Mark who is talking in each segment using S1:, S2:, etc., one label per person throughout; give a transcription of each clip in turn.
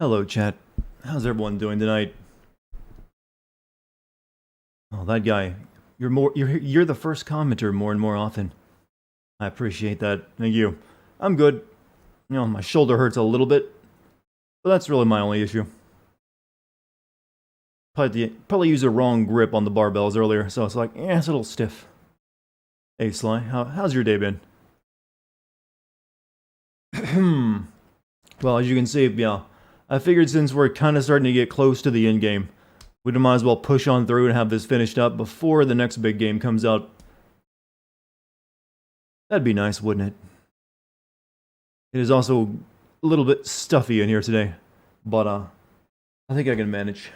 S1: Hello, chat. How's everyone doing tonight? Oh, that guy. You're the first commenter more and more often. I appreciate that. Thank you. I'm good. My shoulder hurts a little bit, but that's really my only issue. Probably used a wrong grip on the barbells earlier, so it's like, it's a little stiff. Hey, Sly, how's your day been? Well, as you can see, yeah, I figured since we're kind of starting to get close to the end game, we might as well push on through and have this finished up before the next big game comes out. That'd be nice, wouldn't it? It is also a little bit stuffy in here today, but I think I can manage.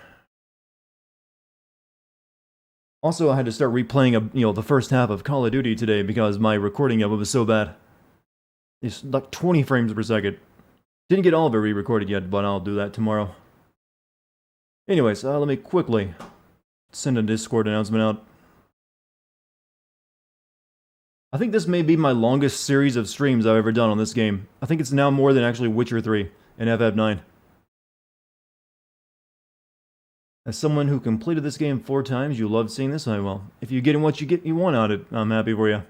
S1: Also, I had to start replaying the first half of Call of Duty today because my recording of it was so bad. It's like 20 frames per second. Didn't get all of it re-recorded yet, but I'll do that tomorrow. Anyways, let me quickly send a Discord announcement out. I think this may be my longest series of streams I've ever done on this game. I think it's now more than actually Witcher 3 and FF9. As someone who completed this game 4 times, you love seeing this? Well, if you're getting what you want out of it, I'm happy for you.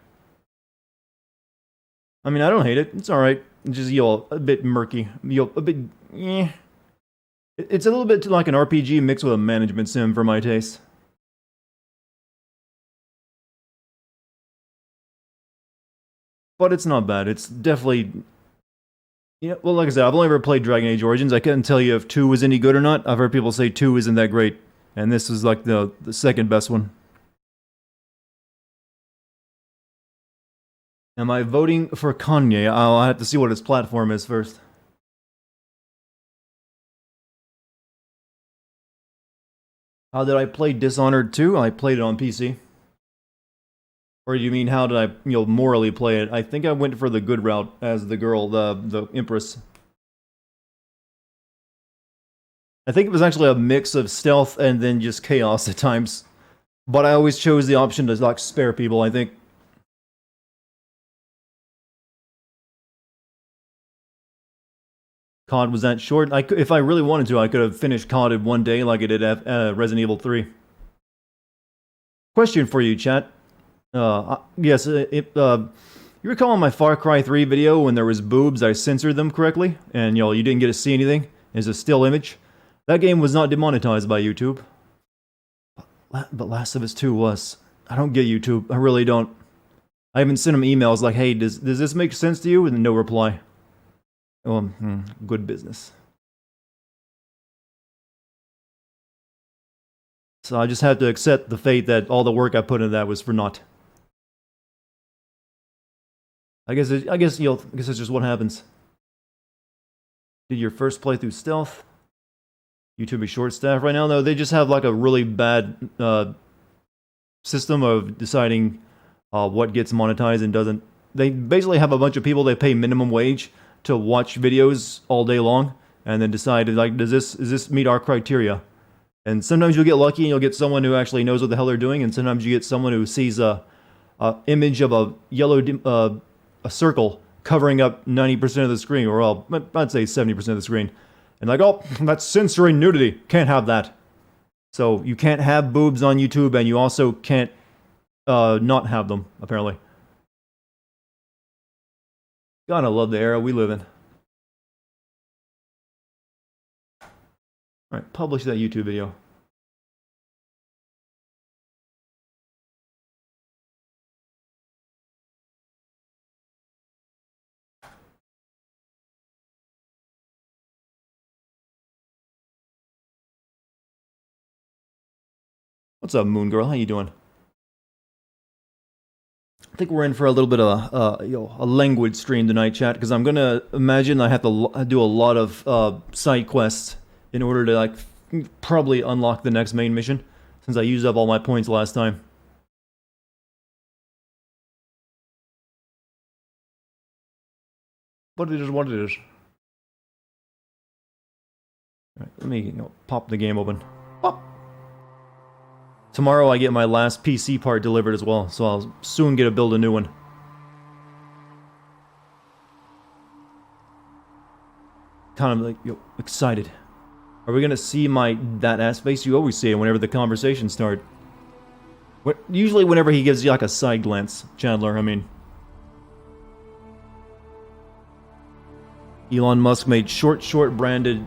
S1: I mean, I don't hate it. It's alright. It's just, a bit murky. A bit, It's a little bit like an RPG mixed with a management sim for my taste. But it's not bad. It's definitely... well, like I said, I've only ever played Dragon Age Origins. I couldn't tell you if 2 was any good or not. I've heard people say 2 isn't that great. And this is like the second best one. Am I voting for Kanye? I'll have to see what his platform is first. How did I play Dishonored 2? I played it on PC. Or do you mean how did I, morally play it? I think I went for the good route as the girl, the Empress. I think it was actually a mix of stealth and then just chaos at times. But I always chose the option to, like, spare people, I think. COD was that short? If I really wanted to, I could have finished COD in one day like I did at Resident Evil 3. Question for you, chat. Yes, you recall on my Far Cry 3 video when there was boobs, I censored them correctly, and you didn't get to see anything. It's a still image. That game was not demonetized by YouTube. But Last of Us 2 was. I don't get YouTube. I really don't. I even sent them emails like, hey, does this make sense to you? And no reply. Good business. So I just have to accept the fate that all the work I put into that was for naught. I guess it's just what happens. Did your first playthrough stealth? YouTube is short staffed right now. No, they just have like a really bad system of deciding what gets monetized and doesn't. They basically have a bunch of people they pay minimum wage to watch videos all day long, and then decide like, does this meet our criteria? And sometimes you'll get lucky and you'll get someone who actually knows what the hell they're doing, and sometimes you get someone who sees a image of a yellow a circle covering up 90% of the screen, or I'd say 70% of the screen, and like, oh, that's censoring nudity. Can't have that. So you can't have boobs on YouTube, and you also can't not have them, apparently. God, I love the era we live in. Alright, publish that YouTube video. What's up, Moon Girl? How you doing? I think we're in for a little bit of a language stream tonight, chat, because I'm gonna imagine I have to do a lot of side quests in order to like probably unlock the next main mission, since I used up all my points last time. But it is what it is. Alright, let me pop the game open. Pop. Tomorrow I get my last PC part delivered as well, so I'll soon get to build a new one. kind of like, excited. Are we gonna see that ass face you always see whenever the conversations start? Usually whenever he gives you like a side glance, Chandler, I mean. Elon Musk made short shorts branded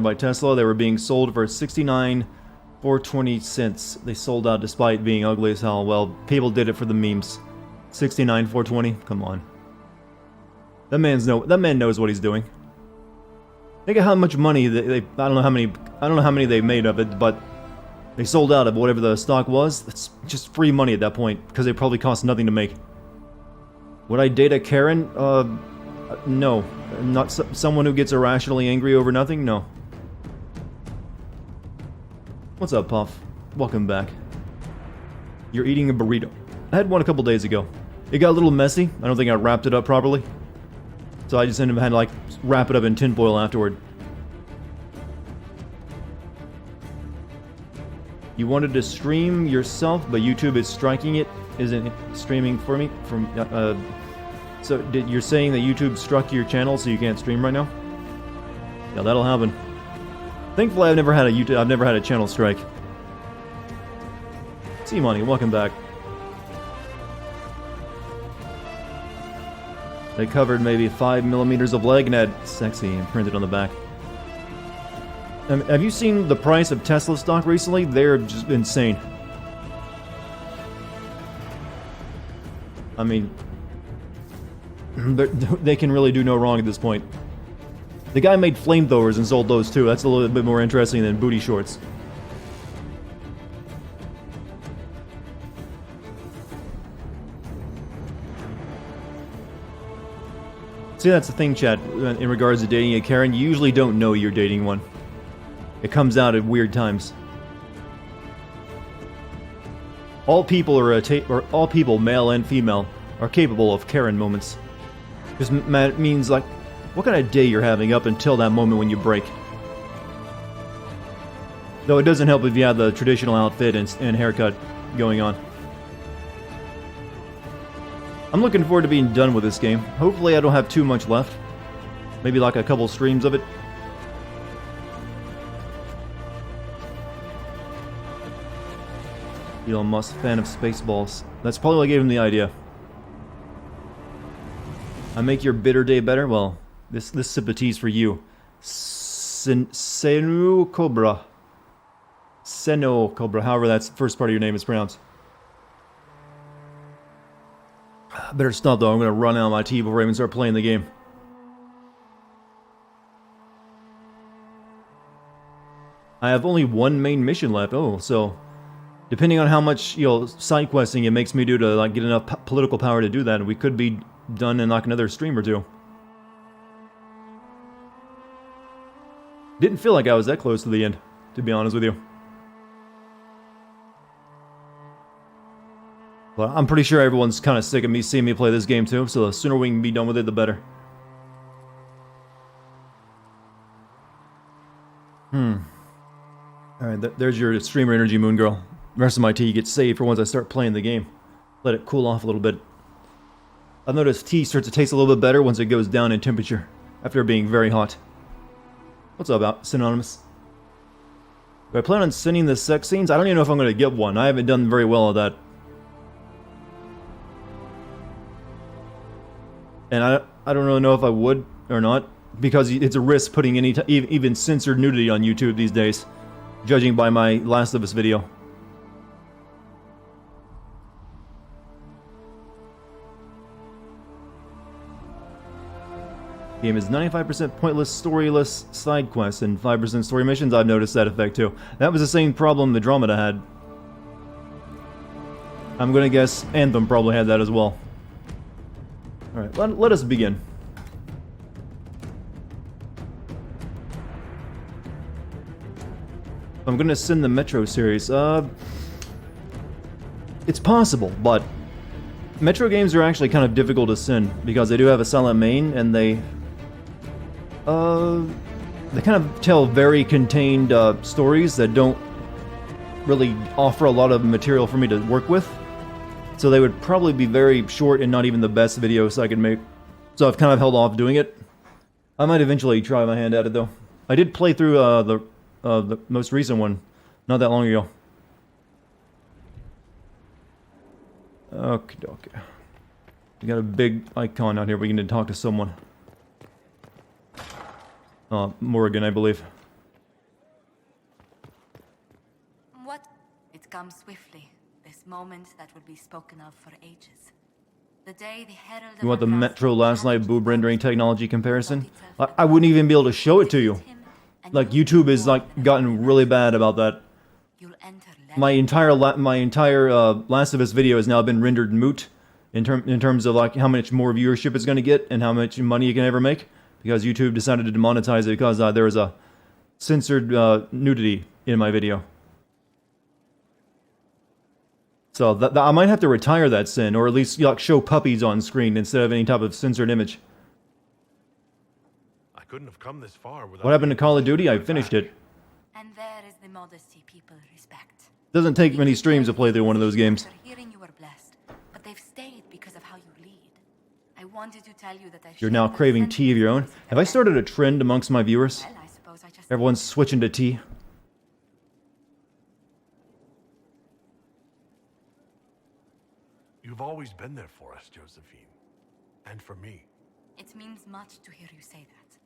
S1: by Tesla. They were being sold for 69,420 cents. They sold out despite being ugly as hell. Well, people did it for the memes. 69,420. Come on. That man knows what he's doing. Think of how much money I don't know how many they made of it, but they sold out of whatever the stock was. It's just free money at that point because it probably cost nothing to make. Would I date a Karen? No. Not someone who gets irrationally angry over nothing? No. What's up, Puff? Welcome back. You're eating a burrito. I had one a couple days ago. It got a little messy. I don't think I wrapped it up properly. So I just ended up having to, like, wrap it up in tinfoil afterward. You wanted to stream yourself, but YouTube is striking it. Isn't it streaming for me? So you're saying that YouTube struck your channel so you can't stream right now? Yeah, that'll happen. Thankfully, I've never had a channel strike. See, Money, welcome back. They covered maybe 5 millimeters of leg and had sexy imprinted on the back. Have you seen the price of Tesla stock recently? They're just insane. I mean, they can really do no wrong at this point. The guy made flamethrowers and sold those too. That's a little bit more interesting than booty shorts. See, that's the thing, chat, in regards to dating a Karen. You usually don't know you're dating one. It comes out at weird times. All people all people, male and female, are capable of Karen moments. Just means, like, what kind of day you're having up until that moment when you break. Though it doesn't help if you have the traditional outfit and haircut going on. I'm looking forward to being done with this game. Hopefully I don't have too much left. Maybe like a couple streams of it. Elon Musk, fan of Spaceballs. That's probably what gave him the idea. I make your bitter day better? Well, this sip of tea's for you. Senu Cobra. Seno Cobra, however that first part of your name is pronounced. Better stop though, I'm gonna run out of my tea before I even start playing the game. I have only one main mission left. Oh, so depending on how much, side questing it makes me do to, like, get enough political power to do that, we could be done in like another stream or two. Didn't feel like I was that close to the end, to be honest with you. But I'm pretty sure everyone's kind of sick of me seeing me play this game too, so the sooner we can be done with it, the better. Alright, there's your streamer energy, Moon Girl. The rest of my tea gets saved for once I start playing the game. Let it cool off a little bit. I've noticed tea starts to taste a little bit better once it goes down in temperature, after being very hot. What's up, Synonymous? Do I plan on sending the sex scenes? I don't even know if I'm going to get one. I haven't done very well at that. And I don't really know if I would or not, because it's a risk putting even censored nudity on YouTube these days, judging by my Last of Us video. Game is 95% pointless, storyless side quests and 5% story missions. I've noticed that effect too. That was the same problem the Andromeda had. I'm gonna guess Anthem probably had that as well. Alright, let us begin. I'm gonna send the Metro series. It's possible, but Metro games are actually kind of difficult to send because they do have a silent main and they kind of tell very contained stories that don't really offer a lot of material for me to work with. So they would probably be very short and not even the best videos I could make. So I've kind of held off doing it. I might eventually try my hand at it though. I did play through the most recent one not that long ago. Okay, okay. We got a big icon out here. We can talk to someone. Morgan, I believe.
S2: What? It comes swiftly. This moment that will be spoken of for ages. The day the herald.
S1: You want the Metro last night boob rendering technology comparison? I wouldn't even be able to show it to you. Like YouTube is like gotten really bad about that. My entire Last of Us video has now been rendered moot in terms of like how much more viewership it's going to get and how much money you can ever make, because YouTube decided to demonetize it because there was a censored nudity in my video. So I might have to retire that sin, or at least like show puppies on screen instead of any type of censored image.
S3: I couldn't have come this far without.
S1: What happened to Call of Duty? I finished it.
S2: And there is the modesty people respect.
S1: Doesn't take many streams to play through one of those games.
S2: Hearing you were blessed, but they've stayed because of how you lead. I wanted to tell you that
S1: You're now craving tea of your own. Have I started a trend amongst my viewers?
S2: Well, I suppose I just
S1: Everyone's switching to tea.
S3: You've always been there for us, Josephine. And for me.
S2: It means much to hear you say that.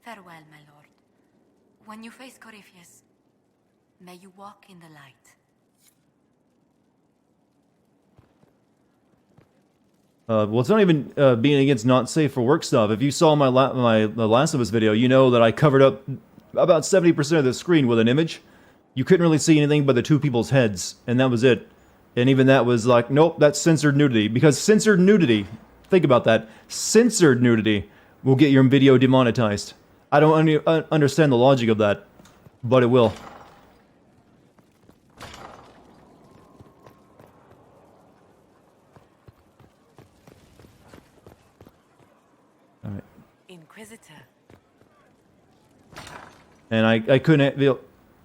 S2: Farewell, my lord. When you face Corypheus, may you walk in the light.
S1: Well, it's not even being against not safe for work stuff. If you saw my The Last of Us video, you know that I covered up about 70% of the screen with an image. You couldn't really see anything but the two people's heads, and that was it. And even that was like, nope, that's censored nudity. Because censored nudity, think about that, censored nudity will get your video demonetized. I don't understand the logic of that, but it will. Alright.
S2: Inquisitor.
S1: And I couldn't,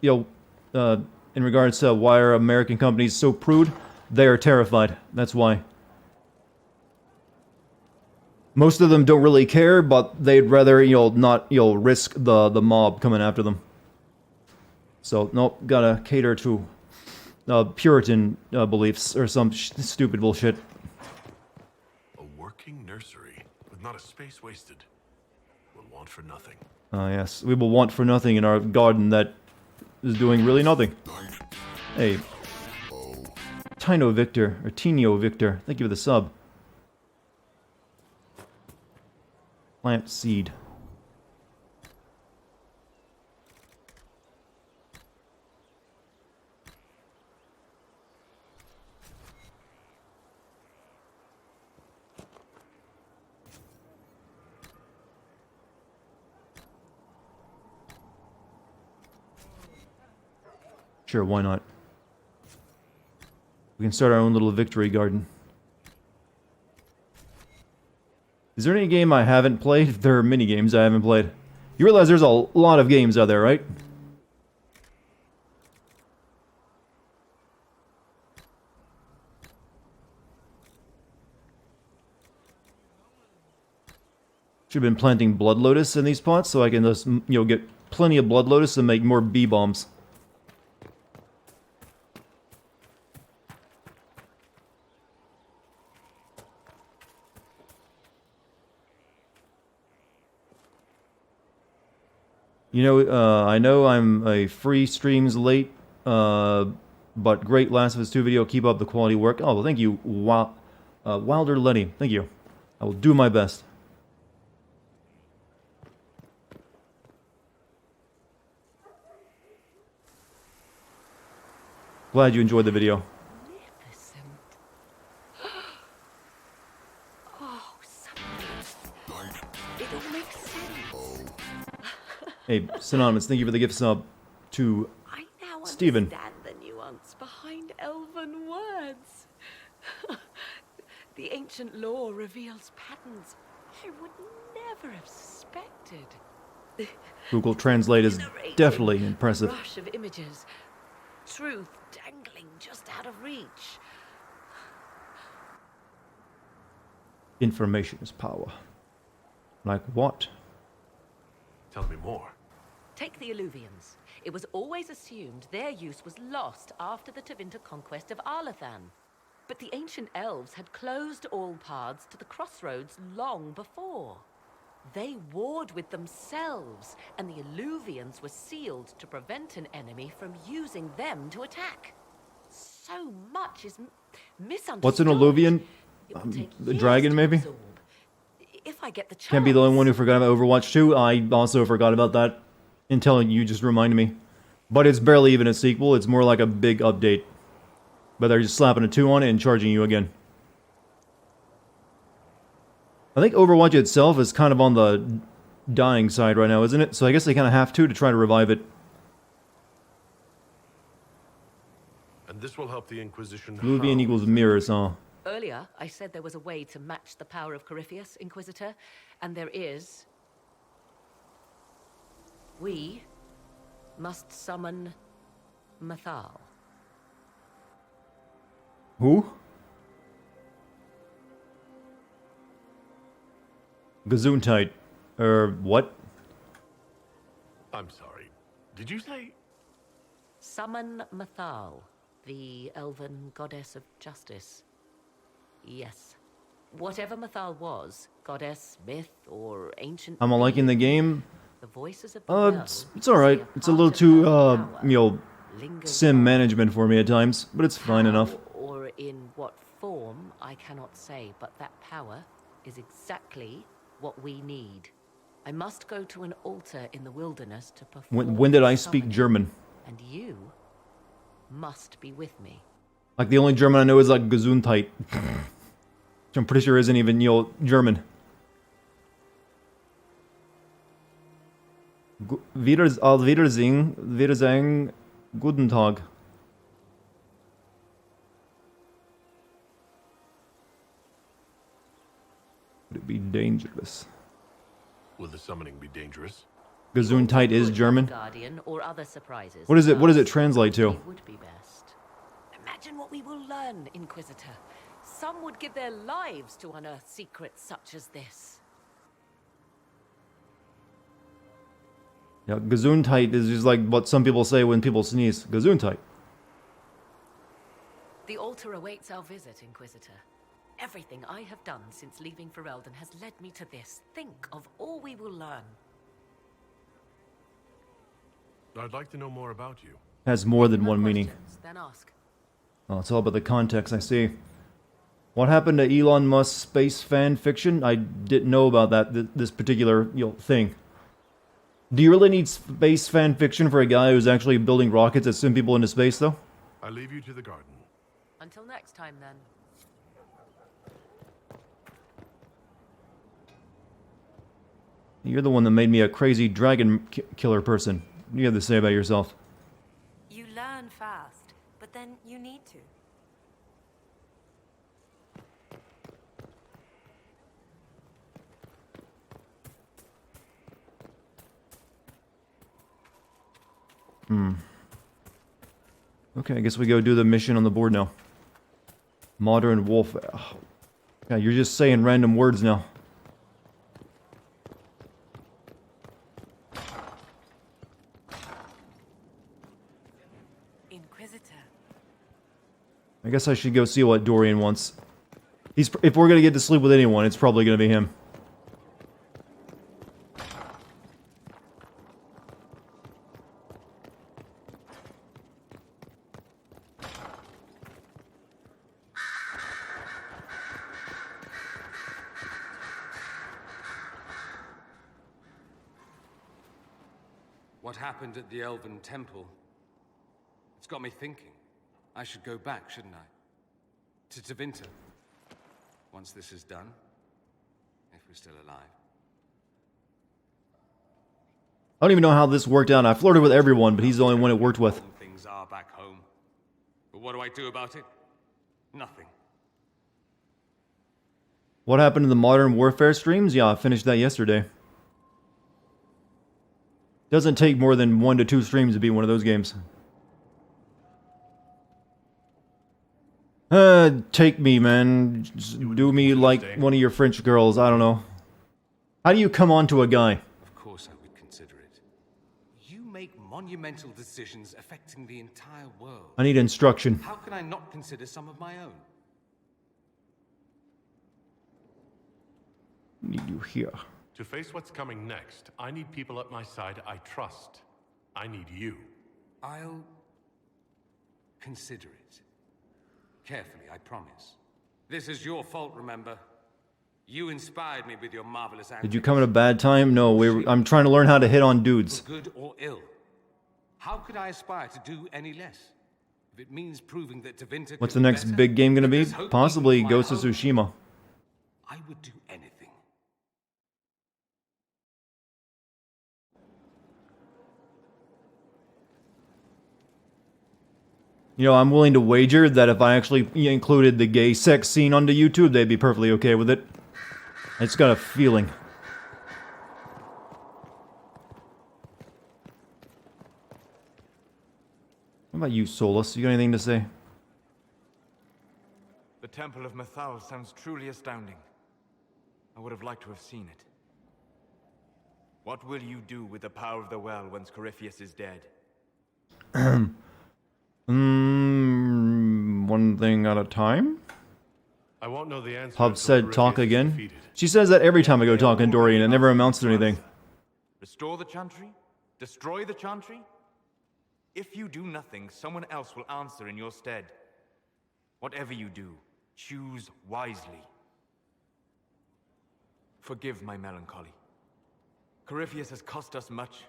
S1: in regards to why are American companies so prude, they are terrified. That's why. Most of them don't really care, but they'd rather, not, risk the mob coming after them. So, nope, gotta cater to Puritan beliefs or some stupid bullshit.
S3: A working nursery with not a space wasted. Will want for nothing.
S1: Yes, we will want for nothing in our garden that is doing really nothing. Hey, Tino Victor, or Tino Victor, thank you for the sub. Plant seed. Sure, why not? We can start our own little victory garden. Is there any game I haven't played? There are many games I haven't played. You realize there's a lot of games out there, right? Should have been planting blood lotus in these pots so I can just, get plenty of blood lotus and make more bee bombs. I know I'm a free streams late, but great Last of Us 2 video. Keep up the quality work. Oh, well, thank you, Wilder Lenny. Thank you. I will do my best. Glad you enjoyed the video. Hey, Synonymous, thank you for the gift sub to Stephen.
S4: I now understand the nuance behind elven words. The ancient lore reveals patterns I would never have suspected.
S1: Google Translate is definitely impressive.
S4: Rush of images, truth dangling just out of reach.
S1: Information is power. Like what?
S3: Tell me more.
S4: Take the Illuvians. It was always assumed their use was lost after the Tevinter conquest of Arlathan. But the ancient elves had closed all paths to the crossroads long before. They warred with themselves, and the Illuvians were sealed to prevent an enemy from using them to attack. So much is misunderstood.
S1: What's an Illuvian?
S4: It will take
S1: The
S4: years
S1: dragon,
S4: to
S1: maybe?
S4: absorb. If I get the chance.
S1: Can't be the only one who forgot about Overwatch 2. I also forgot about that until you just reminded me. But it's barely even a sequel. It's more like a big update. But they're just slapping a 2 on it and charging you again. I think Overwatch itself is kind of on the dying side right now, isn't it? So I guess they kind of have to try to revive it.
S3: And this will help the Inquisition.
S1: Illuvian
S3: how?
S1: equals mirrors, huh?
S4: Earlier, I said there was a way to match the power of Corypheus, Inquisitor, and there is. We must summon Mathal.
S1: Who? Gesundheit. What?
S3: I'm sorry. Did you say?
S4: Summon Mathal, the elven goddess of justice. Yes. Whatever Mathal was, goddess, myth, or ancient.
S1: I'm liking the game.
S4: The voices of the
S1: It's alright. It's a little too, sim management for me at times, but it's fine enough.
S4: Or in what form, I cannot say, but that power is exactly what we need. I must go to an altar in the wilderness to perform.
S1: When did I speak German?
S4: And you must be with me.
S1: Like, the only German I know is, like, Gesundheit. Which I'm pretty sure isn't even, German. Auf Wiedersehen, guten Tag. Would it be dangerous?
S3: Will the summoning be dangerous?
S1: Gesundheit is German.
S4: Guardian or other surprises.
S1: What does it translate to?
S4: Would be best. Imagine what we will learn, Inquisitor. Some would give their lives to unearth secrets such as this.
S1: Yeah, Gesundheit is just like what some people say when people sneeze. Gesundheit.
S4: The altar awaits our visit, Inquisitor. Everything I have done since leaving Ferelden has led me to this. Think of all we will learn.
S3: I'd like to know more about you.
S1: Has more than one meaning.
S4: Questions, then ask.
S1: Oh, it's all about the context, I see. What happened to Elon Musk's space fan fiction? I didn't know about that, this particular, thing. Do you really need space fan fiction for a guy who's actually building rockets that send people into space, though?
S3: I leave you to the garden.
S4: Until next time, then.
S1: You're the one that made me a crazy dragon killer person. What do you have to say about yourself?
S2: You learn fast, but then you need to.
S1: Okay, I guess we go do the mission on the board now. Modern wolf. Oh, yeah, you're just saying random words now.
S2: Inquisitor.
S1: I guess I should go see what Dorian wants. If we're gonna get to sleep with anyone, it's probably gonna be him.
S5: What happened at the Elven Temple? It's got me thinking. I should go back, shouldn't I? To Tevinter. Once this is done. If we're still alive.
S1: I don't even know how this worked out. I flirted with everyone, but he's the only one it worked with.
S5: Things are back home. But what do I do about it? Nothing.
S1: What happened to the Modern Warfare streams? Yeah, I finished that yesterday. Doesn't take more than 1 to 2 streams to beat one of those games. Take me, man. Just do me like one of your French girls. I don't know. How do you come on to a guy?
S5: Of course I would consider monumental decisions affecting the entire world.
S1: I need instruction.
S5: How can I not consider some of my own?
S1: Need you here.
S3: To face what's coming next, I need people at my side I trust. I need you.
S5: I'll consider it. Carefully, I promise. This is your fault, remember? You inspired me with your marvelous antics.
S1: Did you come at a bad time? No, I'm trying to learn how to hit on dudes.
S5: For good or ill. How could I aspire to do any less? If it means proving that Tevinter
S1: What's
S5: could
S1: the
S5: be
S1: next
S5: better,
S1: big game gonna be?
S5: because hope
S1: Possibly
S5: equals my
S1: Ghost of
S5: hope,
S1: Tsushima.
S5: I would do anything.
S1: You know, I'm willing to wager that if I actually included the gay sex scene onto YouTube, they'd be perfectly okay with it. I just got a feeling. What about you, Solus? You got anything to say?
S6: The Temple of Mythal sounds truly astounding. I would have liked to have seen it. What will you do with the power of the well once Corypheus is dead?
S1: One thing at a time?
S3: I won't know the answer.
S1: Pub
S3: until
S1: said
S3: Corypheus
S1: talk
S3: is
S1: again.
S3: defeated.
S1: She says that every time I go talk in Dorian, it never amounts to anything.
S6: Restore the Chantry? Destroy the Chantry? If you do nothing, someone else will answer in your stead. Whatever you do, choose wisely. Forgive my melancholy. Corypheus has cost us much.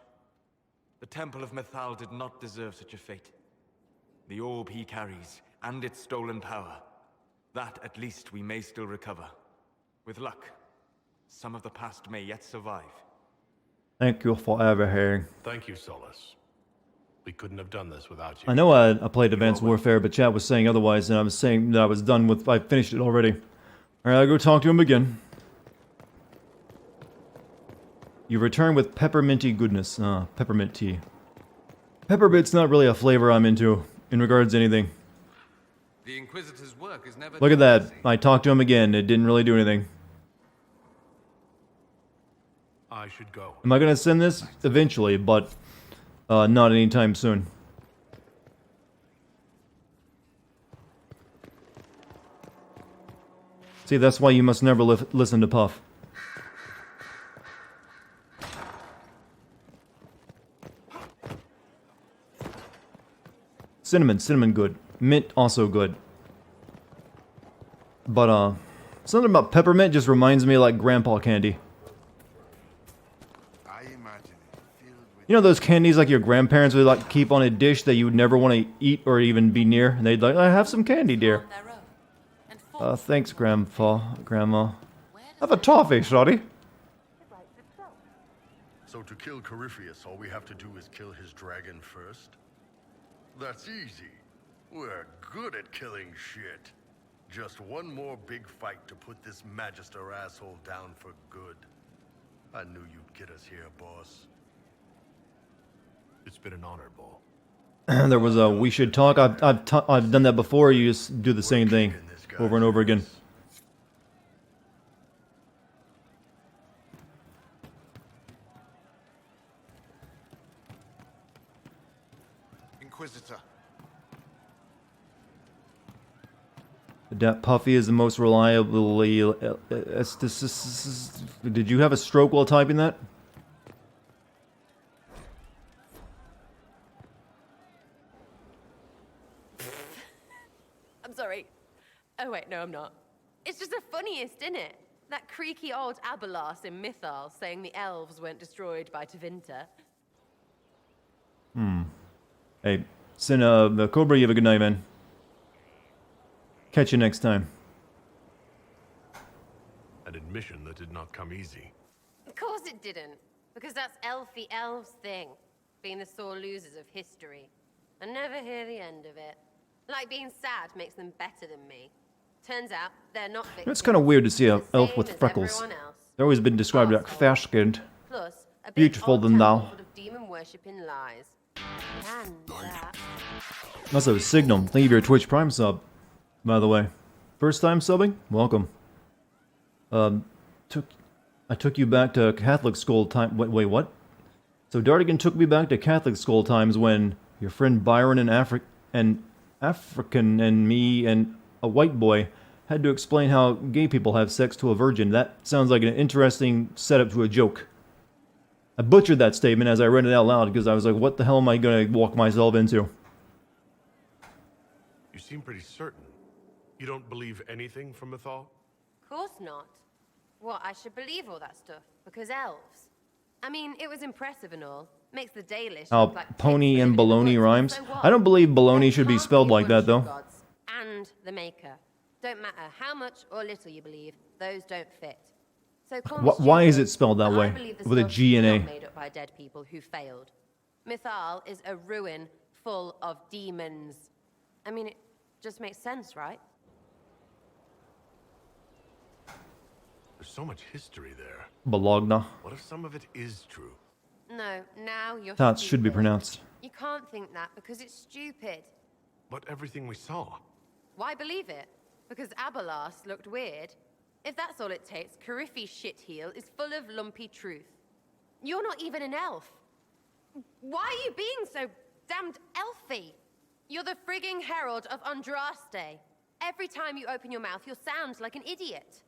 S6: The Temple of Mythal did not deserve such a fate. The orb he carries, and its stolen power, that at least we may still recover. With luck, some of the past may yet survive.
S1: Thank you for everything.
S3: Thank you, Solus. We couldn't have done this without you.
S1: I know I played Advanced Warfare, but chat was saying otherwise, and I was saying that I was done with. I finished it already. Alright, I'll go talk to him again. You return with pepperminty goodness. Peppermint tea. Peppermint's not really a flavor I'm into, in regards to anything.
S5: The Inquisitor's work is never
S1: Look at
S5: done
S1: that.
S5: easy.
S1: I talked to him again. It didn't really do anything.
S3: I should go.
S1: Am I gonna send this? Eventually, but not anytime soon. See, that's why you must never listen to Puff. Cinnamon good. Mint, also good. But, something about peppermint just reminds me of, like, grandpa candy.
S7: I imagine it filled with
S1: You know those candies like your grandparents would, like, keep on a dish that you would never want to eat or even be near? And they'd like, I have some candy, dear.
S2: On their own, and fought
S1: Thanks, Grandma.
S2: Where
S1: Have a toffee, shawty.
S7: So to kill Corypheus, all we have to do is kill his dragon first? That's easy. We're good at killing shit. Just one more big fight to put this Magister asshole down for good. I knew you'd get us here, boss.
S3: It's been an honor, Bull.
S1: There was a we should talk. I've done that before. You just do the same thing
S7: Kicking this guy's
S1: over and over again.
S7: ass.
S8: Inquisitor.
S1: That Puffy is the most reliably. Did you have a stroke while typing that?
S9: I'm sorry. Oh wait, no I'm not. It's just the funniest, isn't it? That creaky old Abelas in Mythal saying the elves weren't destroyed by Tevinter.
S1: Hey, the Cobra, you have a good night, man. Catch you next time.
S3: An admission that did not come easy.
S9: Of course it didn't. Because that's elfy elves thing. Being the sore losers of history. I never hear the end of it. Like being sad makes them better than me. Turns out they're not victims.
S1: It's kind of weird to see an
S9: the
S1: elf
S9: same
S1: with
S9: as
S1: freckles.
S9: everyone else.
S1: They've always been described as
S9: Arseholes.
S1: fair-skinned.
S9: Plus, a big
S1: Beautiful
S9: old
S1: than
S9: temple
S1: thou.
S9: full of demon-worshipping lies. And that.
S1: Also, Signum, thank you for your Twitch Prime sub, by the way. First time subbing? Welcome. I took you back to Catholic school time. Wait, what? So Dartigan took me back to Catholic school times when your friend Byron and African and me and a white boy had to explain how gay people have sex to a virgin. That sounds like an interesting setup to a joke. I butchered that statement as I read it out loud because I was like, what the hell am I going to walk myself into?
S3: You seem pretty certain. You don't believe anything from Mythal?
S9: Course not. What, I should believe all that stuff? Because elves? I mean, it was impressive and all. Makes the Dalish
S1: How
S9: look like
S1: pony
S9: pigs
S1: and
S9: living in the
S1: baloney
S9: woods,
S1: rhymes?
S9: so what?
S1: I don't believe baloney
S9: There
S1: should be
S9: can't
S1: spelled
S9: be
S1: like that,
S9: one true
S1: though.
S9: gods and the Maker. Don't matter how much or little you believe, those don't fit. So call me
S1: Why is
S9: stupid,
S1: it spelled that
S9: but I
S1: way?
S9: believe the
S1: With a
S9: stuff
S1: G and
S9: is
S1: A.
S9: not made up by dead people who failed. Mythal is a ruin full of demons. I mean, it just makes sense, right?
S3: There's so much history there.
S1: Bologna.
S3: What if some of it is true?
S9: No, now you're
S1: That should be
S9: stupid.
S1: pronounced.
S9: You can't think that because it's stupid.
S3: But everything we saw.
S9: Why believe it? Because Abelas looked weird. If that's all it takes, Carifi's shitheel is full of lumpy truth. You're not even an elf. Why are you being so damned elfy? You're the frigging herald of Andraste. Every time you open your mouth, you'll sound like an idiot.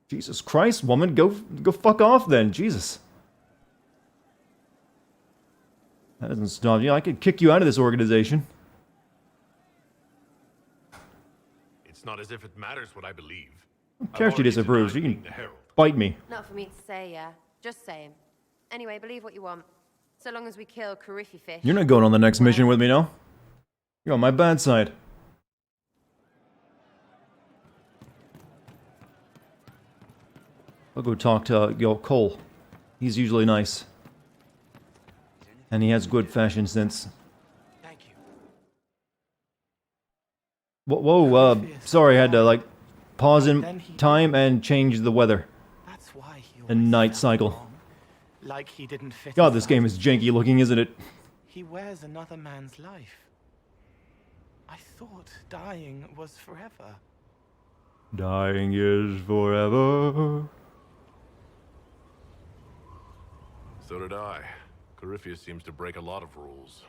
S1: Jesus Christ, woman, go fuck off then. Jesus. That doesn't stop you. I could kick you out of this organization.
S3: It's not as if it matters what I believe.
S1: Who cares if she disapproves? She can
S3: The herald.
S1: bite me.
S9: Not for me to say, yeah. Just saying. Anyway, believe what you want. So long as we kill Carifi fish.
S1: You're not going on the next mission with me, no? You're on my bad side. I'll go talk to Cole. He's usually nice. And he has good fashion sense.
S6: Thank you.
S1: Whoa, sorry, I had to, like, pause in time and change the weather.
S8: That's why he
S1: And
S8: always
S1: night
S8: felt
S1: cycle.
S8: wrong, like he didn't fit
S1: God,
S8: inside.
S1: this game is janky looking, isn't it?
S8: He wears another man's life. I thought dying was forever.
S1: Dying is forever.
S3: So did I. Corypheus seems to break a lot of rules.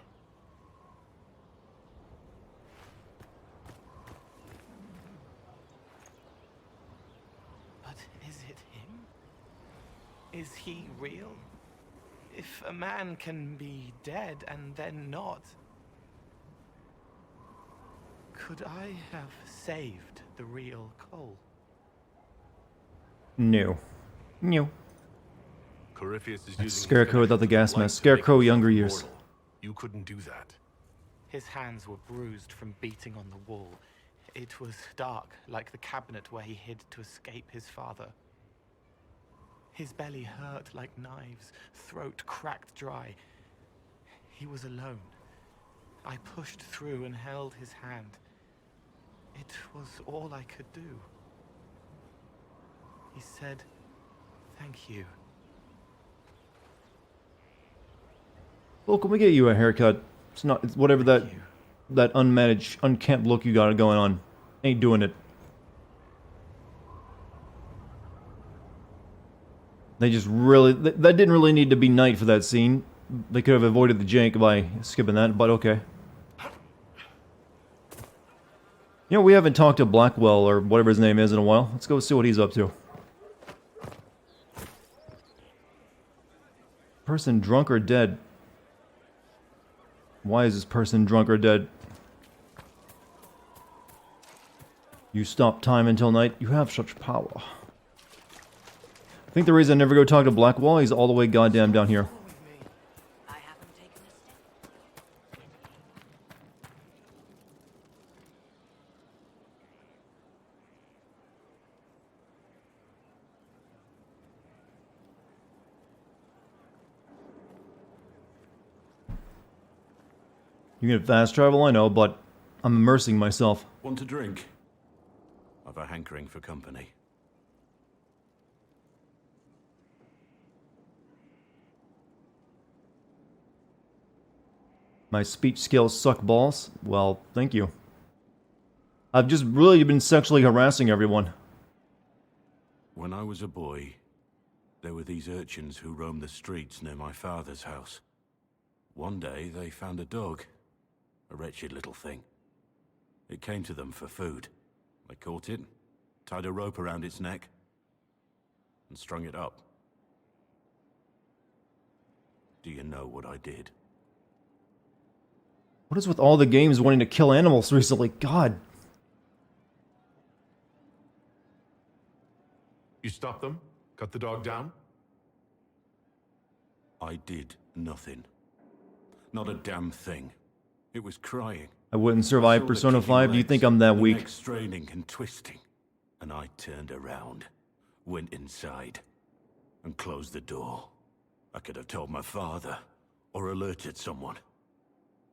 S8: But is it him? Is he real? If a man can be dead and then not, could I have saved the real Cole?
S1: No. No.
S3: Corypheus is
S1: That's
S3: using
S1: Scarecrow without the gas mask. Scarecrow younger years.
S3: You couldn't do that.
S8: His hands were bruised from beating on the wall. It was dark, like the cabinet where he hid to escape his father. His belly hurt like knives, throat cracked dry. He was alone. I pushed through and held his hand. It was all I could do. He said, "Thank you."
S1: Well, can we get you a haircut? It's not, it's whatever that unmanaged, unkempt look you got going on. Ain't doing it. They just really, that didn't really need to be night for that scene. They could have avoided the jank by skipping that, but okay. You know, we haven't talked to Blackwell, or whatever his name is, in a while. Let's go see what he's up to. Person drunk or dead? Why is this person drunk or dead? You stop time until night. You have such power. I think the reason I never go talk to Blackwell, he's all the way goddamn down here.
S2: I haven't taken a step.
S1: You can fast travel, I know, but I'm immersing myself.
S10: Want a drink? I've a hankering for company.
S1: My speech skills suck balls? Well, thank you. I've just really been sexually harassing everyone.
S10: When I was a boy, There were these urchins who roamed the streets near my father's house. One day, they found a dog. A wretched little thing. It came to them for food. They caught it, tied a rope around its neck, and strung it up. Do you know what I did?
S1: What is with all the games wanting to kill animals recently? God.
S3: You stopped them? Cut the dog down?
S10: I did nothing. Not a damn thing. It was crying.
S1: I wouldn't survive
S10: Saw the
S1: Persona
S10: kicking
S1: 5. Do you
S10: legs,
S1: think I'm that
S10: the
S1: weak?
S10: neck straining and twisting. And I turned around, went inside, and closed the door. I could have told my father, or alerted someone.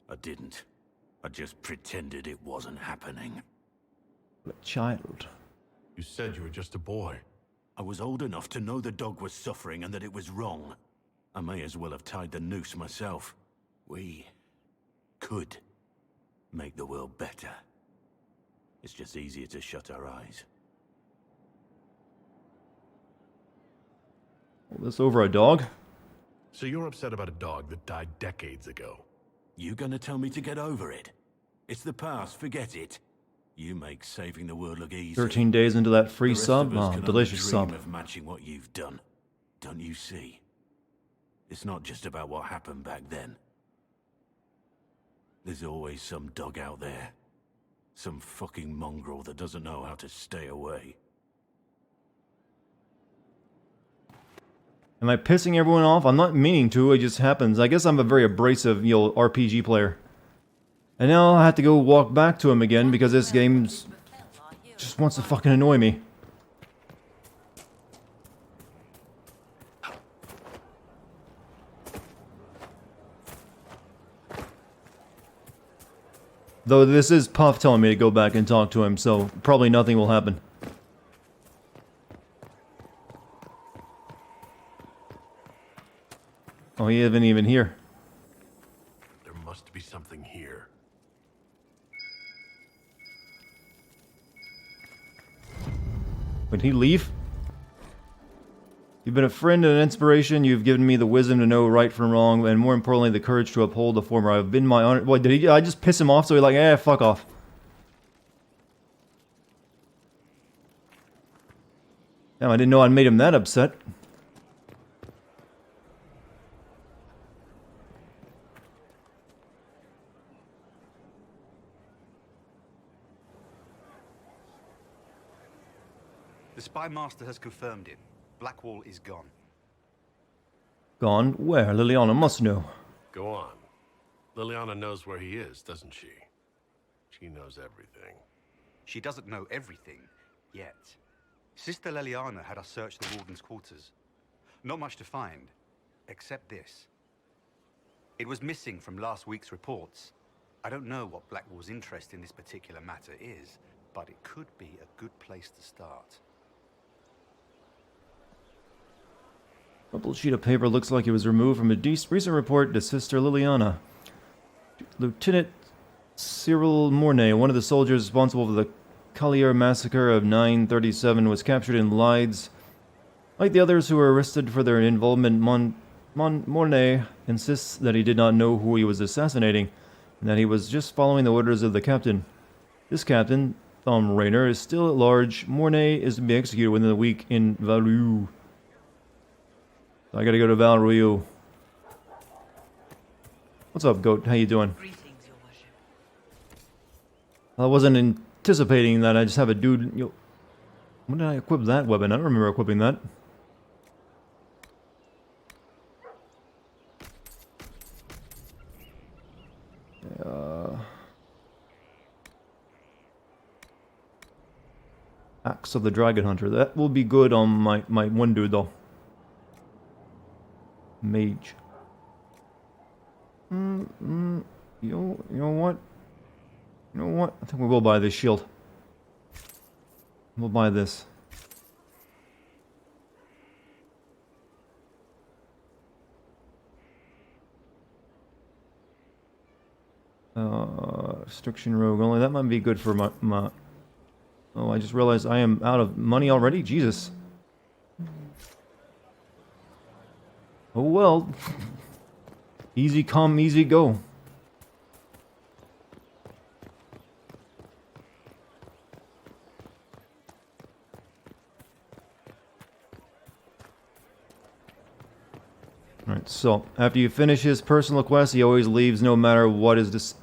S10: I didn't. I just pretended it wasn't happening.
S1: A child.
S3: You said you were just a boy.
S10: I was old enough to know the dog was suffering and that it was wrong. I may as well have tied the noose myself. We could make the world better. It's just easier to shut our eyes.
S1: This over a dog?
S3: So you're upset about a dog that died decades ago?
S10: You gonna tell me to get over it? It's the past, forget it. You make saving the world look easy.
S1: 13 days into that free
S10: The rest
S1: sub?
S10: of us
S1: Oh,
S10: can only
S1: delicious
S10: dream
S1: sub.
S10: of matching what you've done. Don't you see? It's not just about what happened back then. There's always some dog out there. Some fucking mongrel that doesn't know how to stay away.
S1: Am I pissing everyone off? I'm not meaning to, it just happens. I guess I'm a very abrasive, RPG player. And now I have to go walk back to him again because this game just wants to fucking annoy me. Though this is Puff telling me to go back and talk to him, so probably nothing will happen. Oh, he isn't even here.
S3: There must be something here.
S1: Would he leave? You've been a friend and an inspiration. You've given me the wisdom to know right from wrong, and more importantly, the courage to uphold the former. I've been my honor. What, did he? I just piss him off, so he's like, eh, fuck off. Damn, I didn't know I'd made him that upset.
S11: The spy master has confirmed it. Blackwall is gone.
S1: Gone? Where? Liliana must know.
S3: Go on. Liliana knows where he is, doesn't she? She knows everything.
S11: She doesn't know everything, yet. Sister Liliana had us search the warden's quarters. Not much to find, except this. It was missing from last week's reports. I don't know what Blackwall's interest in this particular matter is, but it could be a good place to start.
S1: Crumpled sheet of paper looks like it was removed from a recent report to Sister Liliana. Lieutenant Cyril Mornay, one of the soldiers responsible for the Collier massacre of 937, was captured in Lides. Like the others who were arrested for their involvement, Mornay insists that he did not know who he was assassinating, and that he was just following the orders of the captain. This captain, Thom Raynor, is still at large. Mornay is to be executed within a week in Valreux. I gotta go to Valreux. What's up, Goat? How you doing? I wasn't anticipating that. I just have a dude. When did I equip that weapon? I don't remember equipping that. Axe of the Dragon Hunter. That will be good on my one dude though. Mage. You know what? You know what? I think we will buy this shield. We'll buy this. Restriction rogue only. That might be good for my... Oh, I just realized I am out of money already? Jesus. Oh well. Easy come, easy go. Alright, so, after you finish his personal quest, he always leaves no matter what is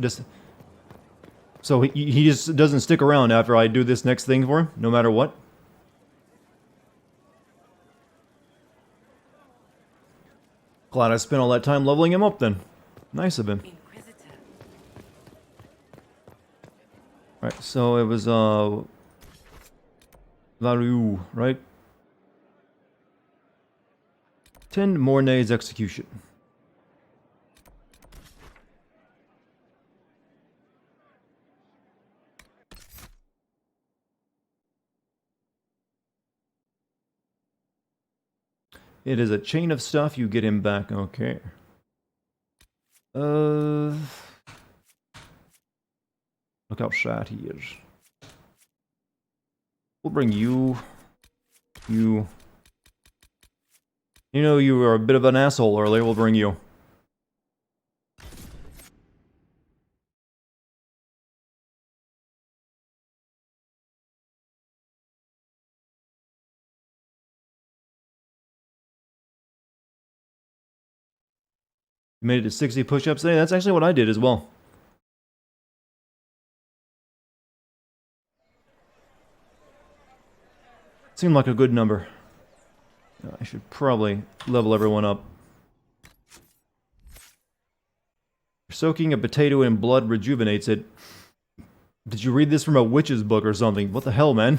S1: So he just doesn't stick around after I do this next thing for him, no matter what? Glad I spent all that time leveling him up then. Nice of him. Right, so it was, Varu, right? Tend Mornay's execution. It is a chain of stuff, you get him back, okay. Look how sad he is. We'll bring you. You. You know you were a bit of an asshole earlier, we'll bring you. You made it to 60 push-ups today? That's actually what I did as well. Seemed like a good number. I should probably level everyone up. Soaking a potato in blood rejuvenates it. Did you read this from a witch's book or something? What the hell, man?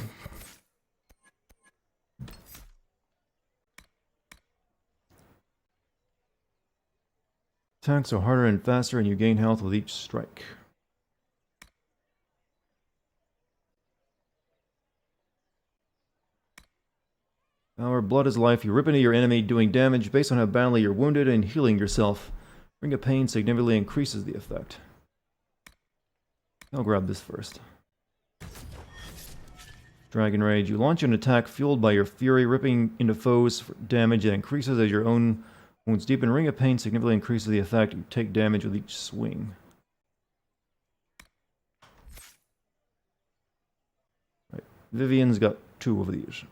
S1: Attacks are harder and faster, and you gain health with each strike. Our blood is life. You rip into your enemy, doing damage based on how badly you're wounded and healing yourself. Ring of Pain significantly increases the effect. I'll grab this first. Dragon Rage. You launch an attack fueled by your fury, ripping into foes for damage that increases as your own wounds deepen. Ring of Pain significantly increases the effect. You take damage with each swing. Right. Vivian's got 2 of these.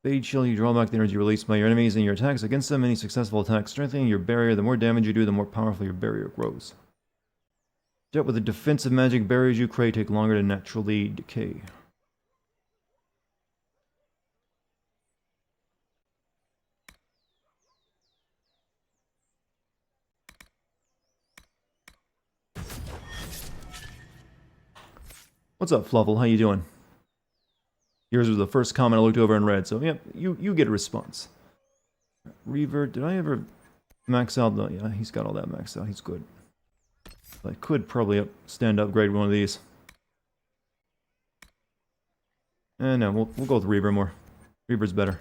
S1: Fade Chill, you draw back the energy released by your enemies and your attacks against them. Any successful attack strengthening your barrier. The more damage you do, the more powerful your barrier grows. Dealt with the defensive magic, barriers you create take longer to naturally decay. What's up, Fluffle? How you doing? Yours was the first comment I looked over and read, so yep, you get a response. Revert, did I ever max out the... Yeah, he's got all that maxed out, he's good. I could probably stand upgrade one of these. No, we'll go with Reaver more. Reaver's better.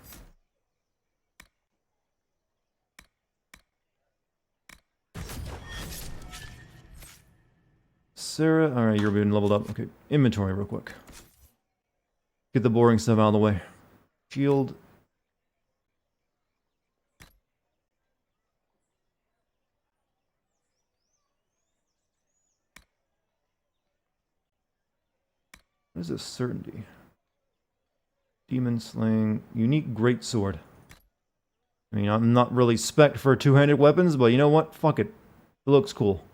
S1: Sarah, alright, you're being leveled up. Okay, inventory real quick. Get the boring stuff out of the way. Shield. What is this? Certainty. Demon Slaying. Unique Greatsword. I mean, I'm not really spec'd for two-handed weapons, but you know what? Fuck it. It looks cool.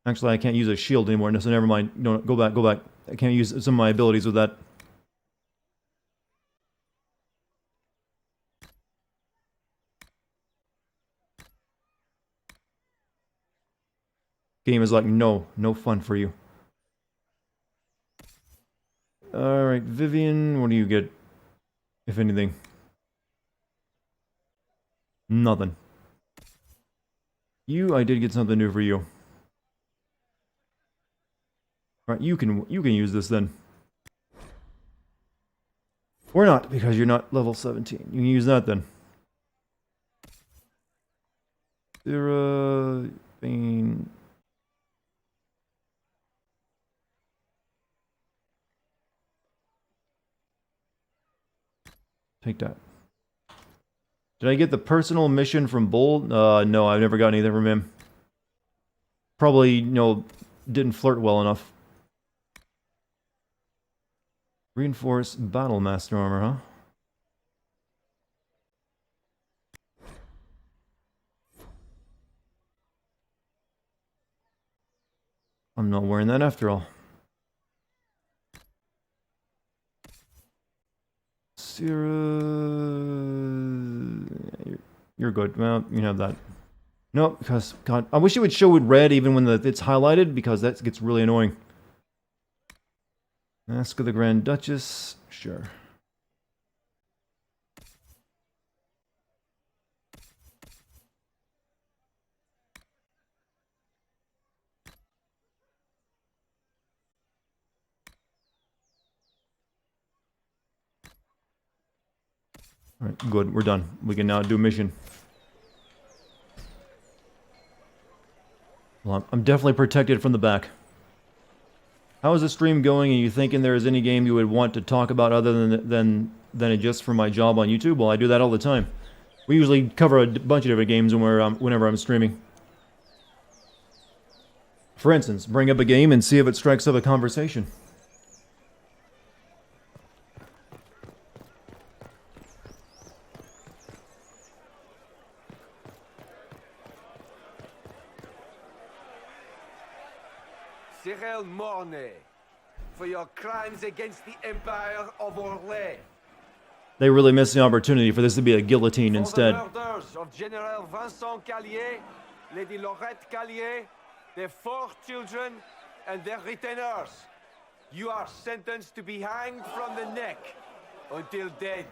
S1: Actually, I can't use a shield anymore, so never mind. No, go back, go back. I can't use some of my abilities with that. Game is like, no fun for you. Alright, Vivian, what do you get? If anything. Nothing. You, I did get something new for you. Alright, you can use this then. Or not, because you're not level 17. You can use that then. Sarah Bain. Take that. Did I get the personal mission from Bold? No, I've never got anything from him. Probably, you know, didn't flirt well enough. Reinforced Battle Master armor, huh? I'm not wearing that after all. Sarah... You're good. Well, you have that. No, because, God, I wish it would show it red even when it's highlighted, because that gets really annoying. Mask of the Grand Duchess. Sure. Alright, good. We're done. We can now do mission. Well, I'm definitely protected from the back. How is the stream going? And you thinking there is any game you would want to talk about other than it just for my job on YouTube? Well, I do that all the time. We usually cover a bunch of different games whenever I'm streaming. For instance, bring up a game and see if it strikes up a conversation.
S12: Cyril Mornay, for your crimes against the Empire of Orlais.
S1: They really missed the opportunity for this to be a guillotine instead.
S12: For the murders of General Vincent Callier, Lady Laurette Callier, their 4 children, and their retainers. You are sentenced to be hanged from the neck until dead.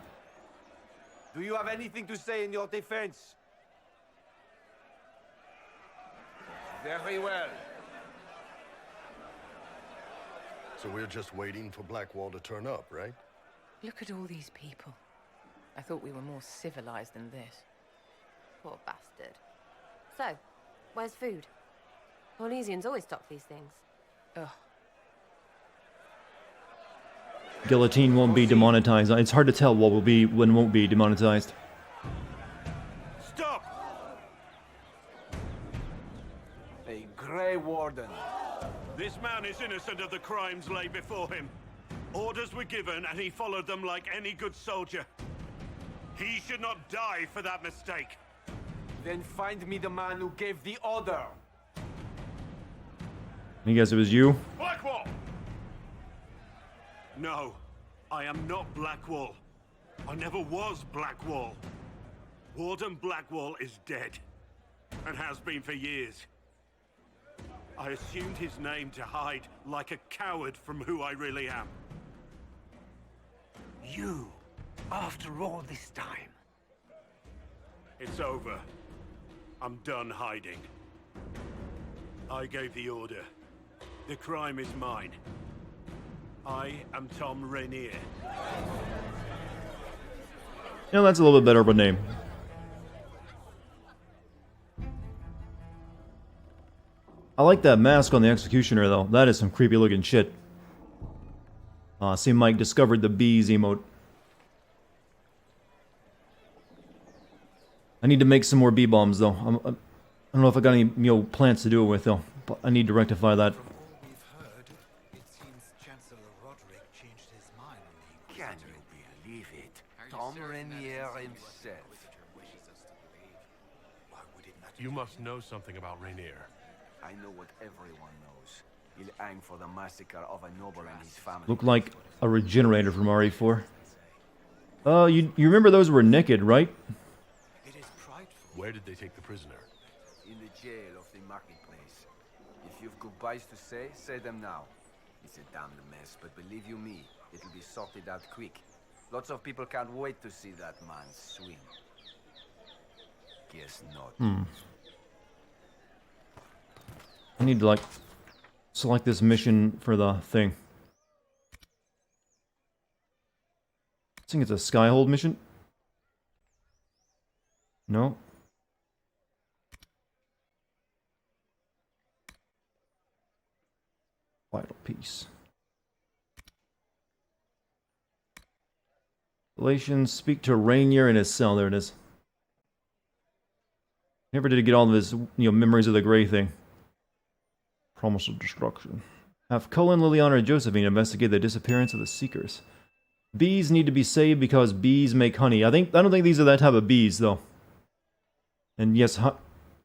S12: Do you have anything to say in your defense? Very well.
S7: So we're just waiting for Blackwall to turn up, right?
S13: Look at all these people. I thought we were more civilized than this.
S9: Poor bastard. So, where's food? Orlesians always stock these things.
S13: Ugh.
S1: Guillotine won't be demonetized. It's hard to tell what will be when won't be demonetized.
S12: Stop! A Grey Warden.
S10: This man is innocent of the crimes laid before him. Orders were given and he followed them like any good soldier. He should not die for that mistake.
S12: Then find me the man who gave the order.
S1: I guess it was you.
S10: Blackwall! No, I am not Blackwall. I never was Blackwall. Warden Blackwall is dead, and has been for years. I assumed his name to hide like a coward from who I really am.
S12: You, after all this time.
S10: It's over. I'm done hiding. I gave the order. The crime is mine. I am Tom Rainier.
S1: You know, that's a little bit better of a name. I like that mask on the Executioner, though. That is some creepy looking shit. See, Mike discovered the bees emote. I need to make some more bee bombs, though. I don't know if I got any, plants to do it with, though. But I need to rectify that.
S11: From all we've heard, it seems Chancellor Roderick changed his mind on the
S12: Can you believe it? Tom Rainier himself.
S11: Why would it not?
S3: You must know something about Rainier.
S12: I know what everyone knows. He'll hang for the massacre of a noble and his family.
S1: Look like a regenerator from RE4. You remember those were naked, right?
S11: It is prideful.
S3: Where did they take the prisoner?
S12: In the jail of the marketplace. If you've goodbyes to say them now. It's a damned mess, but believe you me, it'll be sorted out quick. Lots of people can't wait to see that man swing. Guess not.
S1: I need to, select this mission for the thing. I think it's a Skyhold mission. No. Peace. Galatians, speak to Rainier in his cell. There it is. Never did get all of his, memories of the Grey thing. Promise of destruction. Have Cullen, Liliana, and Josephine investigate the disappearance of the Seekers. Bees need to be saved because bees make honey. I don't think these are that type of bees, though. And yes,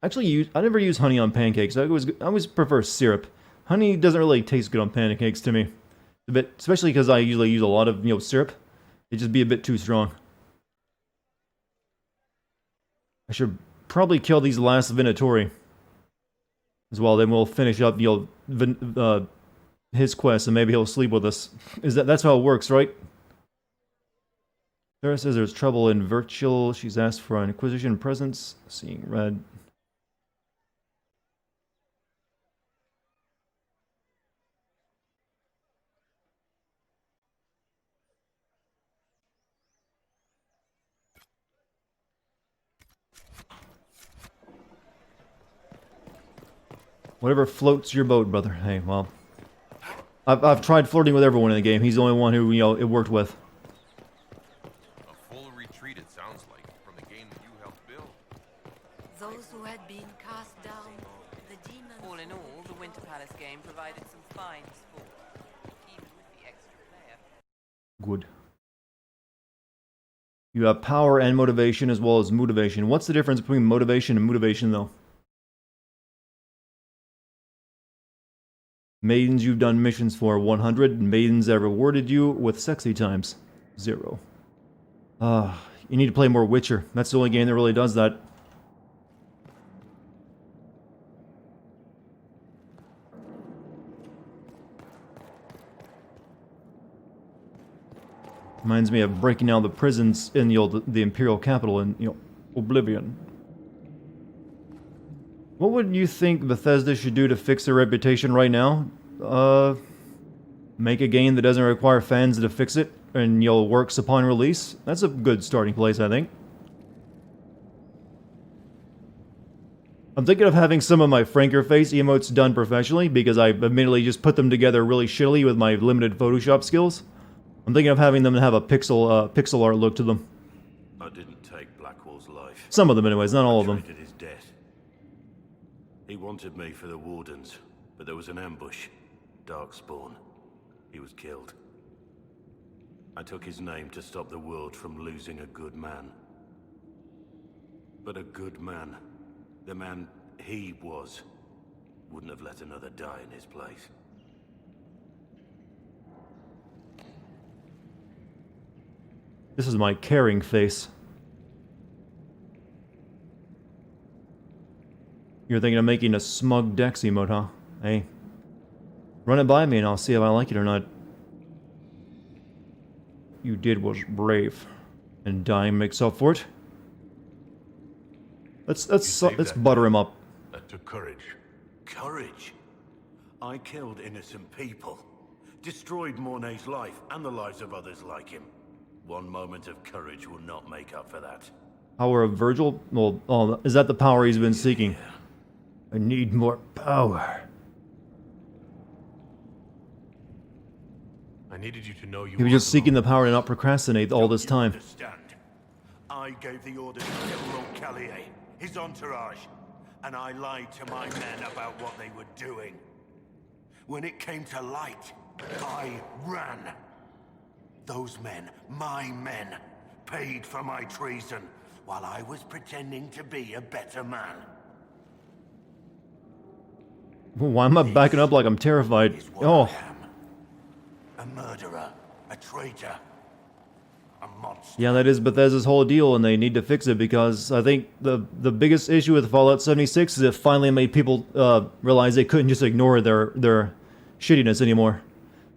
S1: actually, I never use honey on pancakes. I always prefer syrup. Honey doesn't really taste good on pancakes to me. A bit, especially because I usually use a lot of, syrup. It'd just be a bit too strong. I should probably kill these last Venatori as well. Then we'll finish up, his quest, and maybe he'll sleep with us. That's how it works, right? Sarah says there's trouble in Virtual. She's asked for an Inquisition presence. Seeing red. Whatever floats your boat, brother. Hey, well, I've tried flirting with everyone in the game. He's the only one who, it worked with.
S3: A full retreat, it sounds like, from the game that you helped build.
S2: Those who had been cast down, the demons...
S13: All in all, the Winter Palace game provided some fine sport, even with the extra player.
S1: Good. You have power and motivation as well as motivation. What's the difference between motivation and motivation, though? Maidens you've done missions for, 100. Maidens that rewarded you with sexy times, 0. You need to play more Witcher. That's the only game that really does that. Reminds me of breaking down the prisons in the Imperial capital in Oblivion. What would you think Bethesda should do to fix their reputation right now? Make a game that doesn't require fans to fix it and works upon release? That's a good starting place, I think. I'm thinking of having some of my Franker face emotes done professionally because I admittedly just put them together really shittily with my limited Photoshop skills. I'm thinking of having them have a pixel art look to them.
S10: I didn't take Blackwall's life.
S1: Some of them anyways, not all of them.
S10: His death. He wanted me for the Wardens, but there was an ambush. Darkspawn. He was killed. I took his name to stop the world from losing a good man. But a good man, the man he was, wouldn't have let another die in his place.
S1: This is my caring face. You're thinking of making a smug Dex emote, huh? Hey. Run it by me and I'll see if I like it or not. You did was brave. And dying makes up for it. Let's butter him up.
S3: That took courage.
S10: Courage? I killed innocent people. Destroyed Mornay's life and the lives of others like him. One moment of courage will not make up for that.
S1: Power of Virgil? Well, is that the power he's been seeking? I need more power.
S3: I needed you to know you
S1: He was just seeking the power to not procrastinate all this time.
S10: Understand? I gave the order to kill Lord Callier, his entourage, and I lied to my men about what they were doing. When it came to light, I ran. Those men, my men, paid for my treason, while I was pretending to be a better man.
S1: Why am I backing up like I'm terrified? Oh.
S10: A murderer, a traitor, a monster.
S1: Yeah, that is Bethesda's whole deal, and they need to fix it because I think the biggest issue with Fallout 76 is it finally made people realize they couldn't just ignore their shittiness anymore.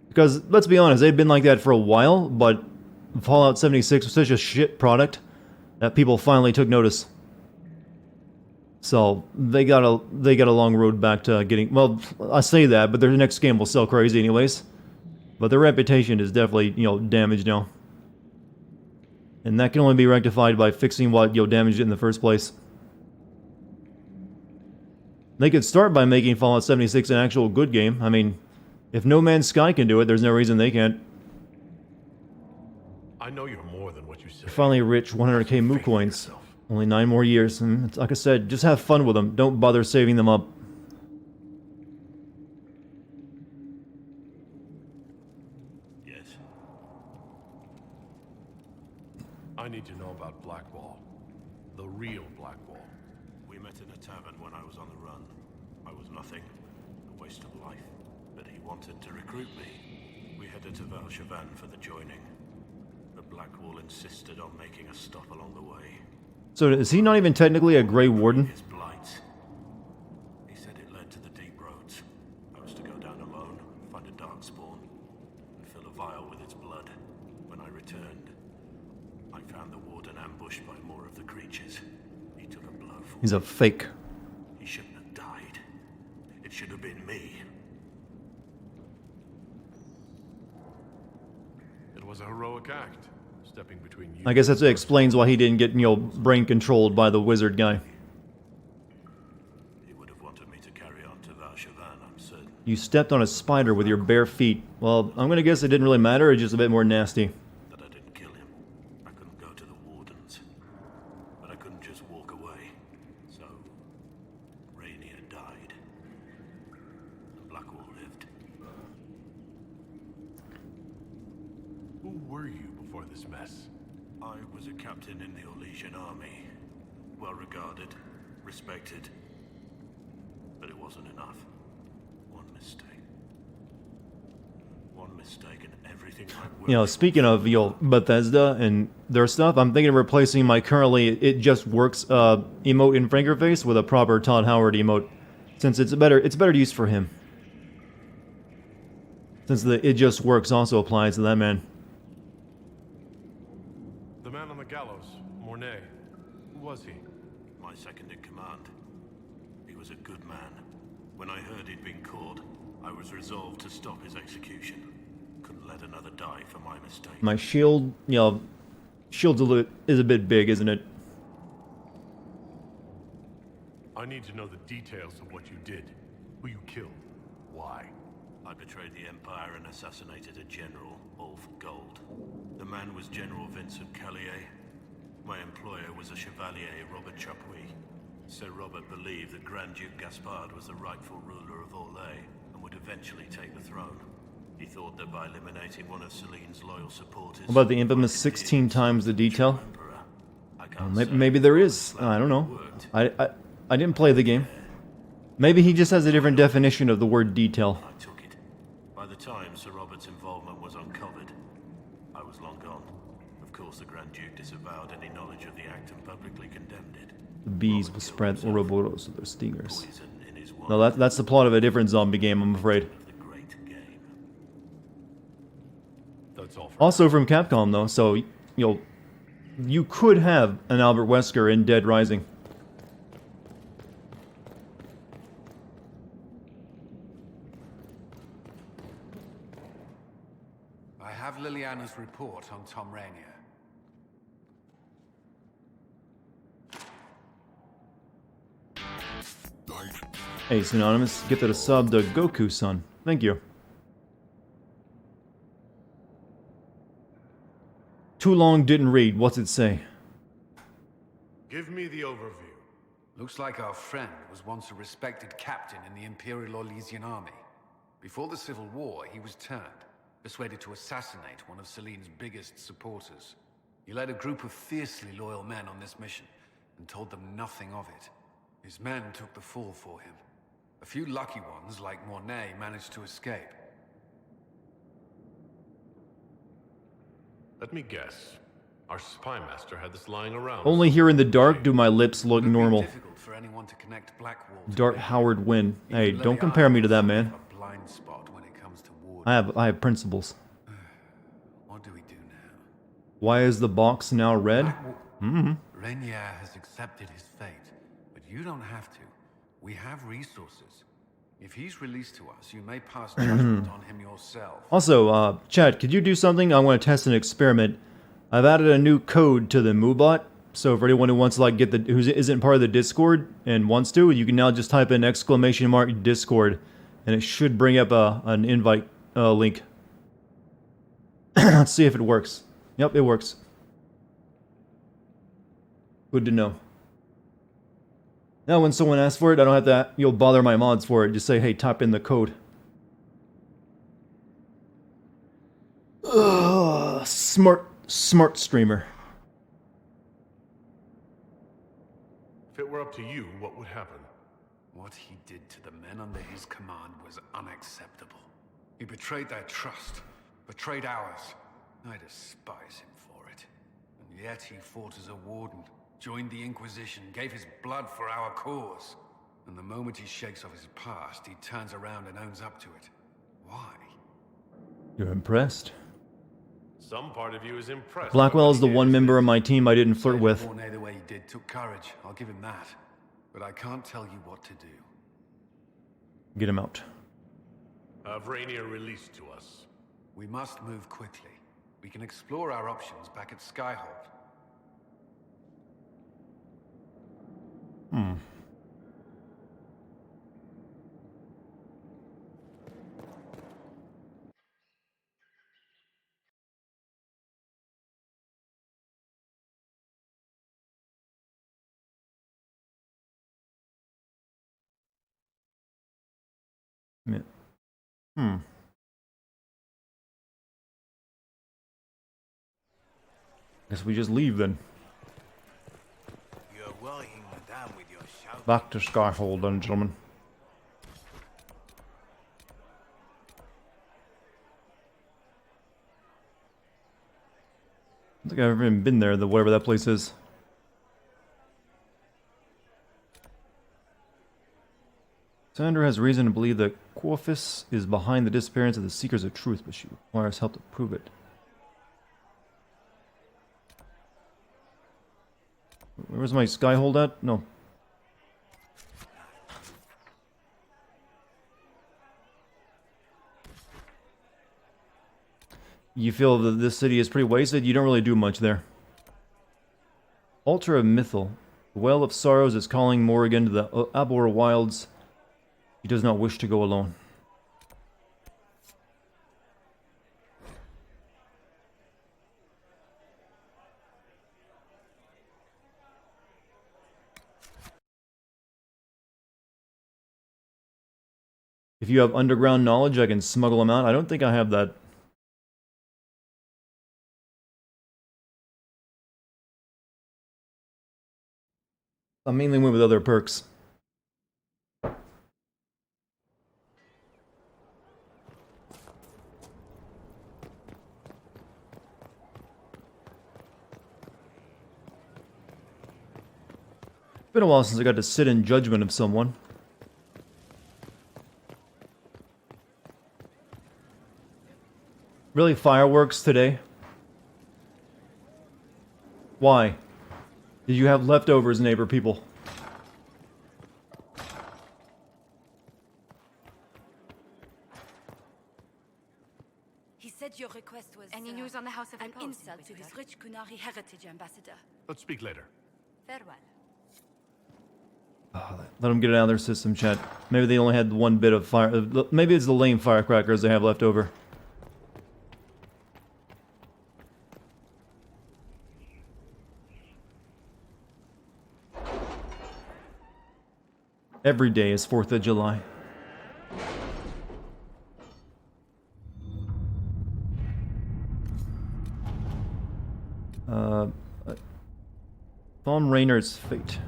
S1: Because, let's be honest, they've been like that for a while, but Fallout 76 was such a shit product that people finally took notice. So, they got a long road back to getting... Well, I say that, but their next game will sell crazy anyways. But their reputation is definitely, damaged now. And that can only be rectified by fixing what, damaged it in the first place. They could start by making Fallout 76 an actual good game. I mean, If No Man's Sky can do it, there's no reason they can't.
S3: I know you're more than what you say.
S1: Finally rich 100k Moo coins. Only 9 more years. And like I said, just have fun with them. Don't bother saving them up.
S3: Yes. I need to know about Blackwall. The real Blackwall.
S10: We met in a tavern when I was on the run. I was nothing. A waste of life. But he wanted to recruit me. We headed to Valshavan for the joining. The Blackwall insisted on making a stop along the way.
S1: So is he not even technically a Grey Warden?
S10: His blight. He said it led to the deep roads. I was to go down alone, find a dark spawn, and fill a vial with its blood. When I returned, I found the warden ambushed by more of the creatures. He took a blow for
S1: He's a fake.
S10: He shouldn't have died. It should have been me.
S3: It was a heroic act, stepping between you.
S1: I guess that explains why he didn't get, brain controlled by the wizard guy.
S10: He would have wanted me to carry on to Valshavan, I'm certain.
S1: You stepped on a spider with your bare feet. Well, I'm gonna guess it didn't really matter, it's just a bit more nasty.
S10: That I didn't kill him. I couldn't go to the wardens. But I couldn't just walk away. So, Rainier died. And Blackwall lived.
S3: Who were you before this mess?
S10: I was a captain in the Orlesian army. Well regarded, respected. But it wasn't enough. One mistake. One mistake and everything I worked
S1: Speaking of, Bethesda and their stuff, I'm thinking of replacing my currently It Just Works emote in Frankerface with a proper Todd Howard emote. Since it's better use for him. Since the It Just Works also applies to that man.
S3: The man on the gallows, Mornay. Who was he?
S10: My second in command. He was a good man. When I heard he'd been caught, I was resolved to stop his execution. Couldn't let another die for my mistake.
S1: My shield, shield is a bit big, isn't it?
S3: I need to know the details of what you did. Who you killed. Why?
S10: I betrayed the Empire and assassinated a general, all for gold. The man was General Vincent Callier. My employer was a Chevalier, Robert Chapuis. Sir Robert believed that Grand Duke Gaspard was the rightful ruler of Orlais and would eventually take the throne. He thought that by eliminating one of Celine's loyal supporters...
S1: What about the infamous 16 times the detail? Maybe there is. I don't know. I didn't play the game. Maybe he just has a different definition of the word detail.
S10: I took it. By the time Sir Robert's involvement was uncovered, I was long gone. Of course, the Grand Duke disavowed any knowledge of the act and publicly condemned it.
S1: The bees will spread Ouroboros with their stingers. No, that's the plot of a different zombie game, I'm afraid.
S3: That's all.
S1: Also from Capcom, though, so, you could have an Albert Wesker in Dead Rising.
S14: I have Liliana's report on Tom Rainier.
S1: Hey, Synonymous, gifted a sub to Goku-san. Thank you. Too long, didn't read. What's it say?
S3: Give me the overview.
S14: Looks like our friend was once a respected captain in the Imperial Orlesian army. Before the Civil War, he was turned, persuaded to assassinate one of Celine's biggest supporters. He led a group of fiercely loyal men on this mission, and told them nothing of it. His men took the fall for him. A few lucky ones, like Mornay, managed to escape.
S3: Let me guess. Our spy master had this lying around.
S1: Only here in the dark do my lips look normal.
S14: Difficult for anyone to connect Blackwall to
S1: Dart Howard Wynn. Hey, don't compare me to that man.
S14: a blind spot when it comes to war.
S1: I have principles.
S14: What do we do now?
S1: Why is the box now red?
S14: Rainier has accepted his fate, but you don't have to. We have resources. If he's released to us, you may pass judgment on him yourself.
S1: Also, Chad, could you do something? I want to test an experiment. I've added a new code to the Moobot, so for anyone who wants to who isn't part of the Discord and wants to, you can now just type in !Discord, and it should bring up an invite link. Let's see if it works. Yep, it works. Good to know. Now when someone asks for it, I don't have to, you'll bother my mods for it. Just say, hey, type in the code. Ugh, smart streamer.
S3: If it were up to you, what would happen?
S14: What he did to the men under his command was unacceptable. He betrayed their trust, betrayed ours. I despise him for it. And yet he fought as a warden, joined the Inquisition, gave his blood for our cause. And the moment he shakes off his past, he turns around and owns up to it. Why?
S1: You're impressed?
S3: Some part of you is impressed.
S1: Blackwell is the one member of my team I didn't flirt with.
S14: Mornay, the way he did, took courage. I'll give him that. But I can't tell you what to do.
S1: Get him out.
S3: Have Rainier released to us.
S14: We must move quickly. We can explore our options back at Skyhold.
S1: Guess we just leave then.
S15: You're worrying Madame with your shout.
S1: Back to Skyhold then, gentlemen. I don't think I've ever even been there, whatever that place is. Sandra has reason to believe that Corvus is behind the disappearance of the Seekers of Truth, but she requires help to prove it. Where's my Skyhold at? No. You feel that this city is pretty wasted? You don't really do much there. Altar of Mythal. The Well of Sorrows is calling Morrigan to the Abor Wilds. He does not wish to go alone. If you have underground knowledge, I can smuggle them out. I don't think I have that. I mainly went with other perks. Been a while since I got to sit in judgment of someone. Really, fireworks today? Why? Did you have leftovers, neighbor people?
S2: He said your request was any news on the House of an insult to his rich Kunari heritage ambassador.
S3: Let's speak later.
S2: Farewell.
S1: Oh, let them get it out of their system, chat. Maybe they only had one bit of fire. Maybe it's the lame firecrackers they have left over. Every day is 4th of July. Thom Raynor's fate.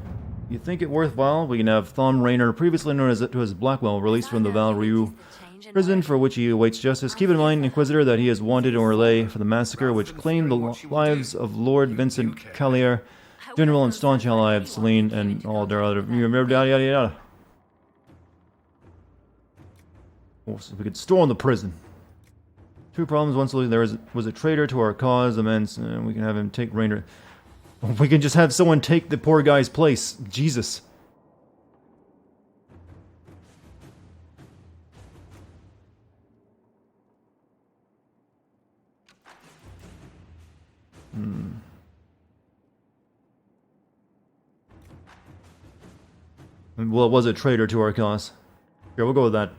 S1: You think it worthwhile? We can have Thom Raynor, previously known as Blackwell, released from the Val Ryu prison for which he awaits justice. Keep in mind, Inquisitor, that he is wanted in Orlais for the massacre which claimed the lives of Lord Vincent Callier, General and staunch ally of Celine, and all their other... Yada yada yada. Oh, so we could storm the prison. Two problems. One, there was a traitor to our cause, immense, and we can have him take Raynor. We can just have someone take the poor guy's place. Jesus. Well, it was a traitor to our cause. Here, we'll go with that.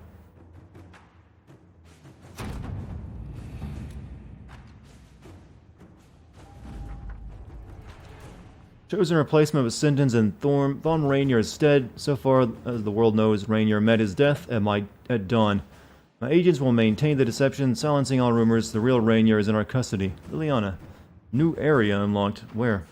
S1: Chosen replacement was sentenced in Thorn Rainier's stead. So far as the world knows, Rainier met his death at dawn. My agents will maintain the deception, silencing all rumors. The real Rainier is in our custody. Liliana. New area unlocked. Where?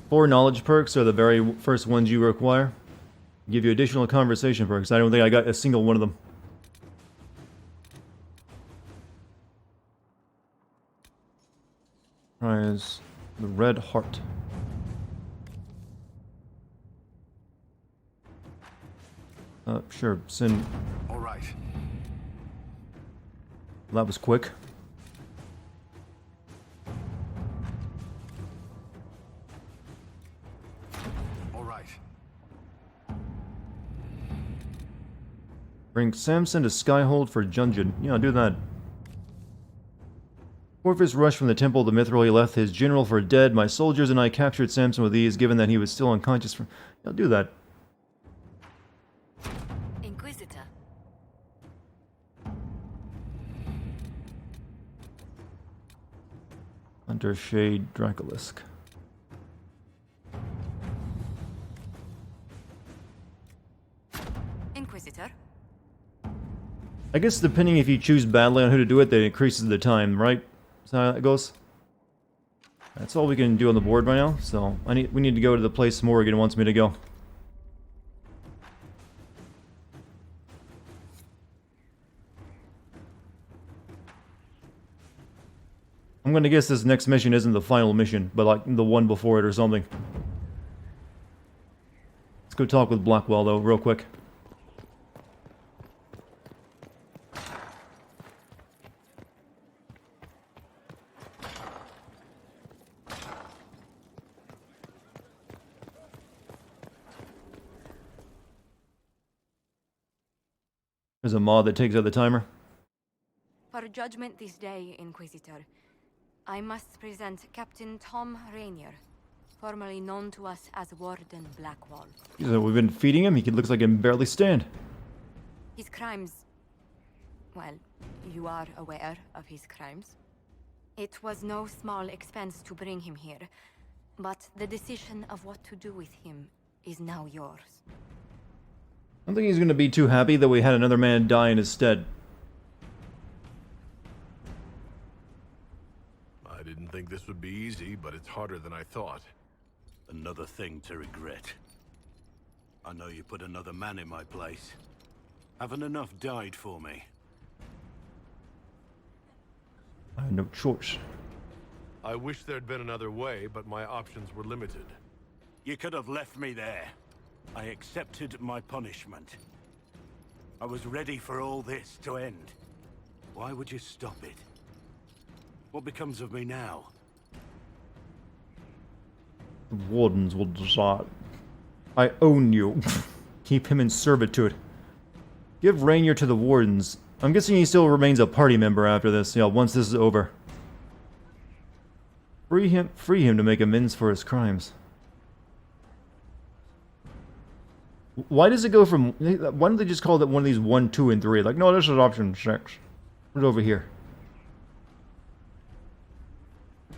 S1: Four knowledge perks are the very first ones you require. Give you additional conversation perks. I don't think I got a single one of them. Prize the Red Heart. Sure, send.
S11: All right.
S1: That was quick. Bring Samson to Skyhold for Jungin. Yeah, I'll do that. Orpheus rushed from the temple to Mithril. He left his general for dead. My soldiers and I captured Samson with ease, given that he was still unconscious. Yeah, I'll do that.
S2: Inquisitor.
S1: Under Shade Dracolisk.
S2: Inquisitor.
S1: I guess depending if you choose badly on who to do it, that increases the time, right? That's how it goes. That's all we can do on the board right now, so we need to go to the place Morrigan wants me to go. I'm gonna guess this next mission isn't the final mission, but like the one before it or something. Let's go talk with Blackwell though, real quick. There's a mod that takes out the timer.
S2: For judgment this day, Inquisitor, I must present Captain Tom Rainier, formerly known to us as Warden Blackwall.
S1: We've been feeding him. He looks like he can barely stand.
S2: His crimes... well, you are aware of his crimes. It was no small expense to bring him here, but the decision of what to do with him is now yours.
S1: I don't think he's going to be too happy that we had another man die in his stead.
S3: I didn't think this would be easy, but it's harder than I thought.
S10: Another thing to regret. I know you put another man in my place. Haven't enough died for me.
S1: I had no choice.
S3: I wish there'd been another way, but my options were limited.
S10: You could have left me there. I accepted my punishment. I was ready for all this to end. Why would you stop it? What becomes of me now?
S1: The Wardens will decide. I own you. Keep him in servitude. Give Rainier to the Wardens. I'm guessing he still remains a party member after this, once this is over. Free him to make amends for his crimes. Why does it go from... why don't they just call it one of these 1, 2, and 3? Like, no, this is option 6. Put it over here. I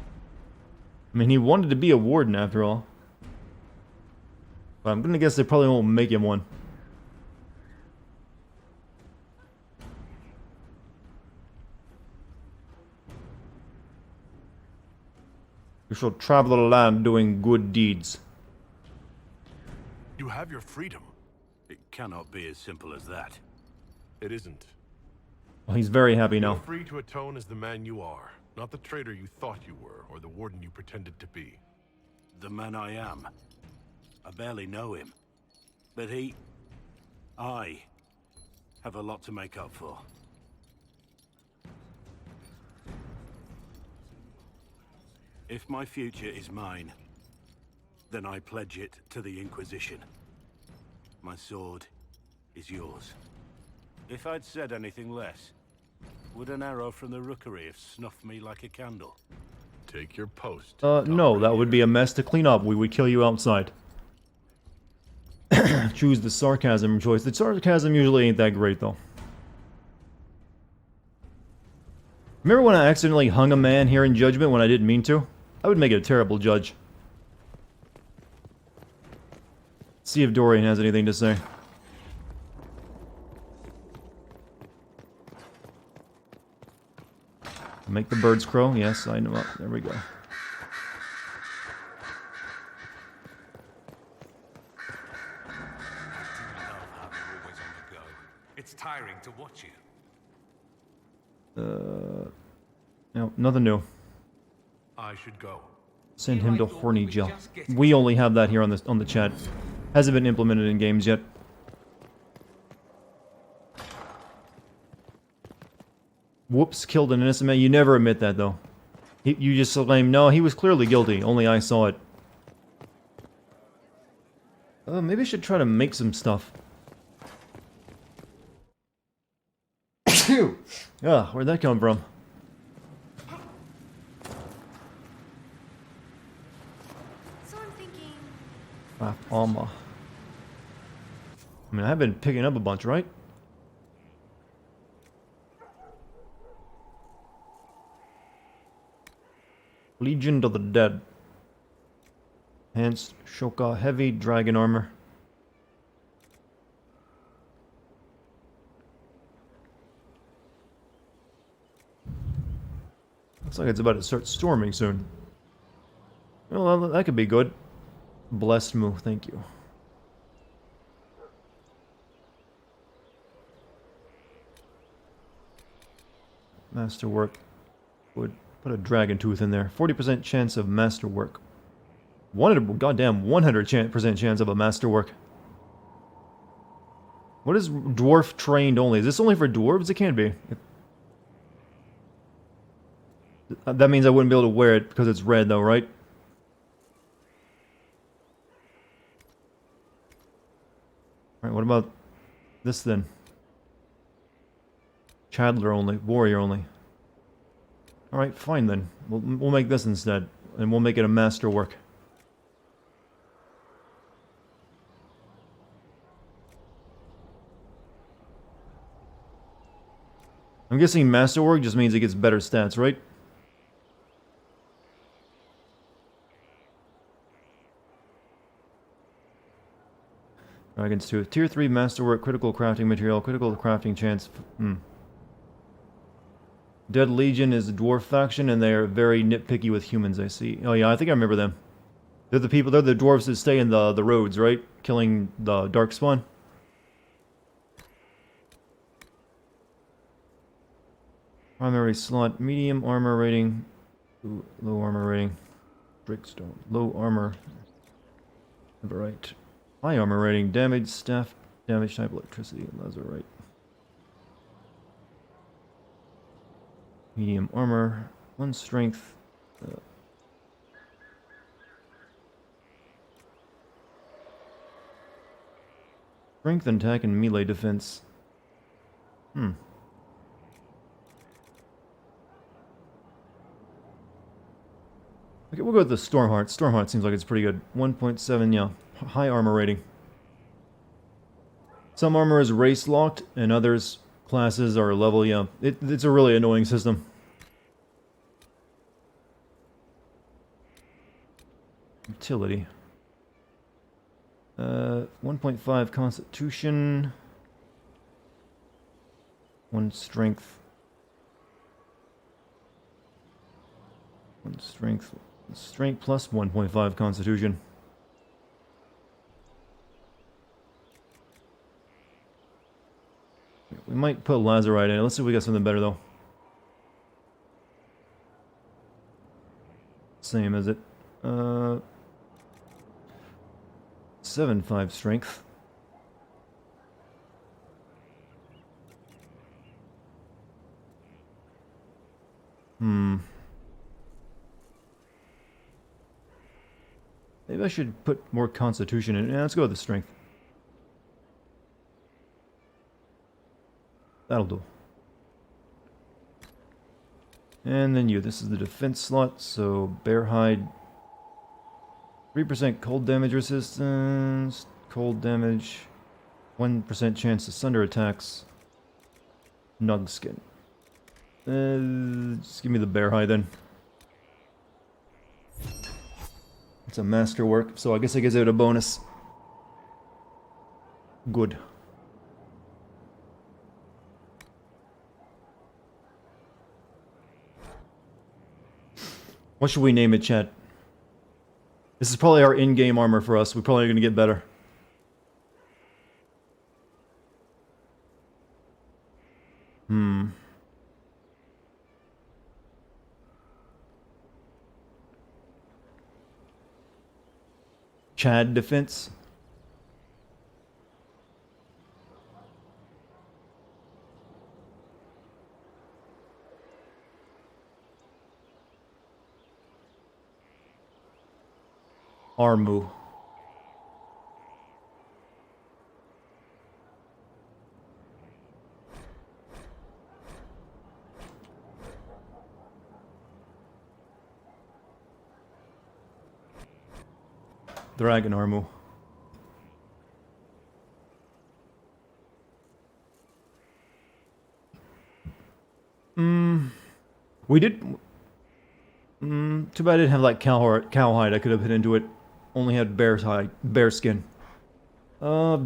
S1: mean, he wanted to be a warden after all. But I'm gonna guess they probably won't make him one. You shall travel the land doing good deeds.
S3: You have your freedom.
S10: It cannot be as simple as that.
S3: It isn't.
S1: Well, he's very happy now.
S3: You're free to atone as the man you are, not the traitor you thought you were, or the warden you pretended to be.
S10: The man I am. I barely know him. But I have a lot to make up for. If my future is mine, then I pledge it to the Inquisition. My sword is yours. If I'd said anything less, would an arrow from the rookery have snuffed me like a candle?
S3: Take your post.
S1: No, that would be a mess to clean up. We would kill you outside. Choose the sarcasm choice. The sarcasm usually ain't that great, though. Remember when I accidentally hung a man here in Judgment when I didn't mean to? I would make it a terrible judge. See if Dorian has anything to say. Make the birds crow. Yes, I know. There we go.
S5: It's tiring to watch you.
S1: No, nothing new.
S3: I should go.
S1: Send him to horny jail. We only have that here on the chat. Hasn't been implemented in games yet. Whoops, killed an innocent man. You never admit that, though. You just claim, no, he was clearly guilty. Only I saw it. Maybe I should try to make some stuff. Where'd that come from?
S2: So I'm thinking...
S1: I mean, I've been picking up a bunch, right? Legion of the Dead. Enhanced Shoka Heavy Dragon Armor. Looks like it's about to start storming soon. Well, that could be good. Blessed move, thank you. Masterwork. Would put a dragon tooth in there. 40% chance of masterwork. 100% chance of a masterwork. What is dwarf trained only? Is this only for dwarves? It can't be. That means I wouldn't be able to wear it because it's red though, right? Alright, what about this then? Chandler only, warrior only. Alright, fine then. We'll make this instead. And we'll make it a masterwork. I'm guessing masterwork just means it gets better stats, right? Dragons 2. Tier 3 masterwork, critical crafting material, critical crafting chance. Dead Legion is a dwarf faction, and they are very nitpicky with humans, I see. Oh yeah, I think I remember them. They're the dwarves that stay in the roads, right? Killing the darkspawn. Primary slot, medium armor rating. Ooh, low armor rating. Brickstone. Low armor. Right. High armor rating, damage, staff, damage type, electricity, those are right. Medium armor, 1 strength. Strength, attack, and melee defense. Okay, we'll go with the Stormheart. Stormheart seems like it's pretty good. 1.7, yeah. High armor rating. Some armor is race locked, and others classes are level, yeah. It's a really annoying system. Utility. 1.5 constitution. 1 strength. 1 strength. Strength plus 1.5 constitution. We might put Lazarite in it. Let's see if we got something better, though. Same as it. 7.5 strength. Maybe I should put more constitution in it. Yeah, let's go with the strength. That'll do. And then you. This is the defense slot, so bear hide. 3% cold damage resistance. cold damage. 1% chance to sunder attacks. Nug skin. Just give me the bear hide then. It's a masterwork, so I guess I give it a bonus. Good. What should we name it, chat? This is probably our in-game armor for us. We're probably going to get better. Chad defense. Armu. Dragon Armu. We did. Too bad I didn't have like cowhide. I could have hit into it. Only had bear skin. I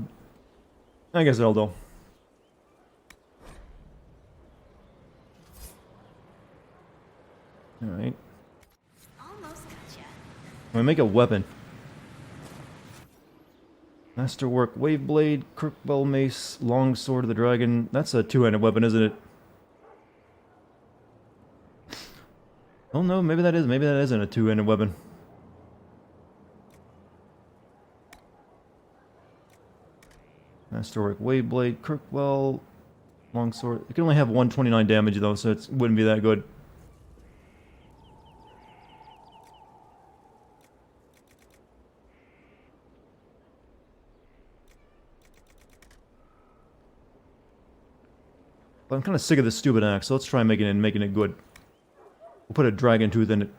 S1: guess that'll do. Alright.
S2: Almost gotcha.
S1: I'm gonna make a weapon. Masterwork, Wave Blade, Crookbow Mace, Long Sword of the Dragon. That's a two-handed weapon, isn't it? Oh no, maybe that isn't a two-handed weapon. Masterwork, Wave Blade, Kirkwell, Longsword. It can only have 129 damage though, so it wouldn't be that good. But I'm kind of sick of this stupid axe, so let's try making it good. We'll put a dragon tooth in it.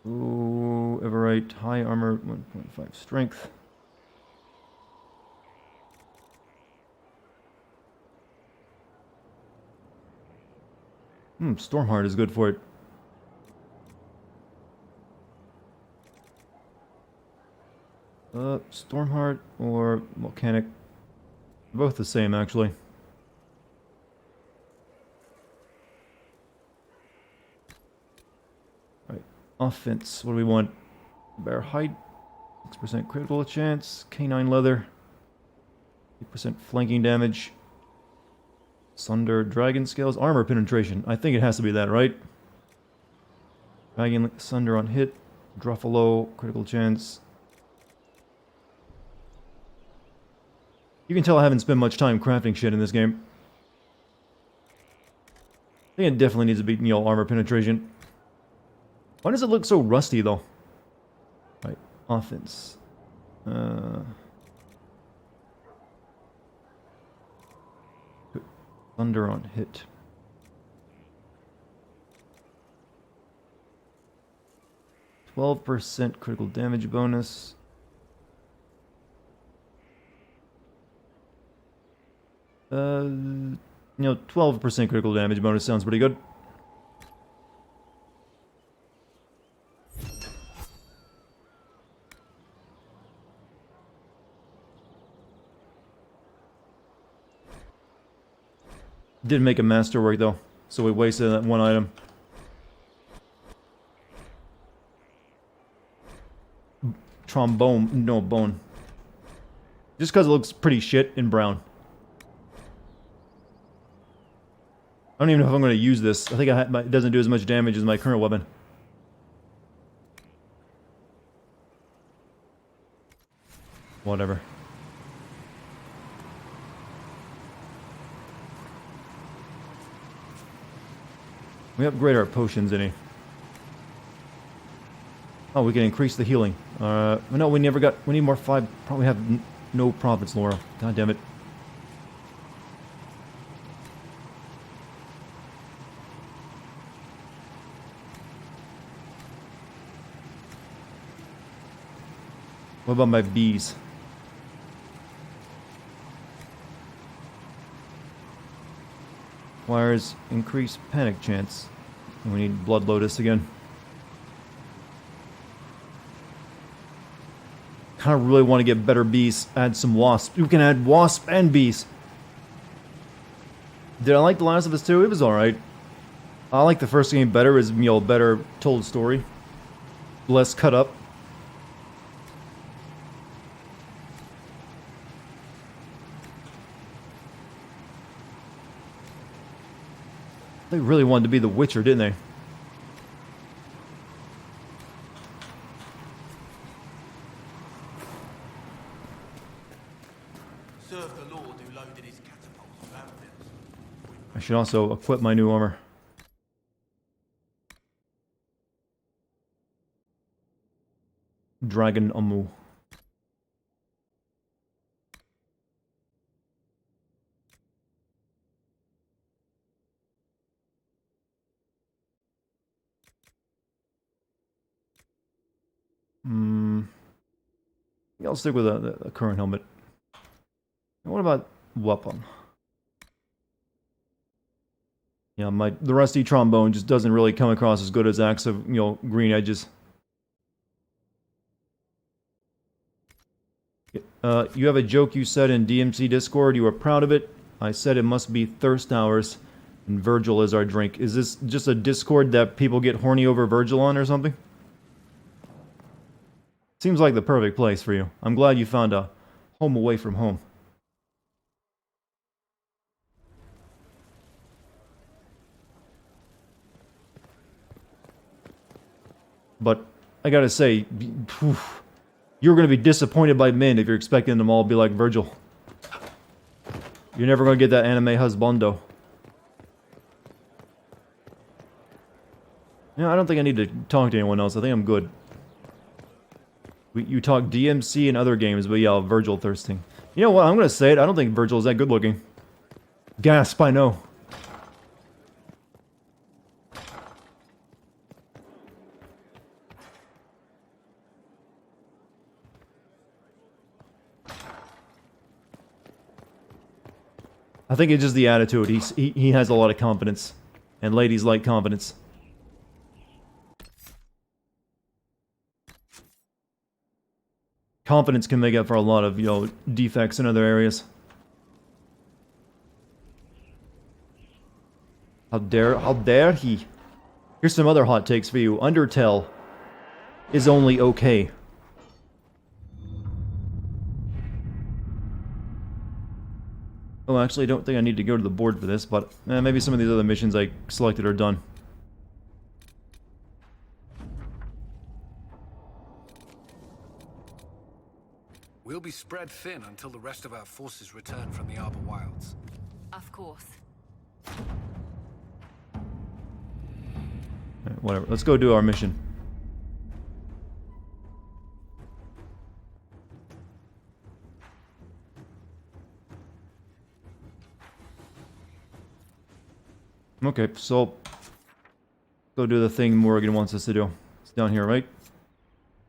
S1: Ooh, Everite, high armor, 1.5 strength. Stormheart is good for it. Stormheart or Volcanic. Both the same, actually. Alright, offense. What do we want? Bear hide. 6% critical chance. Canine leather. 8% flanking damage. Sunder dragon scales. Armor penetration. I think it has to be that, right? Dragon sunder on hit. Druffalo. Critical chance. You can tell I haven't spent much time crafting shit in this game. I think it definitely needs to be, armor penetration. Why does it look so rusty, though? Right, offense. Thunder on hit. %, critical damage bonus. You know, 12% critical damage bonus sounds pretty good. Didn't make a masterwork though, so we wasted that one item. Trombone, no bone. Just because it looks pretty shit in brown. I don't even know if I'm going to use this. I think it doesn't do as much damage as my current weapon. Whatever. We upgrade our potions, any? Oh, we can increase the healing. No, we never got. We need more 5. Probably have no profits, Laura. God damn it. What about my bees? Requires increased panic chance. We need Blood Lotus again. Kind of really want to get better bees. Add some wasps. You can add wasp and bees. Did I like The Last of Us 2? It was alright. I like the first game better. It's, you know, better told story. Less cut up. They really wanted to be The Witcher, didn't they?
S15: Serve the Lord who loaded his catapults with anvils.
S1: I should also equip my new armor. Dragon Amu. Yeah, I'll stick with the current helmet. And what about weapon? Yeah, the rusty trombone just doesn't really come across as good as Axe of, you know, Green Edges. You have a joke you said in DMC Discord. You were proud of it. I said it must be thirst hours, and Virgil is our drink. Is this just a Discord that people get horny over Virgil on or something? Seems like the perfect place for you. I'm glad you found a home away from home. But I gotta say, you're gonna be disappointed by men if you're expecting them all to be like Virgil. You're never gonna get that anime husbando. Yeah, I don't think I need to talk to anyone else. I think I'm good. You talk DMC and other games, but yeah, Virgil thirsting. You know what? I'm gonna say it. I don't think Virgil is that good looking. Gasp! I know. I think it's just the attitude. He has a lot of confidence, and ladies like confidence. Confidence can make up for a lot of, you know, defects in other areas. How dare he? Here's some other hot takes for you. Undertale is only okay. Oh, actually, I don't think I need to go to the board for this, but maybe some of these other missions I selected are done.
S14: We'll be spread thin until the rest of our forces return from the Arbor Wilds.
S2: Of course.
S1: Right, whatever. Let's go do our mission. Okay, so go do the thing Morrigan wants us to do. It's down here, right?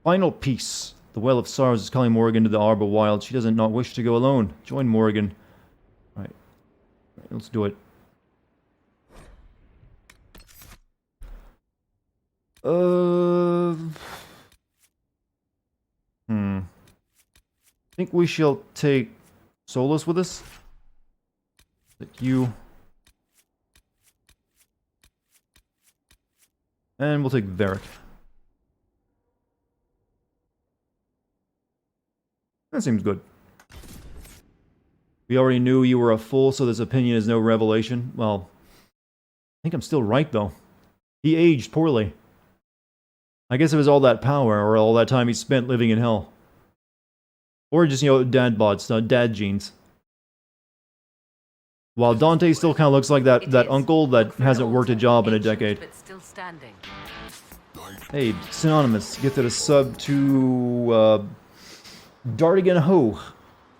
S1: Final piece. The Well of Sorrows is calling Morrigan to the Arbor Wild. She doesn't not wish to go alone. Join Morrigan. Right, let's do it. I think we shall take Solus with us. Like you. And we'll take Varric. That seems good. We already knew you were a fool, so this opinion is no revelation. Well, I think I'm still right, though. He aged poorly. I guess it was all that power, or all that time he spent living in hell. Or just, you know, dad bods, dad genes. While Dante still kind of looks like that uncle that hasn't worked a job in a decade.
S4: But still standing.
S1: Hey, Synonymous, gifted a sub to Dartigan Ho.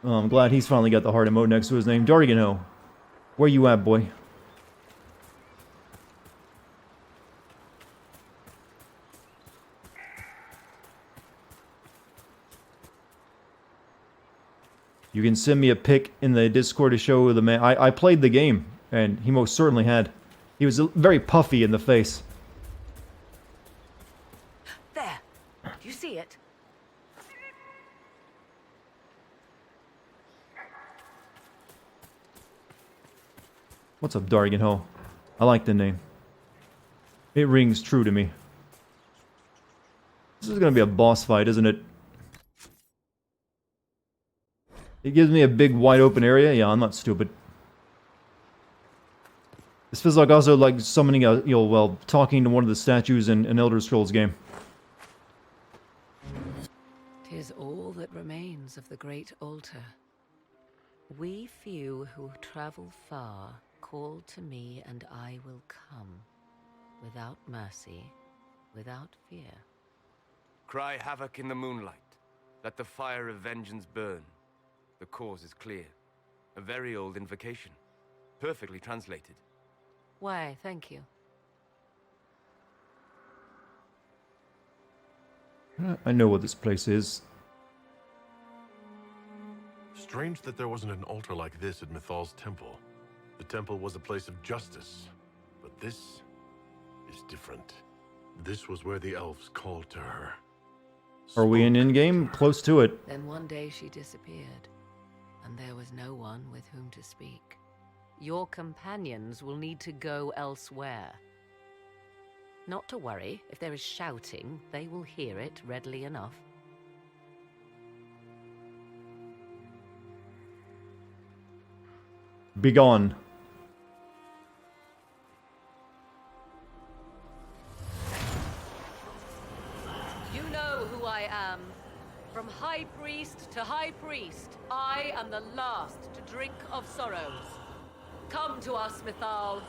S1: Oh, I'm glad he's finally got the heart emote next to his name. Dartigan Ho. Where you at, boy? You can send me a pic in the Discord to show the man. I played the game, and he most certainly had. He was very puffy in the face.
S4: There. Do you see it?
S1: What's up, Dartigan Ho? I like the name. It rings true to me. This is gonna be a boss fight, isn't it? It gives me a big wide open area. Yeah, I'm not stupid. This feels like also like summoning a, well, talking to one of the statues in an Elder Scrolls game.
S4: 'Tis all that remains of the great altar. We few who travel far call to me, and I will come, without mercy, without fear.
S6: Cry havoc in the moonlight. Let the fire of vengeance burn. The cause is clear. A very old invocation. Perfectly translated.
S4: Why, thank you.
S1: I know what this place is.
S3: Strange that there wasn't an altar like this at Mythal's temple. The temple was a place of justice, but this is different. This was where the elves called to her.
S1: Are we in in-game? Close to it.
S4: Then one day she disappeared, and there was no one with whom to speak. Your companions will need to go elsewhere. Not to worry, if there is shouting, they will hear it readily enough.
S1: Begone.
S4: You know who I am. From High Priest to High Priest, I am the last to drink of sorrows. Come to us, Mythal.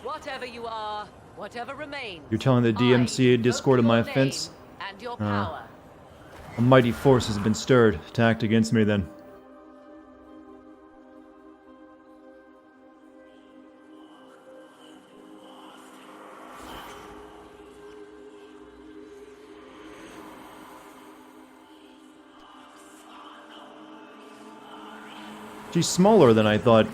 S4: Whatever you are, whatever remains.
S1: You're telling the DMCA Discord of my
S4: your
S1: offense?
S4: name and your power.
S1: A mighty force has been stirred to act against me then. She's smaller than I thought.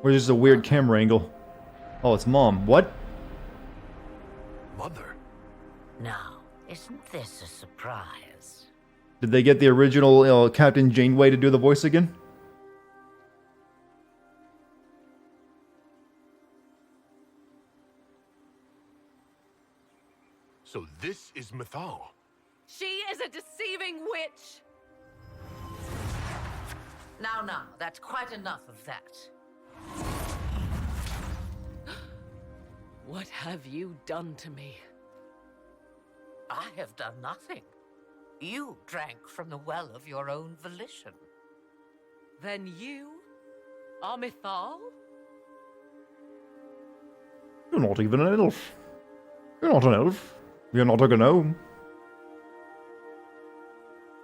S1: Or just a weird camera angle. Oh, it's Mom. What?
S3: Mother?
S16: Now, isn't this a surprise?
S1: Did they get the original Captain Janeway to do the voice again?
S3: So this is Mythal.
S4: She is a deceiving witch!
S16: Now, that's quite enough of that.
S4: What have you done to me?
S16: I have done nothing. You drank from the well of your own volition.
S4: Then you are Mythal?
S1: You're not even an elf. You're not an elf. You're not a gnome.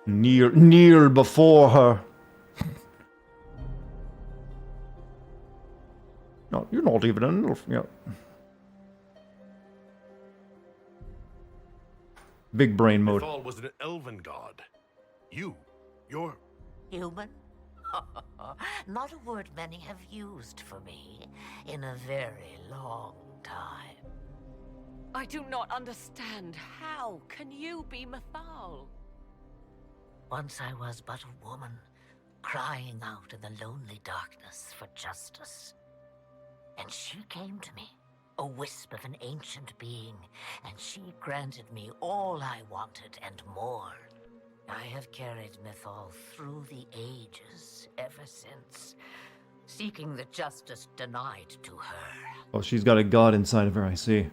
S1: Kneel before her. No, you're not even an elf. Yeah. Big brain mode.
S3: Mythal was an elven god. You're...
S16: Human? Not a word many have used for me in a very long time.
S4: I do not understand. How can you be Mythal?
S16: Once I was but a woman, crying out in the lonely darkness for justice. And she came to me, a wisp of an ancient being, and she granted me all I wanted and more. I have carried Mythal through the ages ever since, seeking the justice denied to her.
S1: Oh, she's got a god inside of her, I see.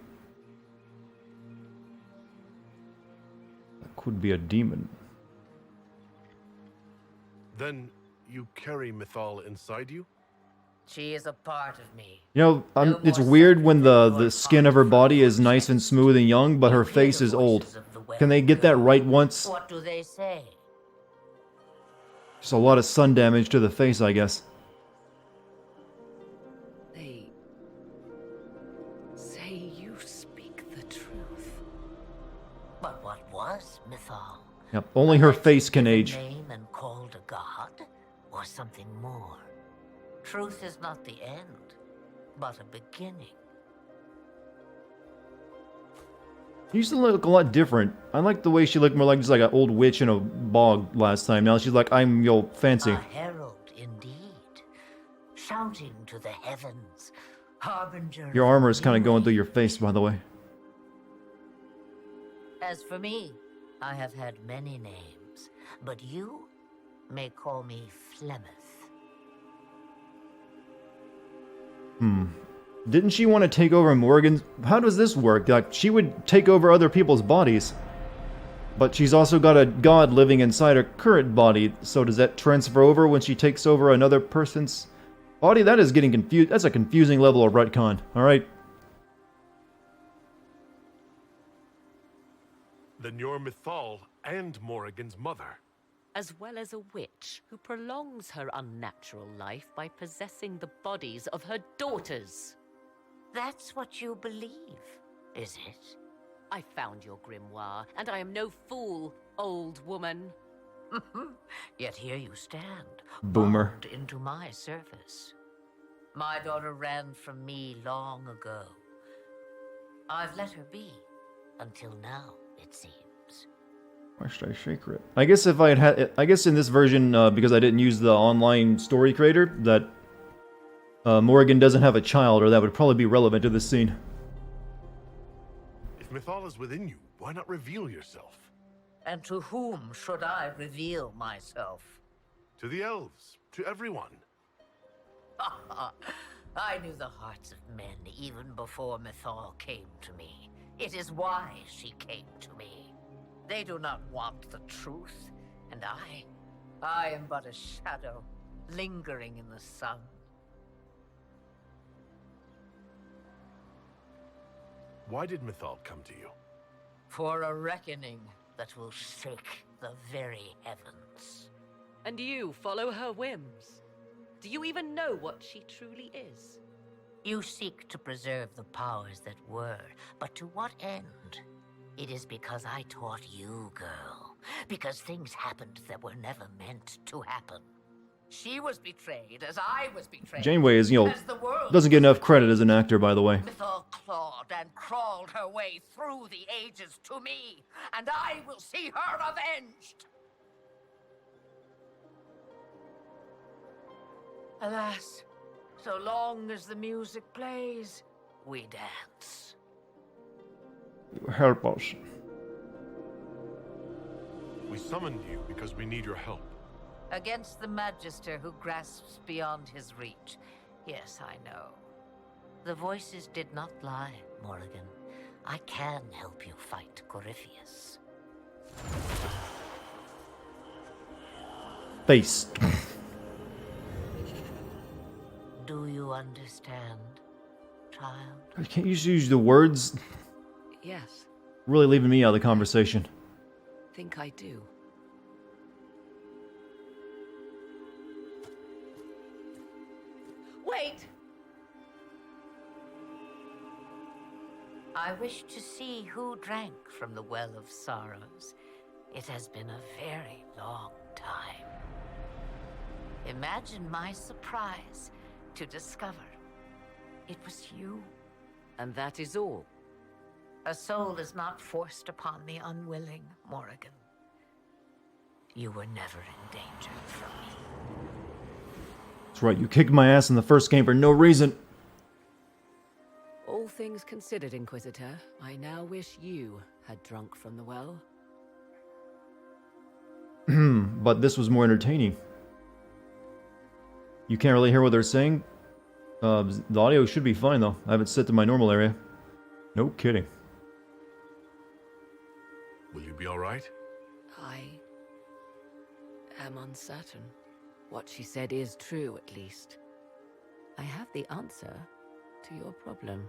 S1: That could be a demon.
S3: Then you carry Mythal inside you?
S16: She is a part of me.
S1: You know, it's weird when the skin of her body is nice and smooth and young, but her face is old. Can they get that right once?
S16: What do they say?
S1: Just a lot of sun damage to the face, I guess.
S4: They say you speak the truth.
S16: But what was Mythal?
S1: Yep, only her face can
S16: A
S1: age.
S16: name and called a god, or something more. Truth is not the end, but a beginning.
S1: She used to look a lot different. I like the way she looked more like just like an old witch in a bog last time. Now she's like, I'm yo fancy.
S16: A herald indeed, shouting to the heavens, harbinger.
S1: Your armor is kind of going through your face, by the way.
S16: As for me, I have had many names, but you may call me Flemeth.
S1: Didn't she want to take over Morgan's? How does this work? Like, she would take over other people's bodies. But she's also got a god living inside her current body, so does that transfer over when she takes over another person's body? That is getting confused. That's a confusing level of retcon, alright?
S3: Then you're Mythal and Morrigan's mother.
S4: As well as a witch who prolongs her unnatural life by possessing the bodies of her daughters.
S16: That's what you believe, is it?
S4: I found your grimoire, and I am no fool, old woman.
S16: Yet here you stand,
S1: Boomer.
S16: bound into my service. My daughter ran from me long ago. I've let her be, until now, it seems.
S1: Why should I secret? I guess if I had I guess in this version, because I didn't use the online story creator, that Morrigan doesn't have a child, or that would probably be relevant to this scene.
S3: If Mythal is within you, why not reveal yourself?
S16: And to whom should I reveal myself?
S3: To the elves, to everyone.
S16: I knew the hearts of men even before Mythal came to me. It is why she came to me. They do not want the truth, and I am but a shadow, lingering in the sun.
S3: Why did Mythal come to you?
S16: For a reckoning that will shake the very heavens.
S4: And you follow her whims. Do you even know what she truly is?
S16: You seek to preserve the powers that were, but to what end? It is because I taught you, girl. Because things happened that were never meant to happen. She was betrayed as I was betrayed.
S1: Janeway is, you know,
S16: as the world
S1: doesn't get enough credit as an actor, by the way.
S16: Mythal clawed and crawled her way through the ages to me, and I will see her avenged. Alas, so long as the music plays, we dance.
S1: Help us.
S3: We summoned you because we need your help.
S16: Against the Magister who grasps beyond his reach. Yes, I know. The voices did not lie, Morrigan. I can help you fight Corypheus.
S1: Face.
S16: Do you understand, child?
S1: Can't you just use the words?
S4: Yes,
S1: Really leaving me out of the conversation.
S4: think I do. Wait!
S16: I wish to see who drank from the Well of Sorrows. It has been a very long time. Imagine my surprise to discover it was you.
S4: And that is all.
S16: A soul is not forced upon the unwilling, Morrigan. You were never in danger from me.
S1: That's right, you kicked my ass in the first game for no reason.
S4: All things considered, Inquisitor, I now wish you had drunk from the well.
S1: But this was more entertaining. You can't really hear what they're saying. The audio should be fine though. I have it set to my normal area. No kidding.
S3: Will you be alright?
S4: I am uncertain. What she said is true, at least. I have the answer to your problem.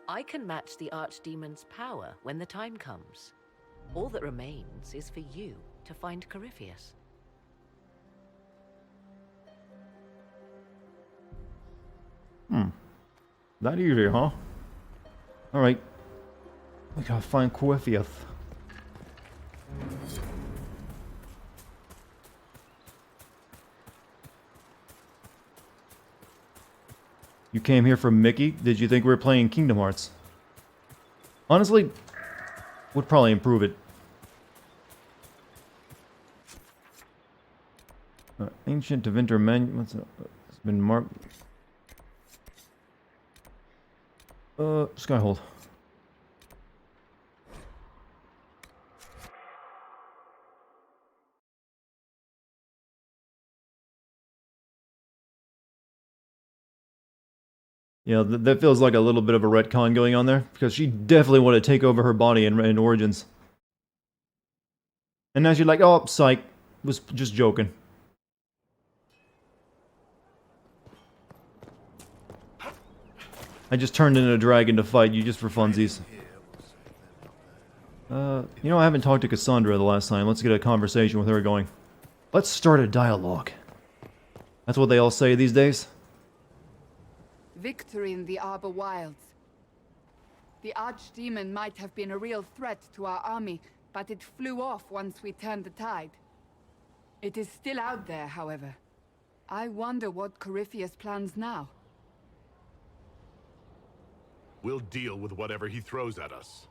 S4: I can match the Archdemon's power when the time comes. All that remains is for you to find Corypheus.
S1: That easy, huh? Alright. We gotta find Corypheus. You came here from Mickey? Did you think we were playing Kingdom Hearts? Honestly, would probably improve it. Ancient Tevinter menu. What's up? It's been marked. Skyhold. Yeah, that feels like a little bit of a retcon going on there, because she definitely wanted to take over her body in Origins. And now she's like, oh, psych, was just joking. I just turned into a dragon to fight you just for funsies. You know, I haven't talked to Cassandra the last time. Let's get a conversation with her going. Let's start a dialogue. That's what they all say these days.
S17: Victory in the Arbor Wilds. The Archdemon might have been a real threat to our army, but it flew off once we turned the tide. It is still out there, however. I wonder what Corypheus plans now.
S3: We'll deal with whatever he throws at us.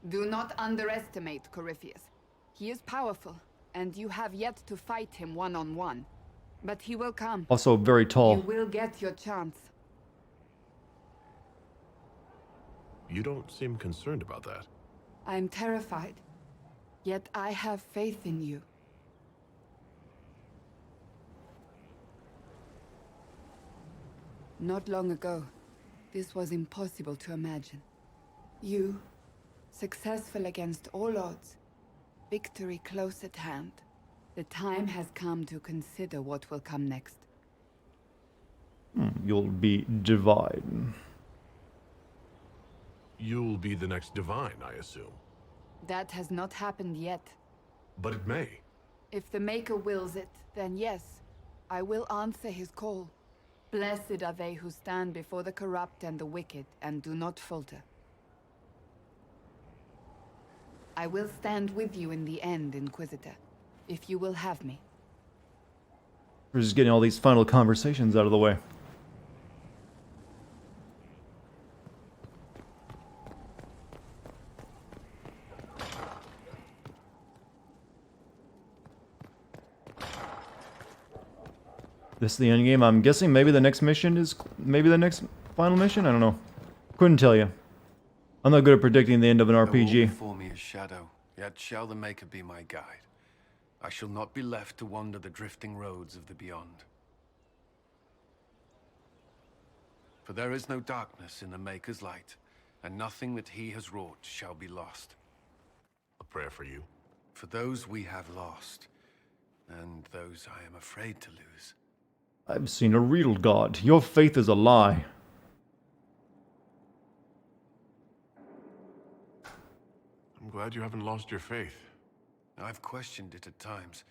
S17: Do not underestimate Corypheus. He is powerful, and you have yet to fight him one-on-one. But he will come.
S1: Also very tall.
S17: You will get your chance.
S3: You don't seem concerned about that.
S17: I am terrified, yet I have faith in you. Not long ago, this was impossible to imagine. You, successful against all odds, victory close at hand. The time has come to consider what will come next.
S1: You'll be divine.
S3: You'll be the next divine, I assume.
S17: That has not happened yet.
S3: But it may.
S17: If the Maker wills it, then yes, I will answer his call. Blessed are they who stand before the corrupt and the wicked and do not falter. I will stand with you in the end, Inquisitor, if you will have me.
S1: We're just getting all these final conversations out of the way. This is the end game. I'm guessing maybe the next mission is maybe the next final mission. I don't know. Couldn't tell you. I'm not good at predicting the end of an RPG.
S14: Before me is shadow, yet shall the Maker be my guide. I shall not be left to wander the drifting roads of the beyond. For there is no darkness in the Maker's light, and nothing that he has wrought shall be lost.
S3: A prayer for you.
S14: For those we have lost, and those I am afraid to lose.
S1: I've seen a real god. Your faith is a lie.
S3: I'm glad you haven't lost your faith.
S14: I've questioned it at times,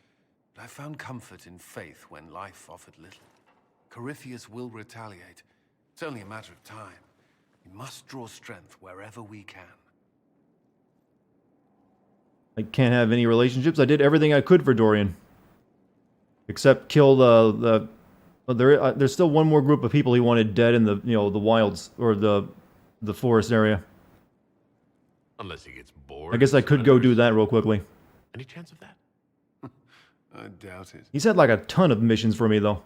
S14: but I found comfort in faith when life offered little. Corypheus will retaliate. It's only a matter of time. We must draw strength wherever we can.
S1: I can't have any relationships. I did everything I could for Dorian. Except kill there's still one more group of people he wanted dead in the, you know, the wilds, or the forest area.
S3: Unless he gets bored.
S1: I guess I could go do that real quickly.
S3: Any chance of that?
S14: I doubt it.
S1: He's had like a ton of missions for me, though.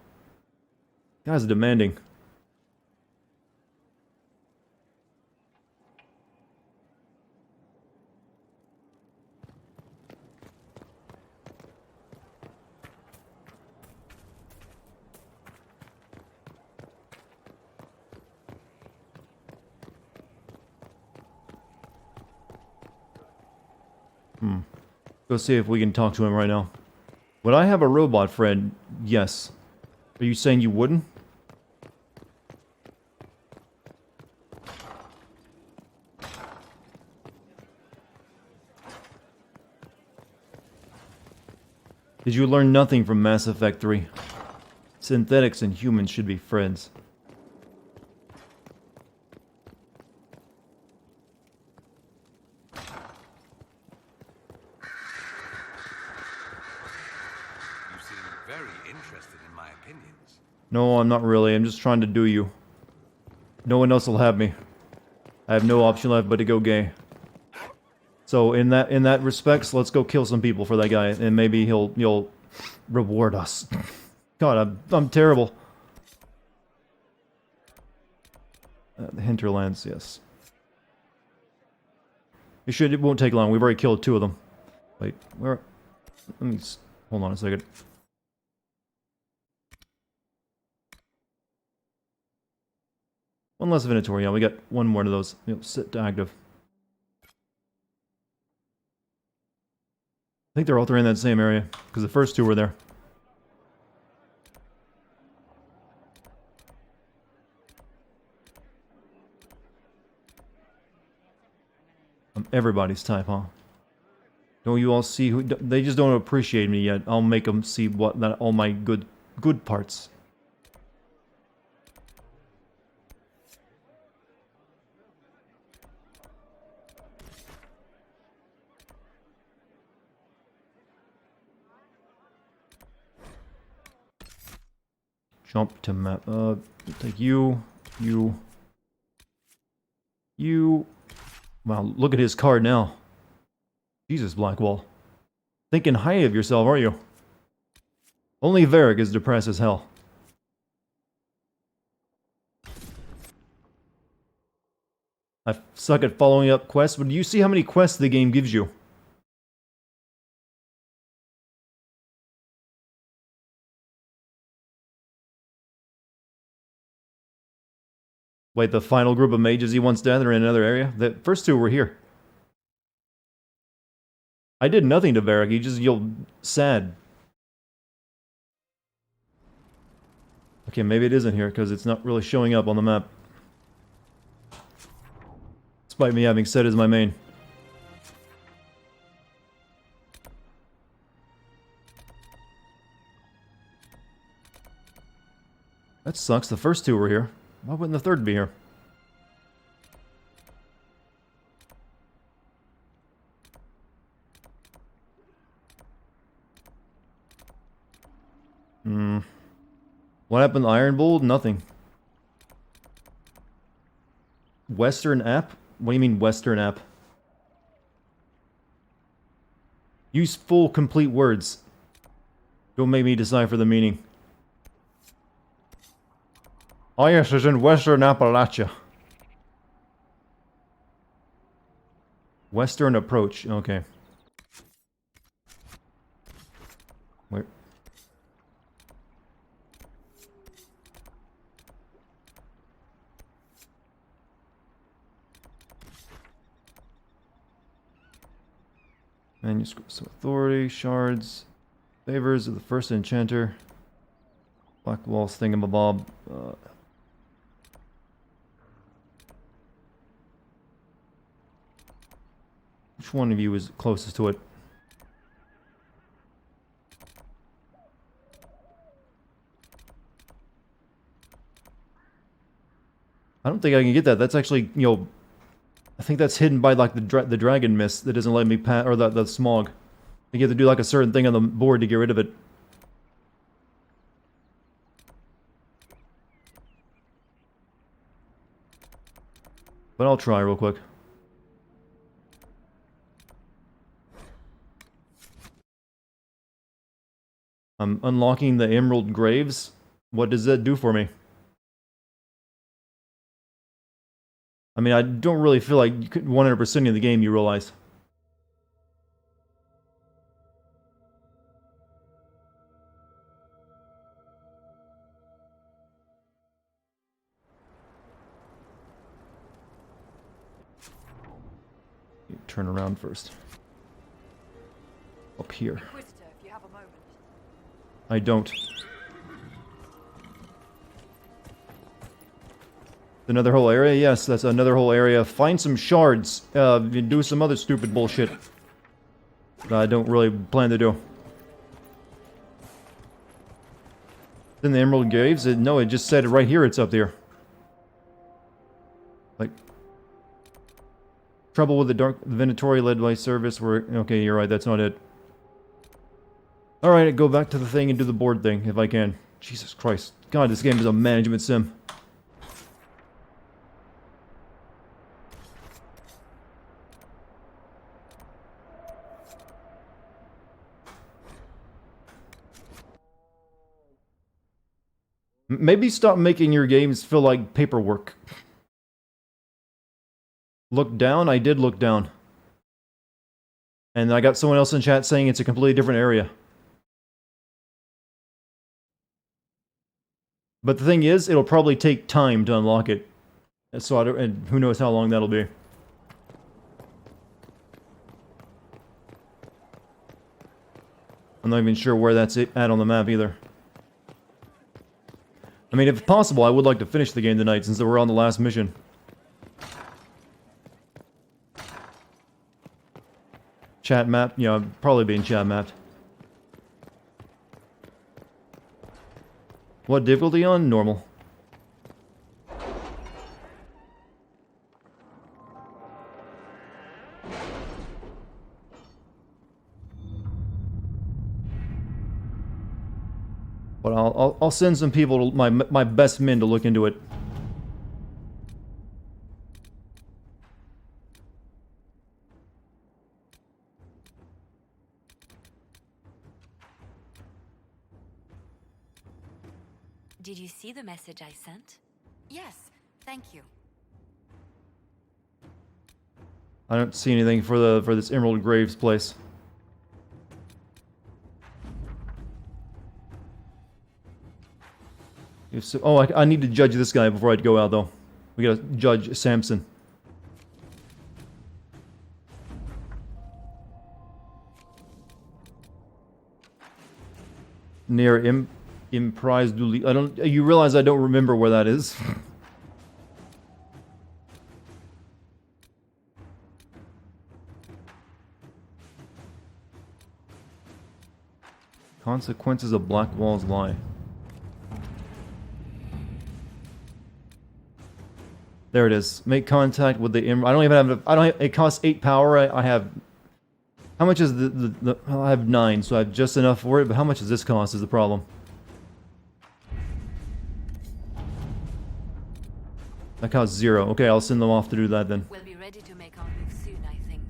S1: Guy's demanding. Go see if we can talk to him right now. Would I have a robot friend? Yes. Are you saying you wouldn't? Did you learn nothing from Mass Effect 3? Synthetics and humans should be friends.
S14: Very interested in my opinions.
S1: No, I'm not really. I'm just trying to do you. No one else will have me. I have no option left but to go gay. So in that respects, let's go kill some people for that guy, and maybe he'll reward us. God, I'm terrible. The hinterlands, yes. It won't take long. We've already killed 2 of them. Wait, where? Let me hold on a second. One less inventory. Yeah, we got one more of those. Set to active. I think they're all 3 in that same area because the first 2 were there. Everybody's type, huh? Don't you all see who? They just don't appreciate me yet. I'll make them see all my good parts. Jump to map. Take you. Wow, look at his card now. Jesus, Blackwall. Thinking high of yourself, are you? Only Varric is depressed as hell. I suck at following up quests, but do you see how many quests the game gives you? Wait, the final group of mages he wants dead are in another area? The first 2 were here. I did nothing to Varric, he just yelled sad. Okay, maybe it isn't here, because it's not really showing up on the map. Despite me having set as my main. That sucks, the first 2 were here. Why wouldn't the 3rd be here? What happened to Iron Bolt? Nothing. Western app? What do you mean Western app? Use full, complete words. Don't make me decipher the meaning. Oh yes, it's in Western Appalachia. Western approach, okay. Where? Manuscripts of Authority, Shards, Favors of the First Enchanter, Blackwall's Thingamabob, which one of you is closest to it? I don't think I can get that. That's actually, you know, I think that's hidden by like the dragon mist that doesn't let me pass, or the smog. You have to do like a certain thing on the board to get rid of it. But I'll try real quick. I'm unlocking the Emerald Graves. What does that do for me? I mean, I don't really feel like 100% of the game, you realize. Turn around first. Up here. I don't. Another whole area? Yes, that's another whole area. Find some shards. Do some other stupid bullshit that I don't really plan to do. In the Emerald Graves? No, it just said it right here. It's up there. Like, trouble with the Dark Inventory led by service. Okay, you're right. That's not it. All right, go back to the thing and do the board thing if I can. Jesus Christ, God, this game is a management sim. Maybe stop making your games feel like paperwork. Look down? I did look down. And I got someone else in chat saying it's a completely different area. But the thing is, it'll probably take time to unlock it. So and who knows how long that'll be. I'm not even sure where that's at on the map either. I mean, if possible, I would like to finish the game tonight since we're on the last mission. Chat map? Yeah, probably being chat mapped. What difficulty on? Normal. But I'll send some people, my best men, to look into it.
S2: Did you see the message I sent? Yes, thank you.
S1: I don't see anything for this Emerald Graves place. Oh, I need to judge this guy before I go out, though. We gotta judge Samson. Near Imprise Duli. I don't. You realize I don't remember where that is. Consequences of Black Wall's lie. There it is. Make contact with the I don't even have. I don't. It costs 8 power. I have. How much is the? I have 9, so I have just enough for it. But how much does this cost? Is the problem. That costs 0. Okay, I'll send them off to do that then.
S2: We'll be ready to make our move soon, I think.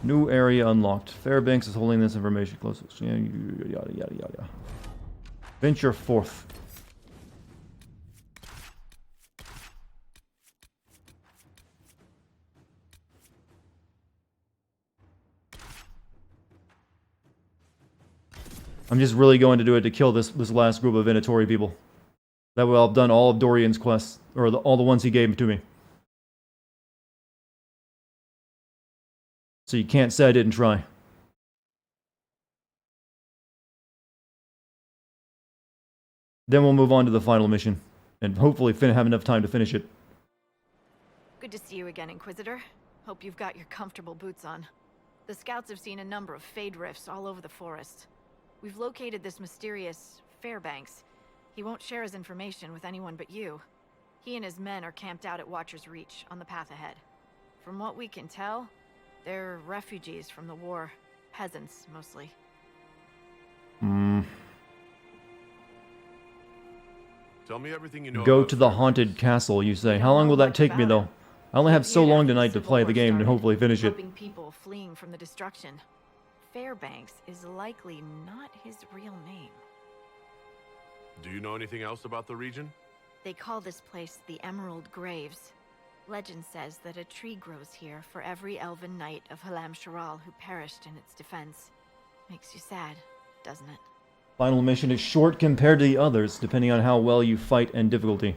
S1: New area unlocked. Fairbanks is holding this information close. Yada yada yada yada. Venture forth. I'm just really going to do it to kill this last group of Venatori people. That way I've done all of Dorian's quests, or all the ones he gave to me. So you can't say I didn't try. Then we'll move on to the final mission, and hopefully have enough time to finish it.
S18: Good to see you again, Inquisitor. Hope you've got your comfortable boots on. The scouts have seen a number of Fade rifts all over the forest. We've located this mysterious Fairbanks. He won't share his information with anyone but you. He and his men are camped out at Watcher's Reach, on the path ahead. From what we can tell, they're refugees from the war. Peasants, mostly.
S3: Tell me everything you know.
S1: Go to the haunted castle, you say. How long will that take me, though? I only have so long tonight to play the game and hopefully finish it.
S18: People fleeing from the destruction. Fairbanks is likely not his real name.
S3: Do you know anything else about the region?
S18: They call this place the Emerald Graves. Legend says that a tree grows here for every elven knight of Halam Sharal who perished in its defense. Makes you sad, doesn't it?
S1: Final mission is short compared to the others, depending on how well you fight and difficulty.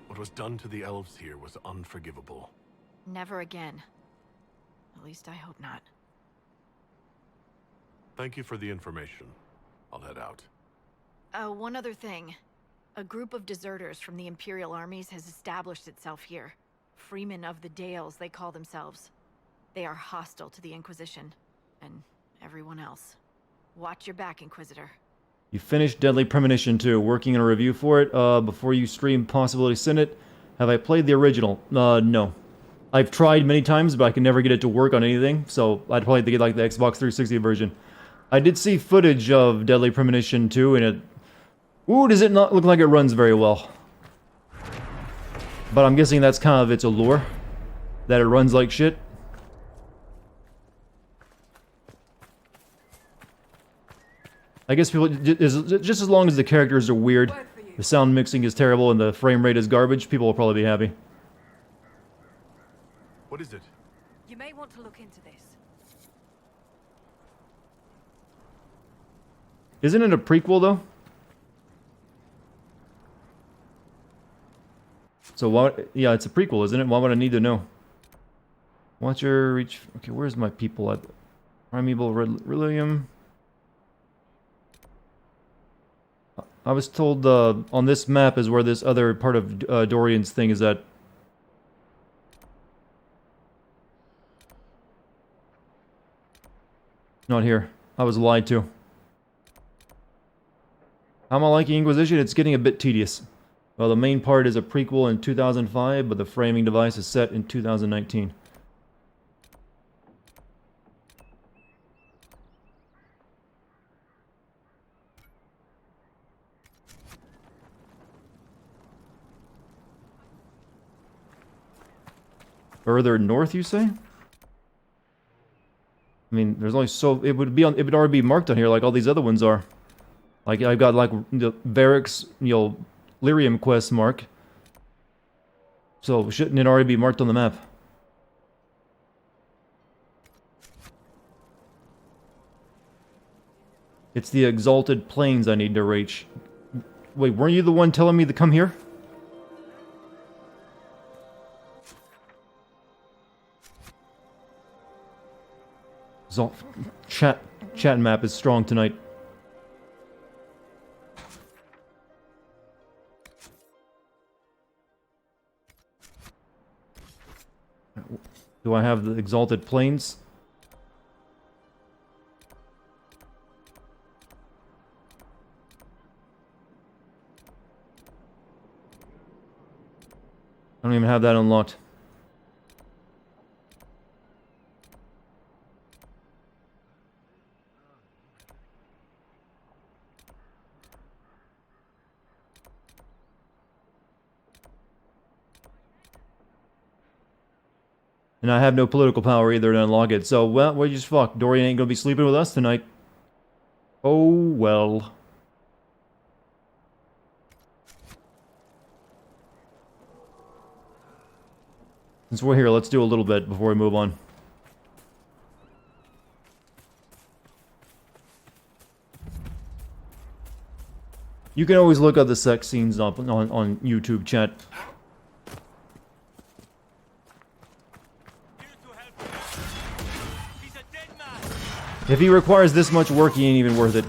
S3: What was done to the elves here was unforgivable.
S18: Never again. At least I hope not.
S3: Thank you for the information. I'll head out.
S18: One other thing. A group of deserters from the Imperial armies has established itself here. Freemen of the Dales, they call themselves. They are hostile to the Inquisition, and everyone else. Watch your back, Inquisitor.
S1: You finished Deadly Premonition 2, working on a review for it, before you stream Possibility Senate. Have I played the original? No. I've tried many times, but I can never get it to work on anything, so I'd probably get like the Xbox 360 version. I did see footage of Deadly Premonition 2, and Ooh, does it not look like it runs very well? But I'm guessing that's kind of its allure. That it runs like shit. I guess people, just as long as the characters are weird, the sound mixing is terrible, and the frame rate is garbage, people will probably be happy.
S3: What is it?
S18: You may want to look into this.
S1: Isn't it a prequel, though? So what? Yeah, it's a prequel, isn't it? Why would I need to know? Watch your reach. Okay, where's my people at? Primeval Relilium. I was told on this map is where this other part of Dorian's thing is at. Not here. I was lied to. How am I liking Inquisition? It's getting a bit tedious. Well, the main part is a prequel in 2005, but the framing device is set in 2019. Further north, you say? I mean, there's only so it would already be marked on here like all these other ones are. Like I've got like the Varric's, Lyrium quest mark. So shouldn't it already be marked on the map? It's the Exalted Plains I need to reach. Wait, weren't you the one telling me to come here? Chat map is strong tonight. Do I have the Exalted Plains? I don't even have that unlocked. And I have no political power either to unlock it. So, well, we just fuck. Dorian ain't gonna be sleeping with us tonight. Oh, well. Since we're here, let's do a little bit before we move on. You can always look up the sex scenes up on YouTube, chat. If he requires this much work, he ain't even worth it.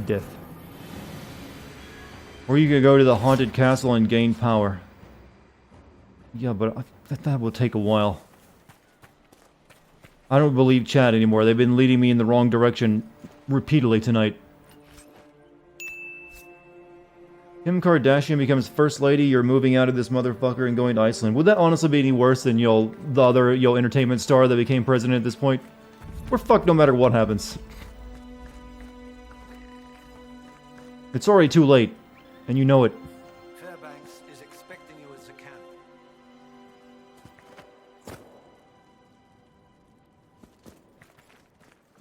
S1: Death. Or you could go to the haunted castle and gain power. Yeah, but that will take a while. I don't believe chat anymore. They've been leading me in the wrong direction repeatedly tonight. Kim Kardashian becomes first lady. You're moving out of this motherfucker and going to Iceland. Would that honestly be any worse than, the other, entertainment star that became president at this point? We're fucked no matter what happens. It's already too late, and you know it.
S15: Fairbanks is expecting you as a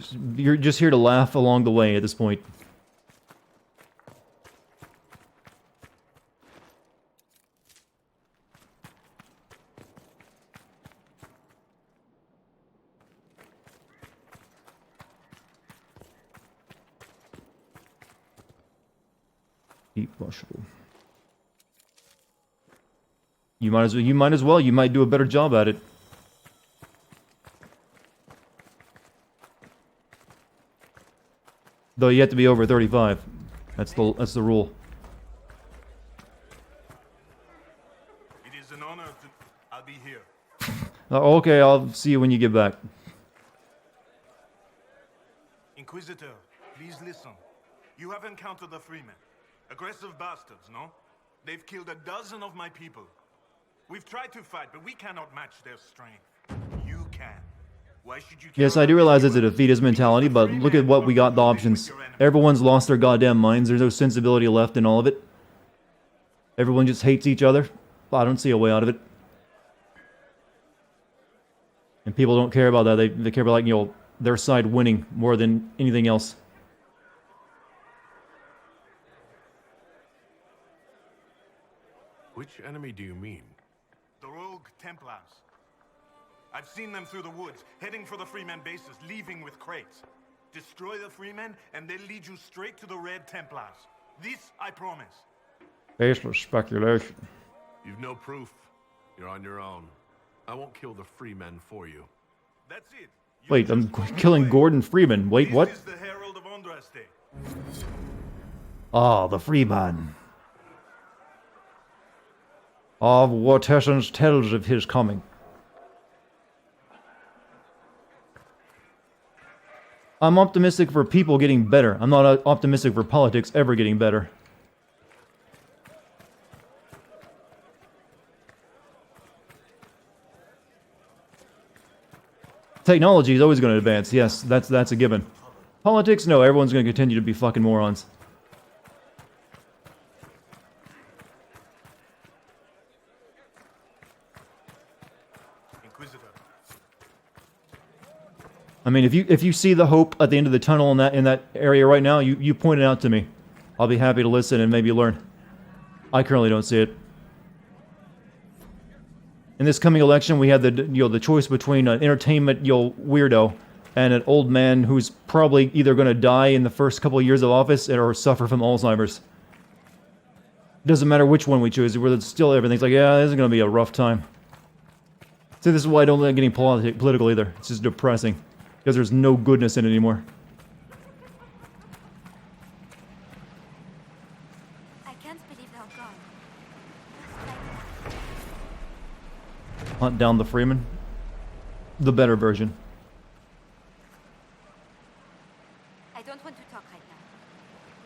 S15: camp.
S1: You're just here to laugh along the way at this point. Deep mushroom. You might as well. You might do a better job at it. Though you have to be over 35. That's the rule.
S19: It is an honor to... I'll be here.
S1: Okay, I'll see you when you get back.
S19: Inquisitor, please listen. You have encountered the Freemen. Aggressive bastards, no? They've killed a dozen of my people. We've tried to fight, but we cannot match their strength. You can. Why should you...
S1: Yes, I do realize it's a defeatist mentality, but look at what we got the options. Everyone's lost their goddamn minds. There's no sensibility left in all of it. Everyone just hates each other. I don't see a way out of it. And people don't care about that. They care about, like, you know, their side winning more than anything else.
S3: Which enemy do you mean?
S19: The rogue Templars. I've seen them through the woods, heading for the Freemen bases, leaving with crates. Destroy the Freemen, and they'll lead you straight to the Red Templars. This I promise.
S1: Baseless speculation.
S3: You've no proof. You're on your own. I won't kill the Freemen for you.
S19: That's it.
S1: Wait, I'm killing Gordon Freeman. Wait, what?
S19: This is the Herald of Andraste.
S1: Ah, the Freeman. Of what essence tells of his coming. I'm optimistic for people getting better. I'm not optimistic for politics ever getting better. Technology is always going to advance. Yes, that's a given. Politics, no, everyone's going to continue to be fucking morons. I mean, if you see the hope at the end of the tunnel in that area right now, you point it out to me. I'll be happy to listen and maybe learn. I currently don't see it. In this coming election, we had the choice between an entertainment weirdo and an old man who's probably either going to die in the first couple of years of office or suffer from Alzheimer's. It doesn't matter which one we choose. We're still everything's like, yeah, this is going to be a rough time. See, this is why I don't like getting political either. It's just depressing. Because there's no goodness in it anymore.
S2: I can't believe they're gone.
S1: Hunt down the Freeman. The better version.
S2: I don't want to talk right now.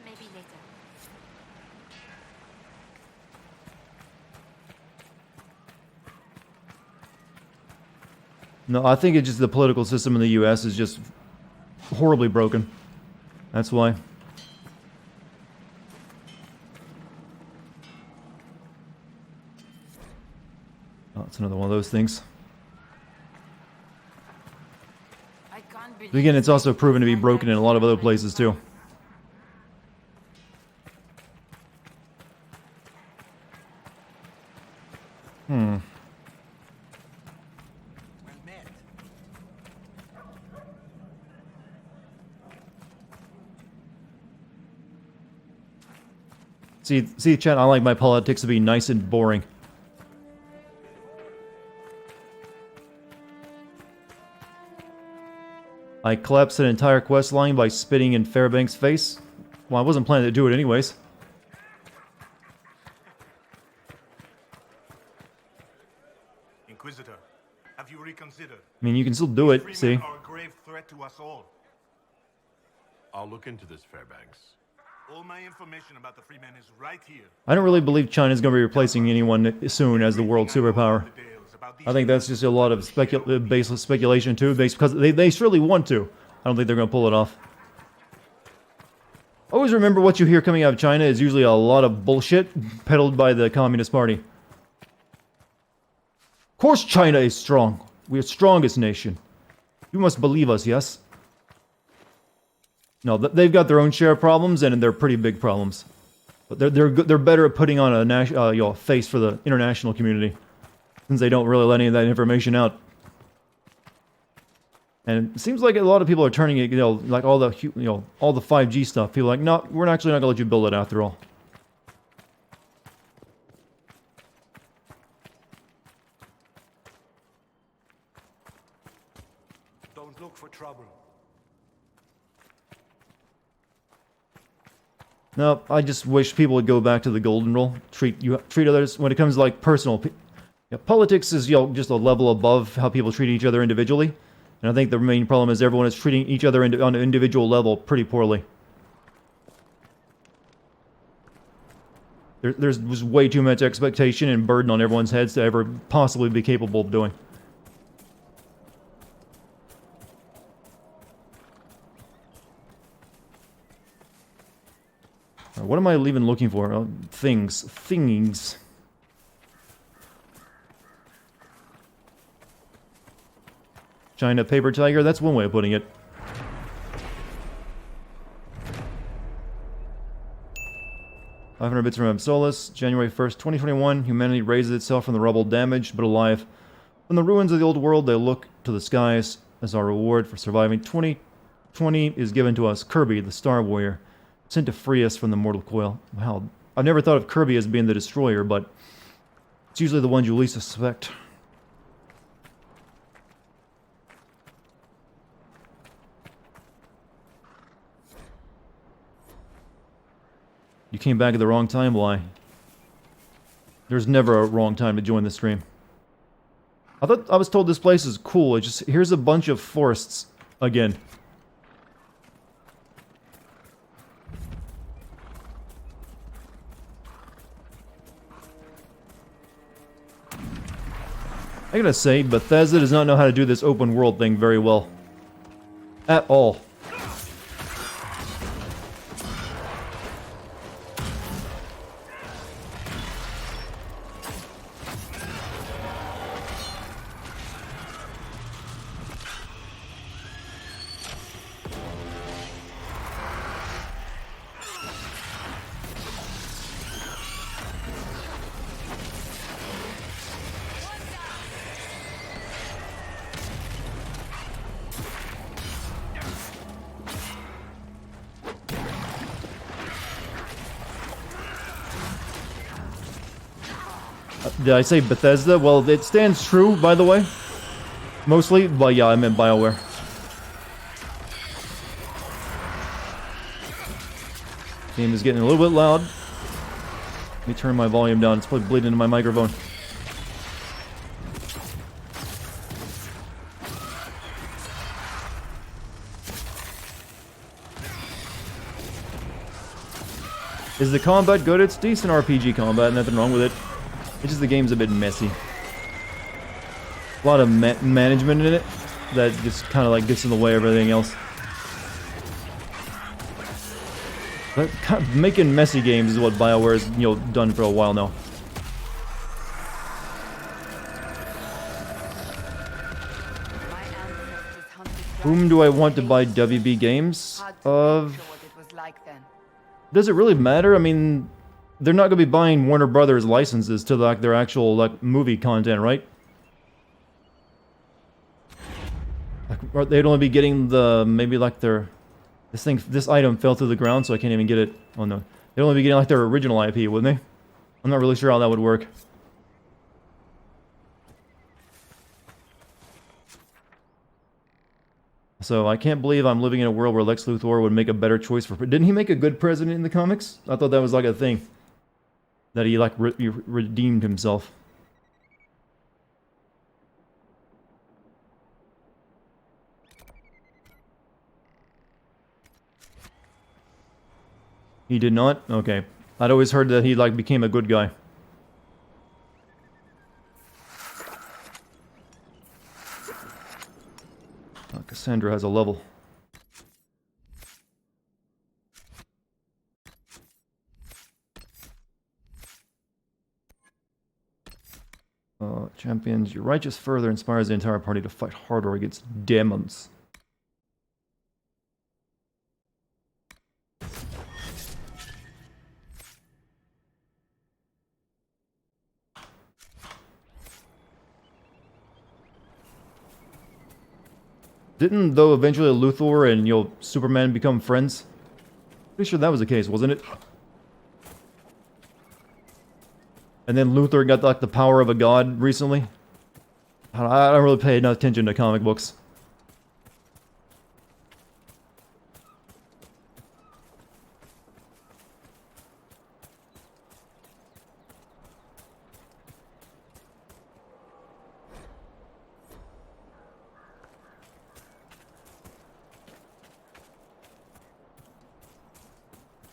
S2: Maybe later.
S1: No, I think it's just the political system in the U.S. is just horribly broken. That's why. Oh, it's another one of those things. But again, it's also proven to be broken in a lot of other places too. See, chat, I like my politics to be nice and boring. I collapsed an entire quest line by spitting in Fairbanks' face. Well, I wasn't planning to do it anyways.
S19: Inquisitor, have you reconsidered?
S1: I mean, you can still do it, see?
S19: Are a grave threat to us all.
S3: I'll look into this, Fairbanks.
S19: All my information about the Freemen is right here.
S1: I don't really believe China's going to be replacing anyone soon as the world superpower. I think that's just a lot of baseless speculation too, because they surely want to. I don't think they're going to pull it off. Always remember what you hear coming out of China is usually a lot of bullshit peddled by the Communist Party. Of course China is strong. We're the strongest nation. You must believe us, yes? No, they've got their own share of problems, and they're pretty big problems. But they're better at putting on a face for the international community, since they don't really let any of that information out. And it seems like a lot of people are turning it, like all the 5G stuff. People are like, no, we're actually not gonna let you build it after all.
S19: Don't look for trouble.
S1: No, I just wish people would go back to the golden rule. Treat others when it comes to like personal. Yeah, politics is just a level above how people treat each other individually, and I think the main problem is everyone is treating each other on an individual level pretty poorly. There's just way too much expectation and burden on everyone's heads to ever possibly be capable of doing. What am I even looking for? Things. China paper tiger, that's one way of putting it. $500 bits from Absolus, January 1st, 2021. Humanity raises itself from the rubble, damaged but alive. From the ruins of the old world, they look to the skies as our reward for surviving. 2020 is given to us. Kirby, the Star Warrior, sent to free us from the mortal coil. Wow, I've never thought of Kirby as being the destroyer, but it's usually the ones you least suspect. You came back at the wrong time, why? There's never a wrong time to join the stream. I was told this place is cool. It's just, here's a bunch of forests again. I gotta say, Bethesda does not know how to do this open world thing very well. At all. Did I say Bethesda? Well, it stands true, by the way. Mostly, but yeah, I meant BioWare. Game is getting a little bit loud. Let me turn my volume down. It's probably bleeding into my microphone. Is the combat good? It's decent RPG combat, nothing wrong with it. It's just the game's a bit messy. A lot of management in it that just kind of like gets in the way of everything else. But making messy games is what BioWare has, done for a while now. Whom do I want to buy WB games of? Does it really matter? I mean, they're not going to be buying Warner Brothers licenses to like their actual movie content, right? Like, they'd only be getting the this item fell through the ground, so I can't even get it. Oh no, they'd only be getting like their original IP, wouldn't they? I'm not really sure how that would work. So I can't believe I'm living in a world where Lex Luthor would make a better choice for. Didn't he make a good president in the comics? I thought that was like a thing. That he redeemed himself. He did not? Okay. I'd always heard that he became a good guy. Cassandra has a level. Champions, your righteous further inspires the entire party to fight harder against demons. Didn't, though, eventually Luthor and, Superman become friends? Pretty sure that was the case, wasn't it? And then Luthor got, the power of a god recently? I don't really pay enough attention to comic books.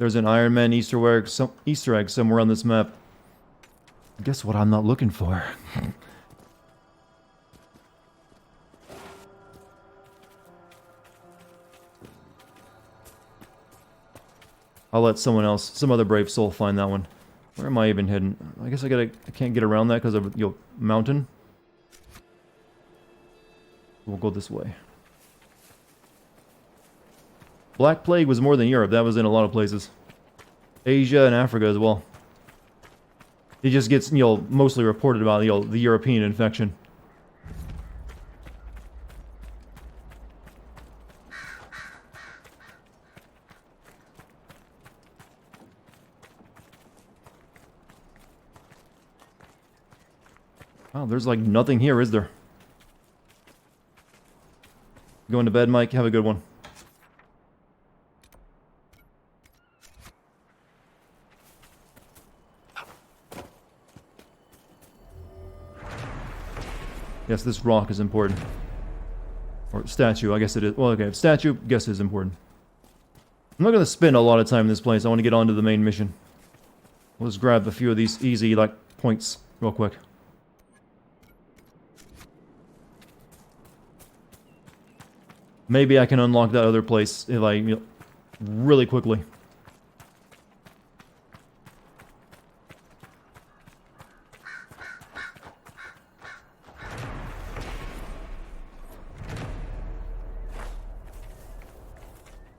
S1: There's an Iron Man Easter egg somewhere on this map. Guess what I'm not looking for? I'll let someone else, some other brave soul, find that one. Where am I even hidden? I guess I can't get around that because of mountain. We'll go this way. Black Plague was more than Europe. That was in a lot of places. Asia and Africa as well. It just gets, mostly reported about, the European infection. Wow, there's like nothing here, is there? Going to bed, Mike? Have a good one. Yes, this rock is important. Or statue, I guess it is. Well, okay, statue, guess is important. I'm not going to spend a lot of time in this place. I want to get on to the main mission. We'll just grab a few of these easy, points real quick. Maybe I can unlock that other place if I, really quickly.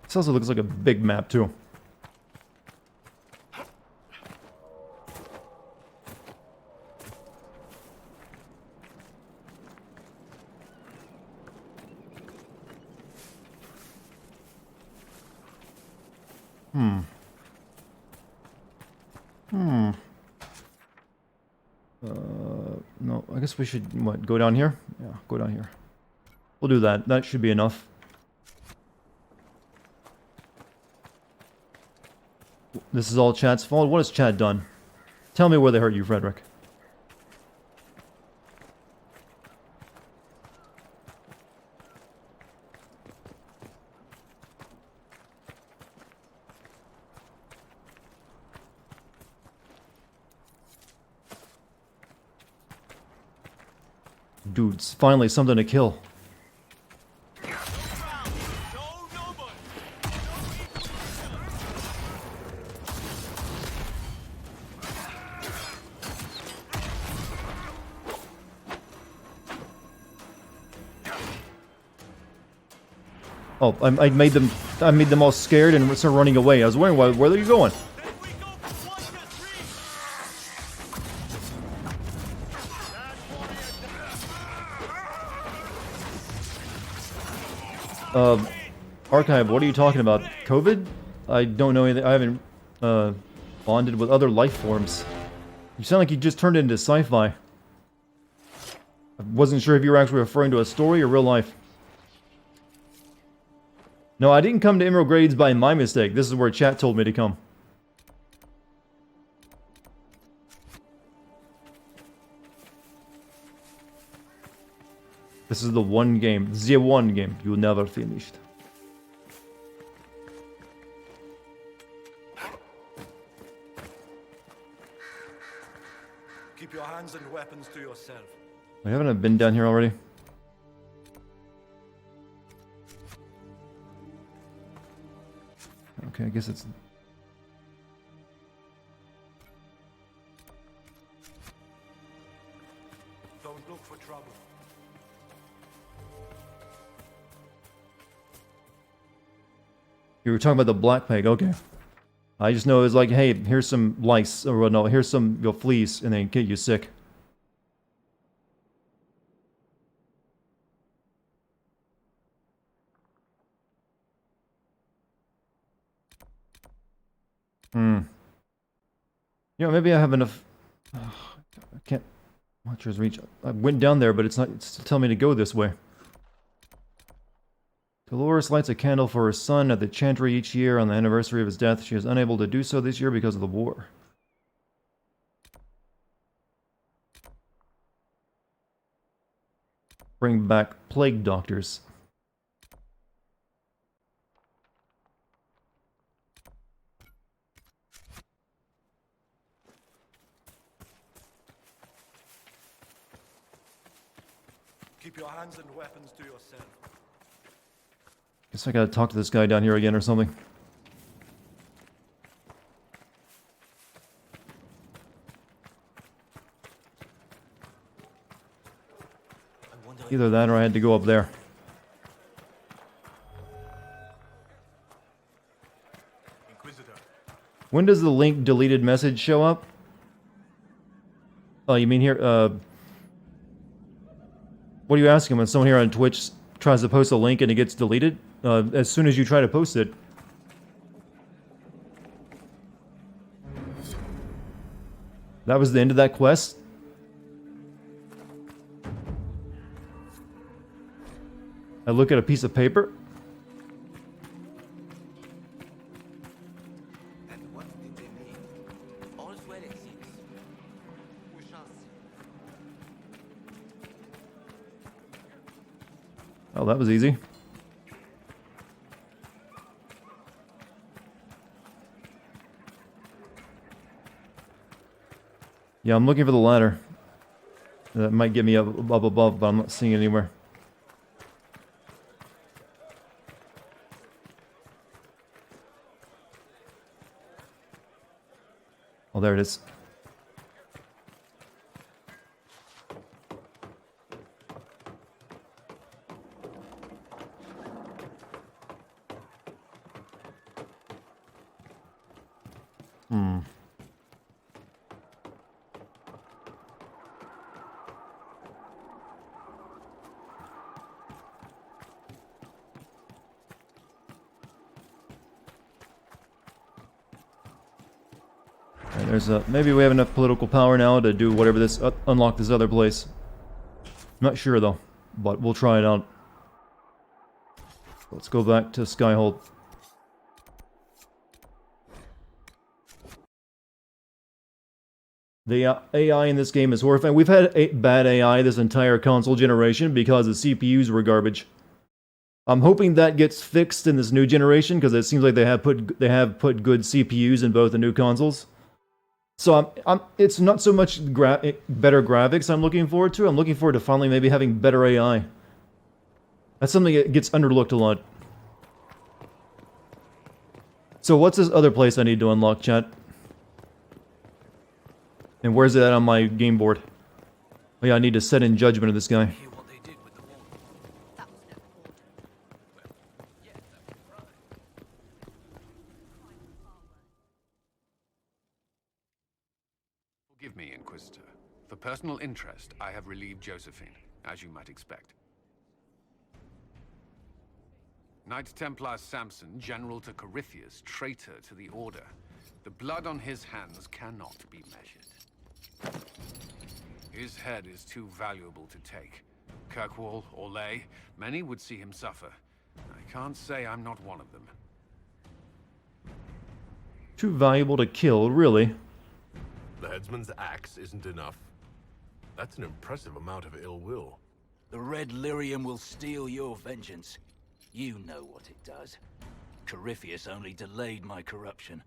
S1: This also looks like a big map, too. No, I guess we should, go down here? Yeah, go down here. We'll do that. That should be enough. This is all Chad's fault? What has Chad done? Tell me where they hurt you, Frederick. Dudes, finally something to kill. Oh, I made them all scared and started running away. I was wondering where are you going? Archive, what are you talking about? COVID? I don't know anything. I haven't bonded with other life forms. You sound like you just turned into sci-fi. I wasn't sure if you were actually referring to a story or real life. No, I didn't come to Emerald Grades by my mistake. This is where chat told me to come. This is the one game you never finished.
S20: Keep your hands and weapons to yourself.
S1: Haven't I been down here already? Okay, I guess it's...
S20: Don't look for trouble.
S1: You were talking about the Black Plague, okay. I just know it's like, hey, here's some lice, or no, here's some fleas, and they get you sick. You know, maybe I have enough... I can't... Watcher's Reach. I went down there, but it's still telling me to go this way. Dolores lights a candle for her son at the chantry each year on the anniversary of his death. She is unable to do so this year because of the war. Bring back plague doctors.
S20: Keep your hands and weapons to yourself.
S1: Guess I gotta talk to this guy down here again or something. Either that or I had to go up there.
S19: Inquisitor.
S1: When does the link deleted message show up? Oh, you mean here, what are you asking when someone here on Twitch tries to post a link and it gets deleted? As soon as you try to post it. That was the end of that quest? I look at a piece of paper? Oh, that was easy. Yeah, I'm looking for the ladder. That might get me up above, but I'm not seeing it anywhere. Oh, there it is. There's maybe we have enough political power now to do whatever this, unlock this other place. Not sure though, but we'll try it out. Let's go back to Skyhold. The AI in this game is horrifying. We've had bad AI this entire console generation because the CPUs were garbage. I'm hoping that gets fixed in this new generation because it seems like they have put good CPUs in both the new consoles. So it's not so much better graphics I'm looking forward to. I'm looking forward to finally maybe having better AI. That's something that gets underlooked a lot. So what's this other place I need to unlock, chat? And where's it at on my game board? Oh yeah, I need to set in judgment of this guy.
S14: Forgive me, Inquisitor. For personal interest, I have relieved Josephine, as you might expect. Knight Templar Samson, General to Corypheus, traitor to the Order. The blood on his hands cannot be measured. His head is too valuable to take. Kirkwall, Orlais, many would see him suffer. I can't say I'm not one of them.
S1: Too valuable to kill, really?
S3: The headsman's axe isn't enough. That's an impressive amount of ill will.
S15: The Red Lyrium will steal your vengeance. You know what it does. Corypheus only delayed my corruption.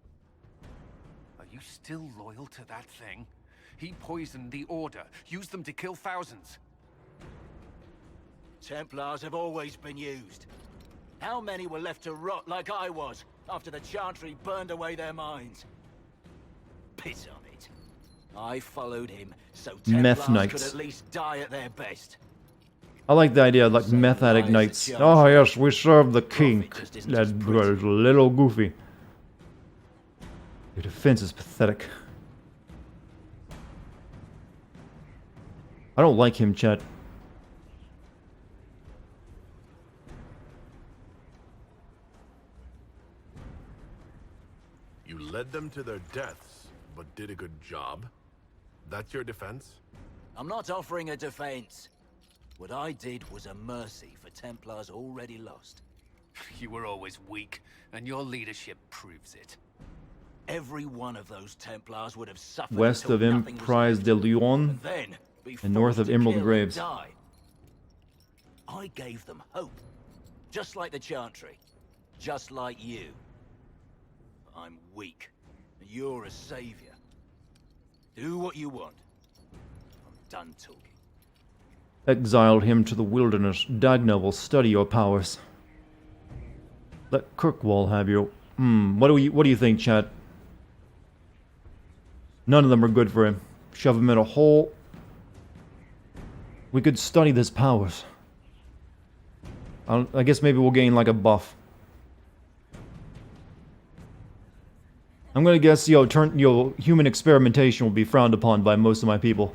S14: Are you still loyal to that thing? He poisoned the Order, used them to kill thousands.
S15: Templars have always been used. How many were left to rot like I was, after the Chantry burned away their minds? Piss on it. I followed him, so Templars could at least die at their best.
S1: I like the idea of like meth addict knights. Oh yes, we serve the king. That was a little goofy. Your defense is pathetic. I don't like him, chat.
S3: You led them to their deaths, but did a good job? That's your defense?
S15: I'm not offering a defense. What I did was a mercy for Templars already lost.
S14: You were always weak, and your leadership proves it.
S15: Every one of those Templars would have suffered
S1: West of Emprise de Lyon and north of Emerald Graves.
S15: I gave them hope, just like the Chantry, just like you. I'm weak, and you're a savior. Do what you want. I'm done talking.
S1: exiled him to the wilderness. Dagna will study your powers. Let Kirkwall have you. What do you think, chat? None of them are good for him. Shove him in a hole. We could study his powers. I guess maybe we'll gain like a buff. I'm gonna guess, human experimentation will be frowned upon by most of my people.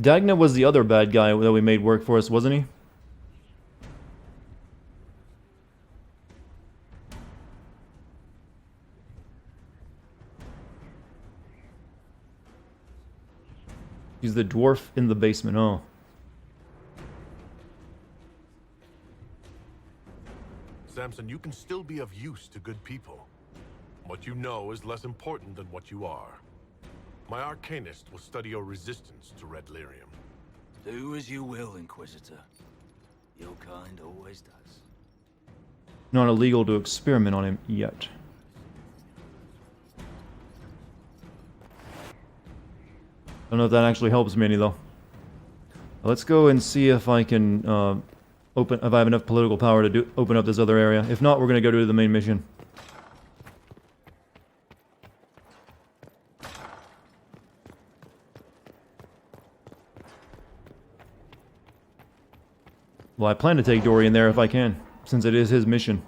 S1: Dagna was the other bad guy that we made work for us, wasn't he? He's the dwarf in the basement, oh.
S3: Samson, you can still be of use to good people. What you know is less important than what you are. My Arcanist will study your resistance to Red Lyrium.
S15: Do as you will, Inquisitor. Your kind always does.
S1: Not illegal to experiment on him yet. I don't know if that actually helps me any, though. Let's go and see if I can, if I have enough political power to open up this other area. If not, we're gonna go to the main mission. Well, I plan to take Dorian there if I can, since it is his mission.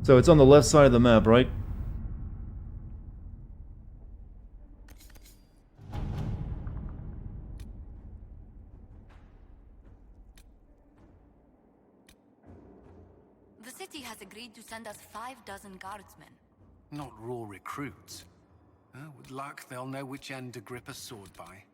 S1: So it's on the left side of the map, right?
S2: The city has agreed to send us 6 guardsmen.
S14: Not raw recruits. With luck, they'll know which end to grip a sword by.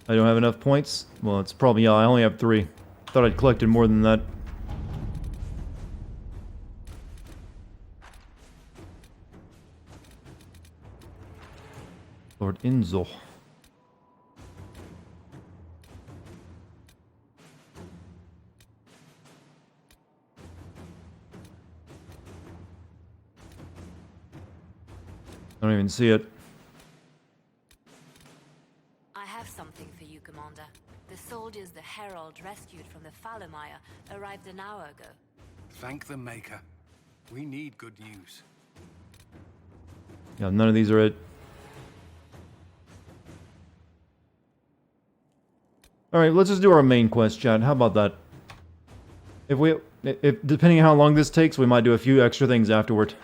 S1: I don't have enough points? Well, it's probably, yeah, I only have 3. Thought I'd collected more than that. Lord Inzo. I don't even see it.
S2: I have something for you, Commander. The soldiers the Herald rescued from the Fallermire arrived an hour ago.
S14: Thank the Maker. We need good news.
S1: Yeah, none of these are it. Alright, let's just do our main quest, chat. How about that? If depending on how long this takes, we might do a few extra things afterward.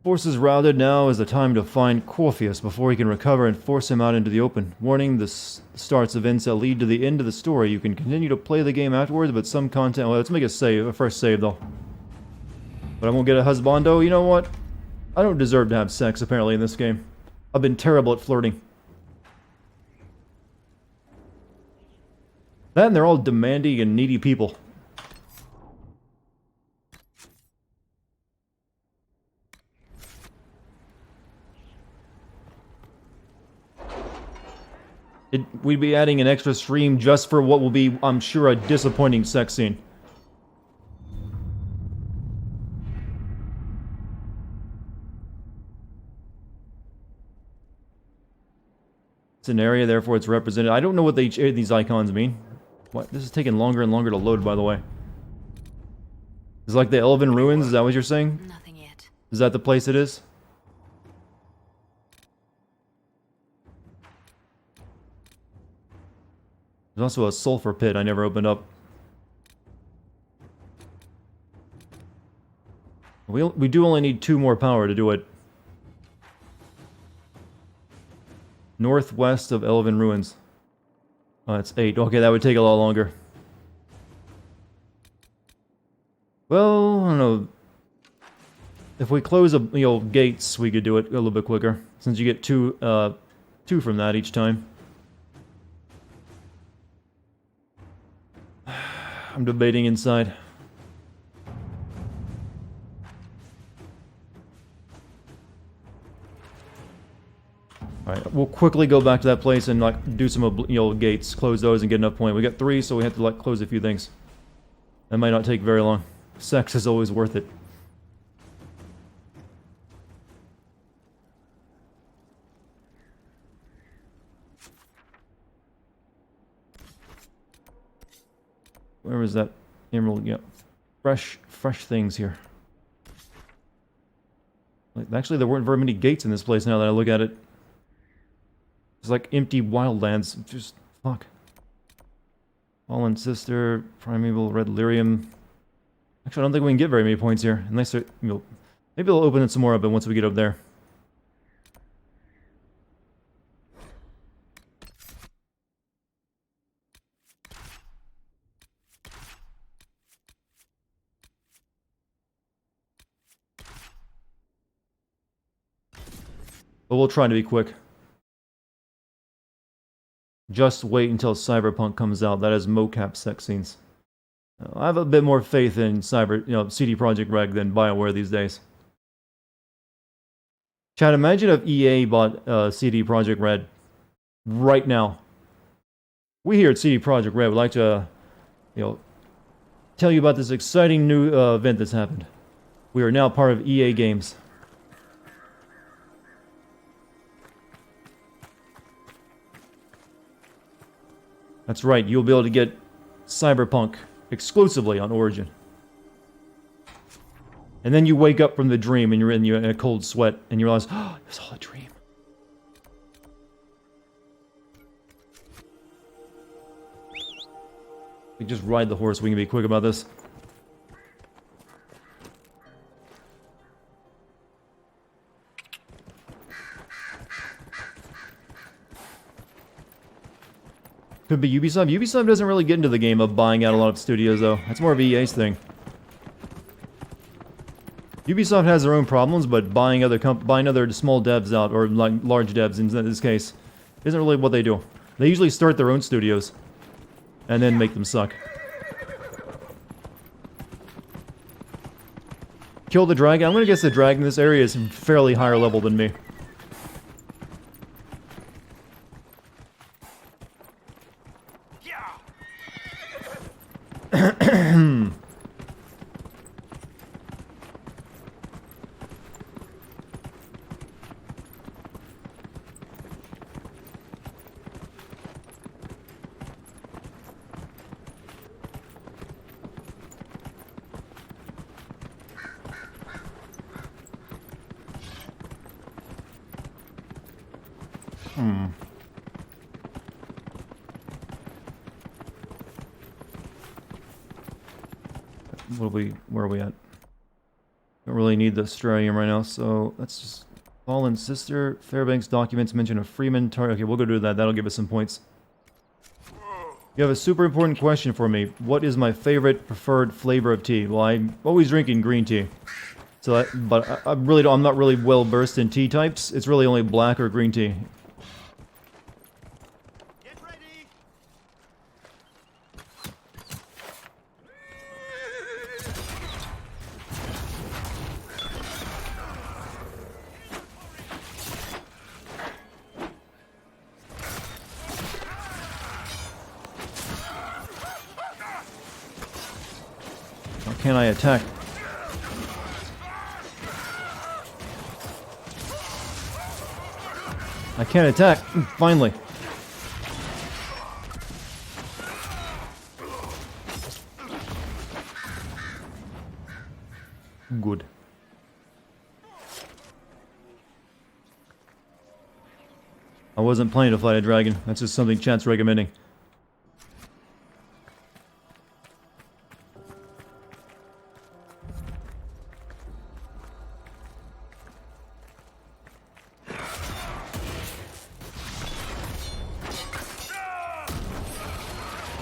S1: Forces routed, now is the time to find Corpheus before he can recover and force him out into the open. Warning, this starts events that lead to the end of the story. You can continue to play the game afterwards, but some content... Well, let's make a first save, though. But I won't get a husbando. You know what? I don't deserve to have sex, apparently, in this game. I've been terrible at flirting. That and they're all demanding and needy people. We'd be adding an extra stream just for what will be, I'm sure, a disappointing sex scene. It's an area, therefore it's represented. I don't know what these icons mean. What? This is taking longer and longer to load, by the way. It's like the Elven Ruins, is that what you're saying?
S2: Nothing yet.
S1: Is that the place it is? There's also a sulfur pit I never opened up. We do only need 2 more power to do it. Northwest of Elven Ruins. Oh, it's 8. Okay, that would take a lot longer. Well, I don't know. If we close gates, we could do it a little bit quicker, since you get two from that each time. I'm debating inside. Alright, we'll quickly go back to that place and like do some gates, close those and get enough point. We got 3, so we have to like close a few things. That might not take very long. Sex is always worth it. Where was that emerald? Yeah, fresh things here. Like, actually, there weren't very many gates in this place now that I look at it. It's like empty wildlands. Just fuck. Fallen Sister, Primeval Red Lyrium. Actually, I don't think we can get very many points here, unless maybe they'll open it some more up once we get up there. But we'll try to be quick. Just wait until Cyberpunk comes out. That has mocap sex scenes. I have a bit more faith in CD Projekt Red than BioWare these days. Chad, imagine if EA bought CD Projekt Red right now. We here at CD Projekt Red would like to, tell you about this exciting new event that's happened. We are now part of EA Games. That's right, you'll be able to get Cyberpunk exclusively on Origin. And then you wake up from the dream and you're in a cold sweat and you realize, oh, it was all a dream. We just ride the horse, we can be quick about this. Could be Ubisoft. Ubisoft doesn't really get into the game of buying out a lot of studios, though. That's more of EA's thing. Ubisoft has their own problems, but buying other small devs out, or like large devs in this case, isn't really what they do. They usually start their own studios, and then make them suck. Kill the dragon. I'm gonna guess the dragon in this area is fairly higher level than me. Where are we at? Don't really need the Strarium right now, so let's just... Fallen Sister, Fairbanks documents mention a Freeman target. Okay, we'll go do that. That'll give us some points. You have a super important question for me. What is my favorite preferred flavor of tea? Well, I'm always drinking green tea. So, I'm not really well versed in tea types. It's really only black or green tea. Can I attack? I can't attack. Finally. Good. I wasn't planning to fight a dragon. That's just something chat's recommending.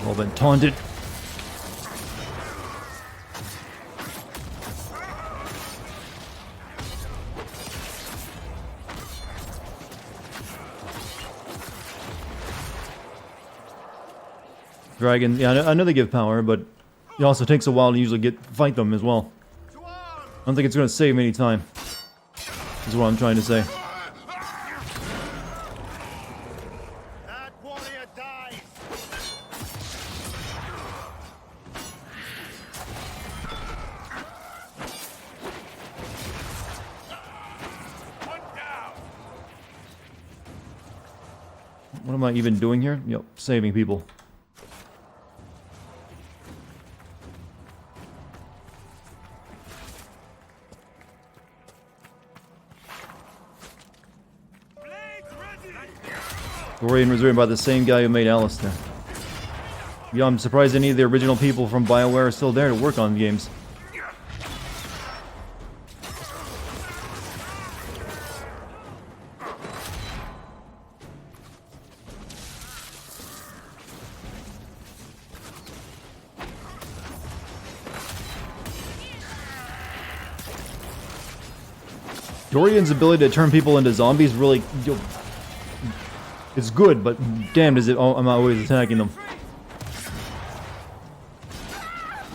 S1: All been taunted. Dragon, yeah, I know they give power, but it also takes a while to usually fight them as well. I don't think it's going to save me any time. Is what I'm trying to say. What am I even doing here? Yep, saving people. Dorian was written by the same guy who made Alistair. Yeah, I'm surprised any of the original people from BioWare are still there to work on games. Dorian's ability to turn people into zombies really... It's good, but damn does it... Oh, I'm always attacking them.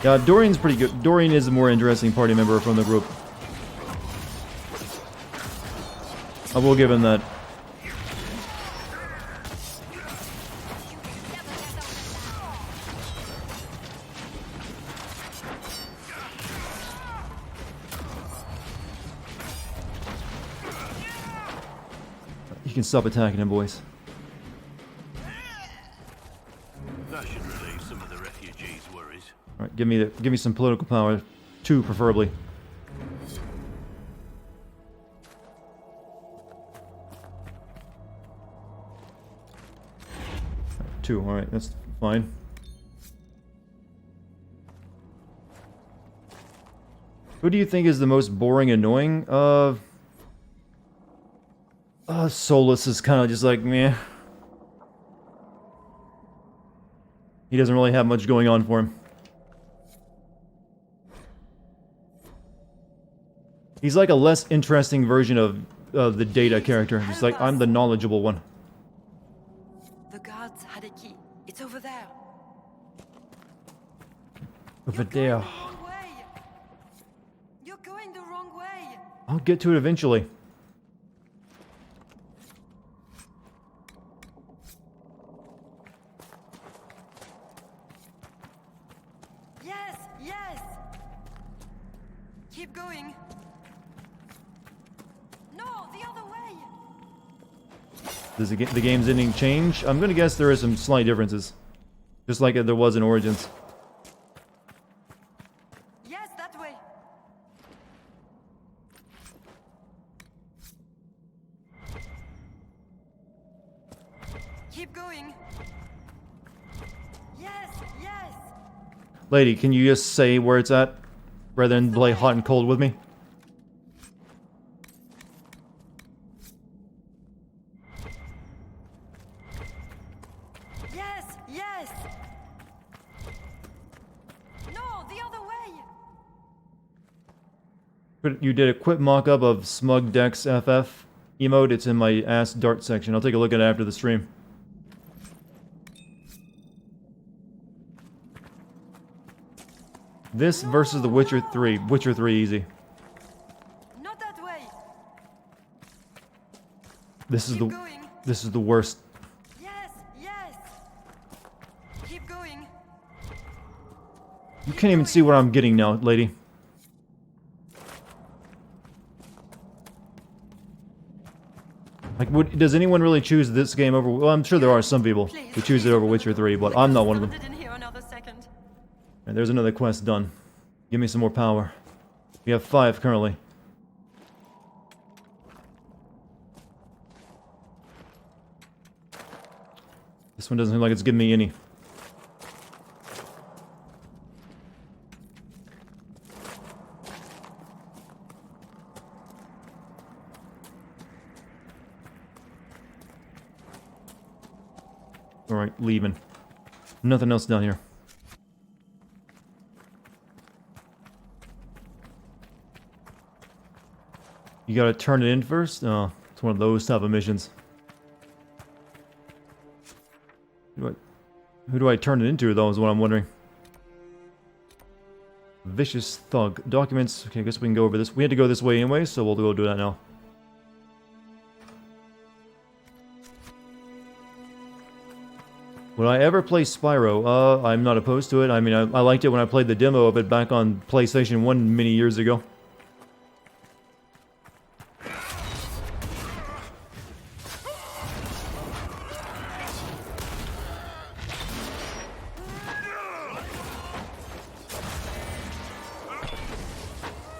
S1: Yeah, Dorian's pretty good. Dorian is a more interesting party member from the group. I will give him that. You can stop attacking him, boys.
S10: That should relieve some of the refugees' worries.
S1: All right, give me some political power, 2 preferably. 2, all right, that's fine. Who do you think is the most boring, annoying? Solus is kind of just like meh. He doesn't really have much going on for him. He's like a less interesting version of the Data character. He's like, I'm the knowledgeable one.
S13: The guards had a key. It's over there.
S1: Over there.
S13: You're going the wrong way.
S1: I'll get to it eventually.
S13: Yes, yes. Keep going. No, the other way.
S1: Does the game's ending change? I'm gonna guess there are some slight differences. Just like there was in Origins.
S13: Yes, that way. Keep going. Yes, yes.
S1: Lady, can you just say where it's at? Rather than play hot and cold with me?
S13: Yes, yes. No, the other way.
S1: But you did a quick mock-up of Smug Dex FF emote. It's in my Ask Dart section. I'll take a look at it after the stream. This versus The Witcher 3. Witcher 3 easy.
S13: Not that way.
S1: This is the worst.
S13: Yes, yes. Keep going.
S1: You can't even see what I'm getting now, lady. Like, does anyone really choose this game over... Well, I'm sure there are some people who choose it over Witcher 3, but I'm not one of them. And there's another quest done. Give me some more power. We have 5 currently. This one doesn't seem like it's giving me any. Alright, leaving. Nothing else down here. You gotta turn it in first? Oh, it's one of those type of missions. Who do I turn it into, though, is what I'm wondering. Vicious Thug. Documents. Okay, I guess we can go over this. We had to go this way anyway, so we'll go do that now. Would I ever play Spyro? I'm not opposed to it. I mean, I liked it when I played the demo of it back on PlayStation 1 many years ago.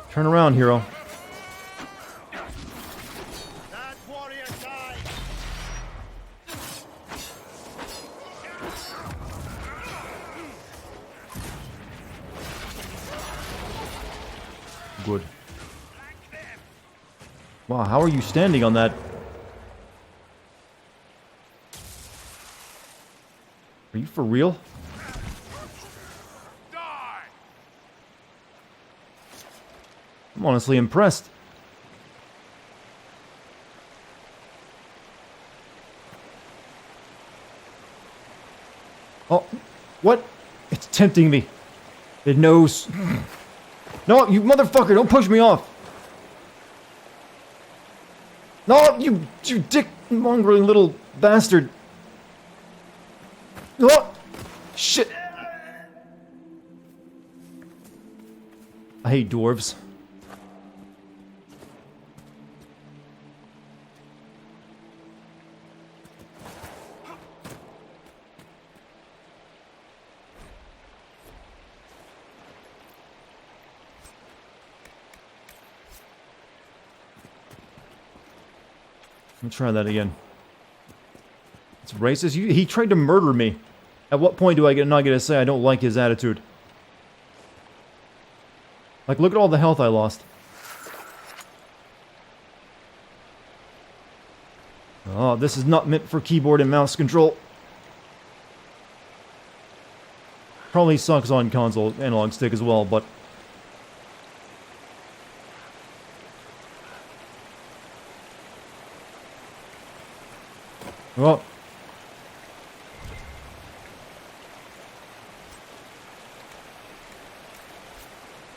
S1: Turn around, hero. Good. Wow, how are you standing on that? Are you for real? I'm honestly impressed. Oh, what? It's tempting me. It knows. No, you motherfucker, don't push me off. No, you dick-mongering little bastard. Oh, shit. I hate dwarves. Let me try that again. It's racist. He tried to murder me. At what point do I not get to say I don't like his attitude? Like, look at all the health I lost. Oh, this is not meant for keyboard and mouse control. Probably sucks on console analog stick as well, but... Oh.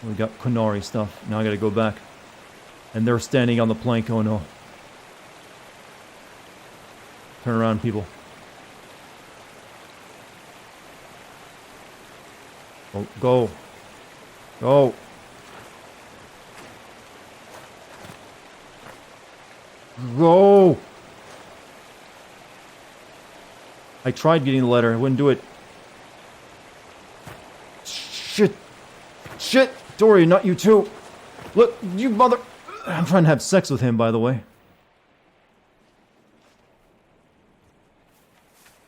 S1: We got Kunari stuff. Now I gotta go back. And they're standing on the plank. Oh no. Turn around, people. Oh, go. Go. Go! I tried getting the letter. I wouldn't do it. Shit. Shit! Dory, not you too. Look, you mother... I'm trying to have sex with him, by the way.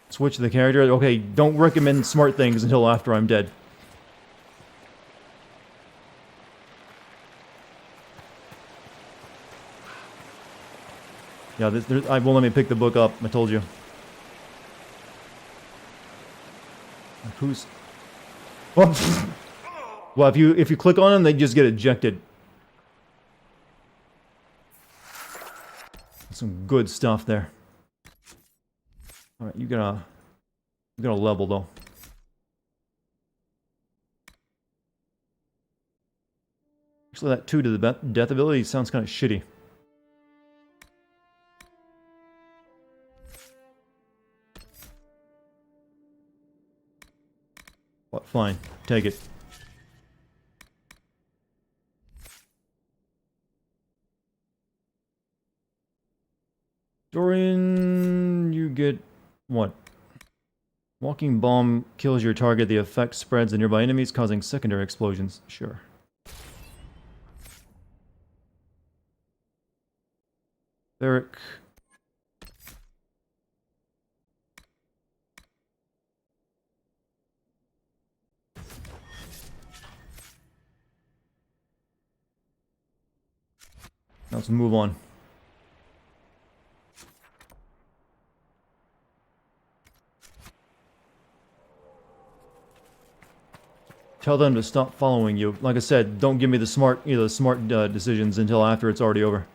S1: Switch the character. Okay, don't recommend smart things until after I'm dead. Yeah, I won't let me pick the book up. I told you. Who's... Well, if you click on them, they just get ejected. Some good stuff there. All right, you gotta level though. Actually, that 2 to the death ability sounds kind of shitty. What? Fine, take it. Dorian, you get what? Walking bomb kills your target. The effect spreads to nearby enemies, causing secondary explosions. Sure. Eric. Now let's move on. Tell them to stop following you. Like I said, don't give me the smart decisions until after it's already over.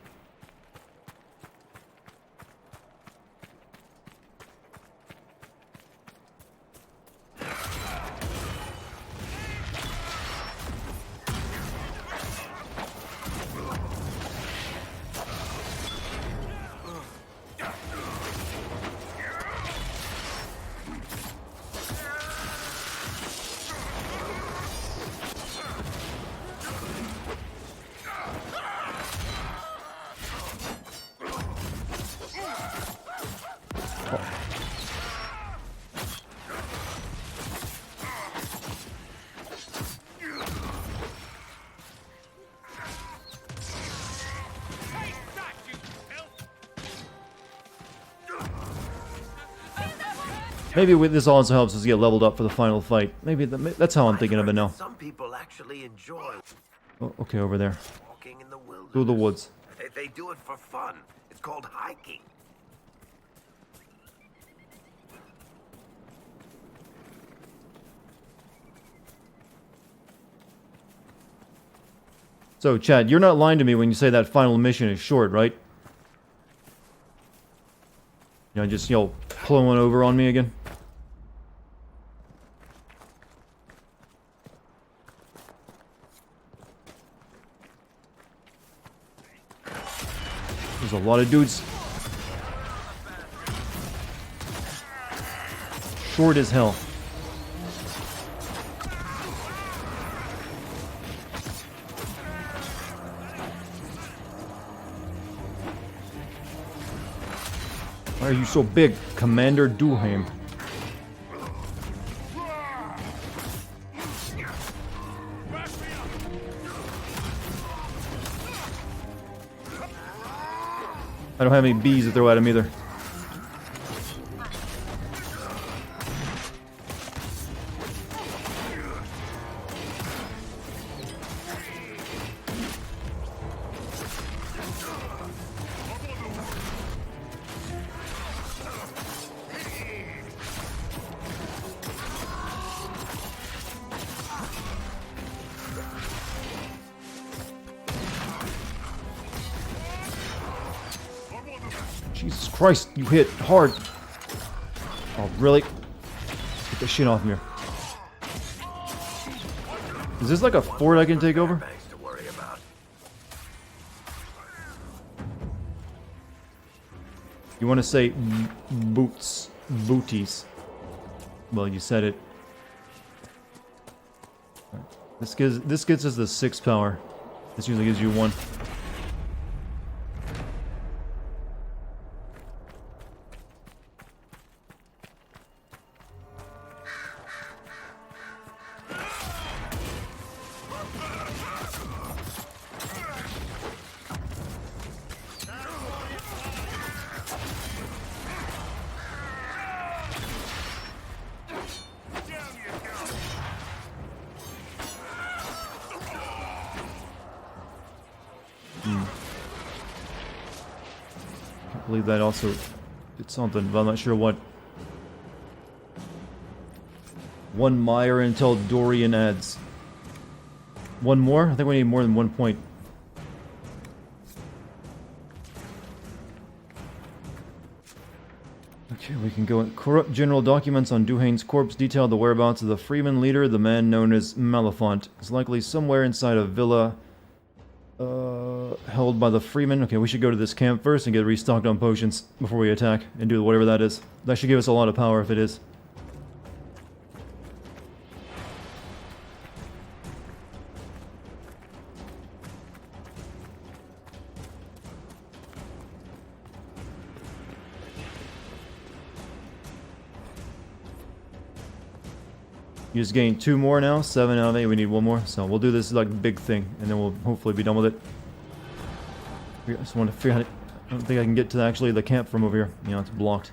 S1: Maybe this also helps us get leveled up for the final fight. Maybe that's how I'm thinking of it now.
S21: Some people actually enjoy
S1: Oh, okay, over there.
S21: walking in the wilderness.
S1: Through the woods.
S21: They do it for fun. It's called hiking.
S1: So, Chad, you're not lying to me when you say that final mission is short, right? You know, just, pulling over on me again? There's a lot of dudes. Short as hell. Why are you so big, Commander Duham? I don't have any bees to throw at him either. Jesus Christ, you hit hard. Oh, really? Get this shit off me. Is this like a fort I can take over? You want to say booties. Well, you said it. This gets us the 6 power. This usually gives you 1. I believe that also did something, but I'm not sure what. 1 mire until Dorian adds. 1 more? I think we need more than 1 point. Okay, we can go in. Corrupt general documents on Duhane's corpse detail the whereabouts of the Freeman leader, the man known as Malafont. Is likely somewhere inside a villa held by the Freeman. Okay, we should go to this camp first and get restocked on potions before we attack and do whatever that is. That should give us a lot of power if it is. You just gained 2 more now, 7 out of 8, we need 1 more. So we'll do this like big thing, and then we'll hopefully be done with it. I just want to figure out, I don't think I can get to actually the camp from over here. You know, it's blocked.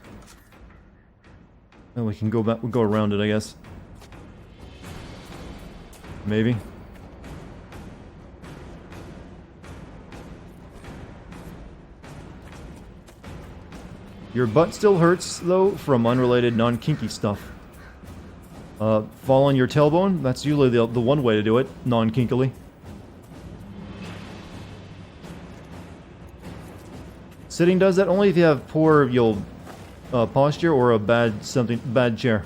S1: Well, we can go back, we'll go around it, I guess. Maybe. Your butt still hurts, though, from unrelated, non-kinky stuff. Fall on your tailbone, that's usually the one way to do it, non-kinkily. Sitting does that only if you have poor posture or a bad chair.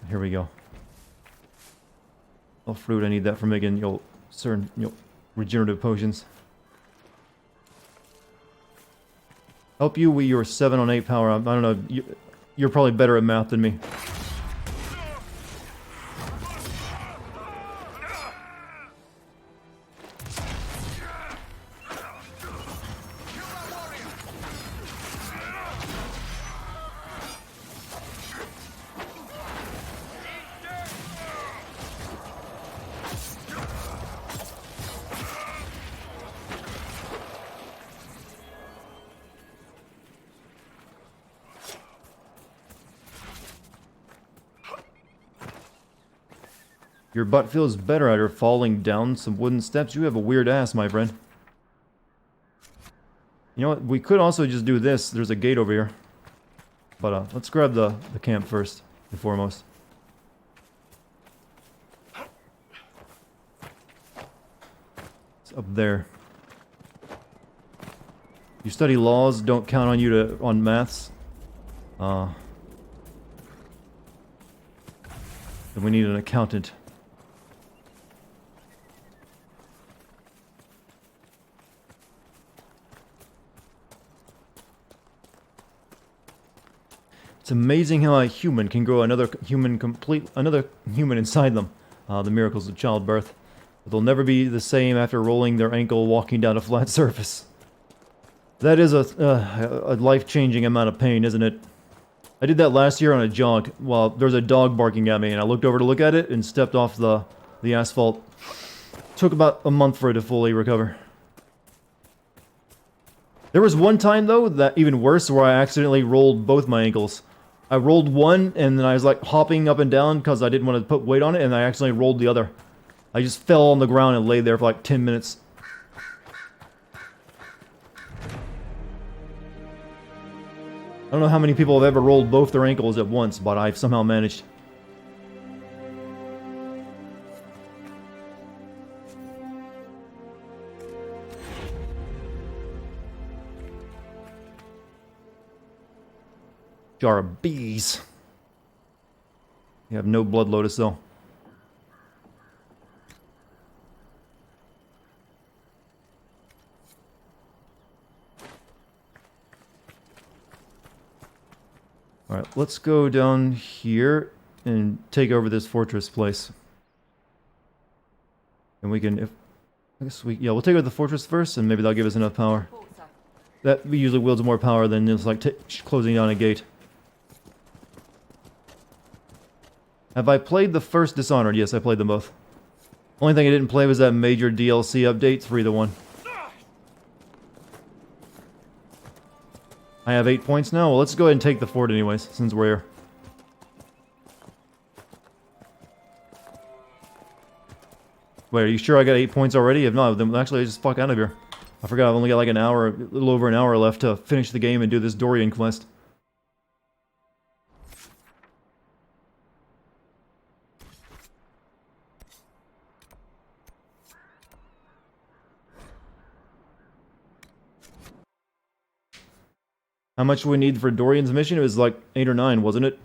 S1: Here we go. Oh, fruit, I need that for making certain regenerative potions. Help you with your 7 on 8 power. I don't know. You're probably better at math than me. Your butt feels better after falling down some wooden steps. You have a weird ass, my friend. You know what? We could also just do this. There's a gate over here. But let's grab the camp first and foremost. It's up there. You study laws, don't count on you on maths. Then we need an accountant. It's amazing how a human can grow another human inside them. The miracles of childbirth. But they'll never be the same after rolling their ankle walking down a flat surface. That is a life-changing amount of pain, isn't it? I did that last year on a jog while there was a dog barking at me, and I looked over to look at it and stepped off the asphalt. Took about a month for it to fully recover. There was one time, though, that even worse, where I accidentally rolled both my ankles. I rolled one, and then I was like hopping up and down because I didn't want to put weight on it, and I accidentally rolled the other. I just fell on the ground and lay there for like 10 minutes. I don't know how many people have ever rolled both their ankles at once, but I've somehow managed. Jar of bees. You have no blood lotus though. Alright, let's go down here and take over this fortress place. And we can, we'll take over the fortress first, and maybe that'll give us enough power. That usually wields more power than just like closing down a gate. Have I played the first Dishonored? Yes, I played them both. Only thing I didn't play was that major DLC update, 3-1. I have 8 points now. Well, let's go ahead and take the fort anyways, since we're here. Wait, are you sure I got 8 points already? If not, then actually just fuck out of here. I forgot I've only got like an hour, a little over an hour left to finish the game and do this Dorian quest. How much do we need for Dorian's mission? It was like 8 or 9, wasn't it?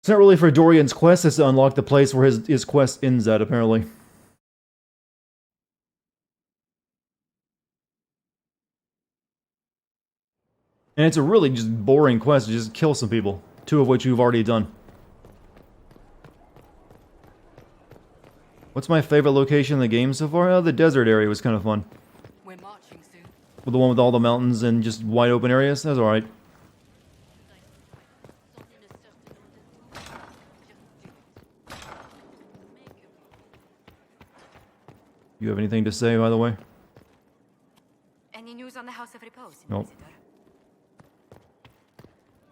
S1: It's not really for Dorian's quest, it's to unlock the place where his quest ends at, apparently. And it's a really just boring quest to just kill some people, 2 of which you've already done. What's my favorite location in the game so far? The desert area was kind of fun.
S13: We're marching soon.
S1: With the one with all the mountains and just wide open areas? That's alright. You have anything to say, by the way?
S2: Any news on the House of Repose?
S1: Nope.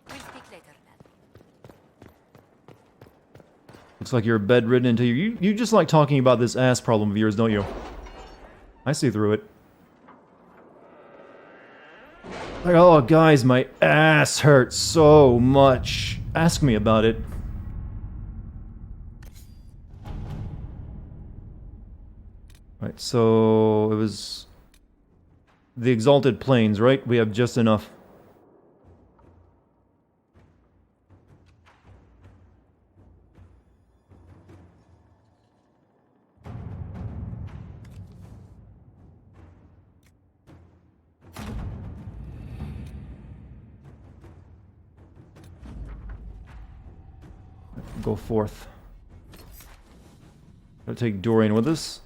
S2: We'll speak later then.
S1: Looks like you're bedridden until you just like talking about this ass problem of yours, don't you? I see through it. Like, oh guys, my ass hurts so much. Ask me about it. Right, so it was the Exalted Plains, right? We have just enough. Go forth. Gotta take Dorian with us.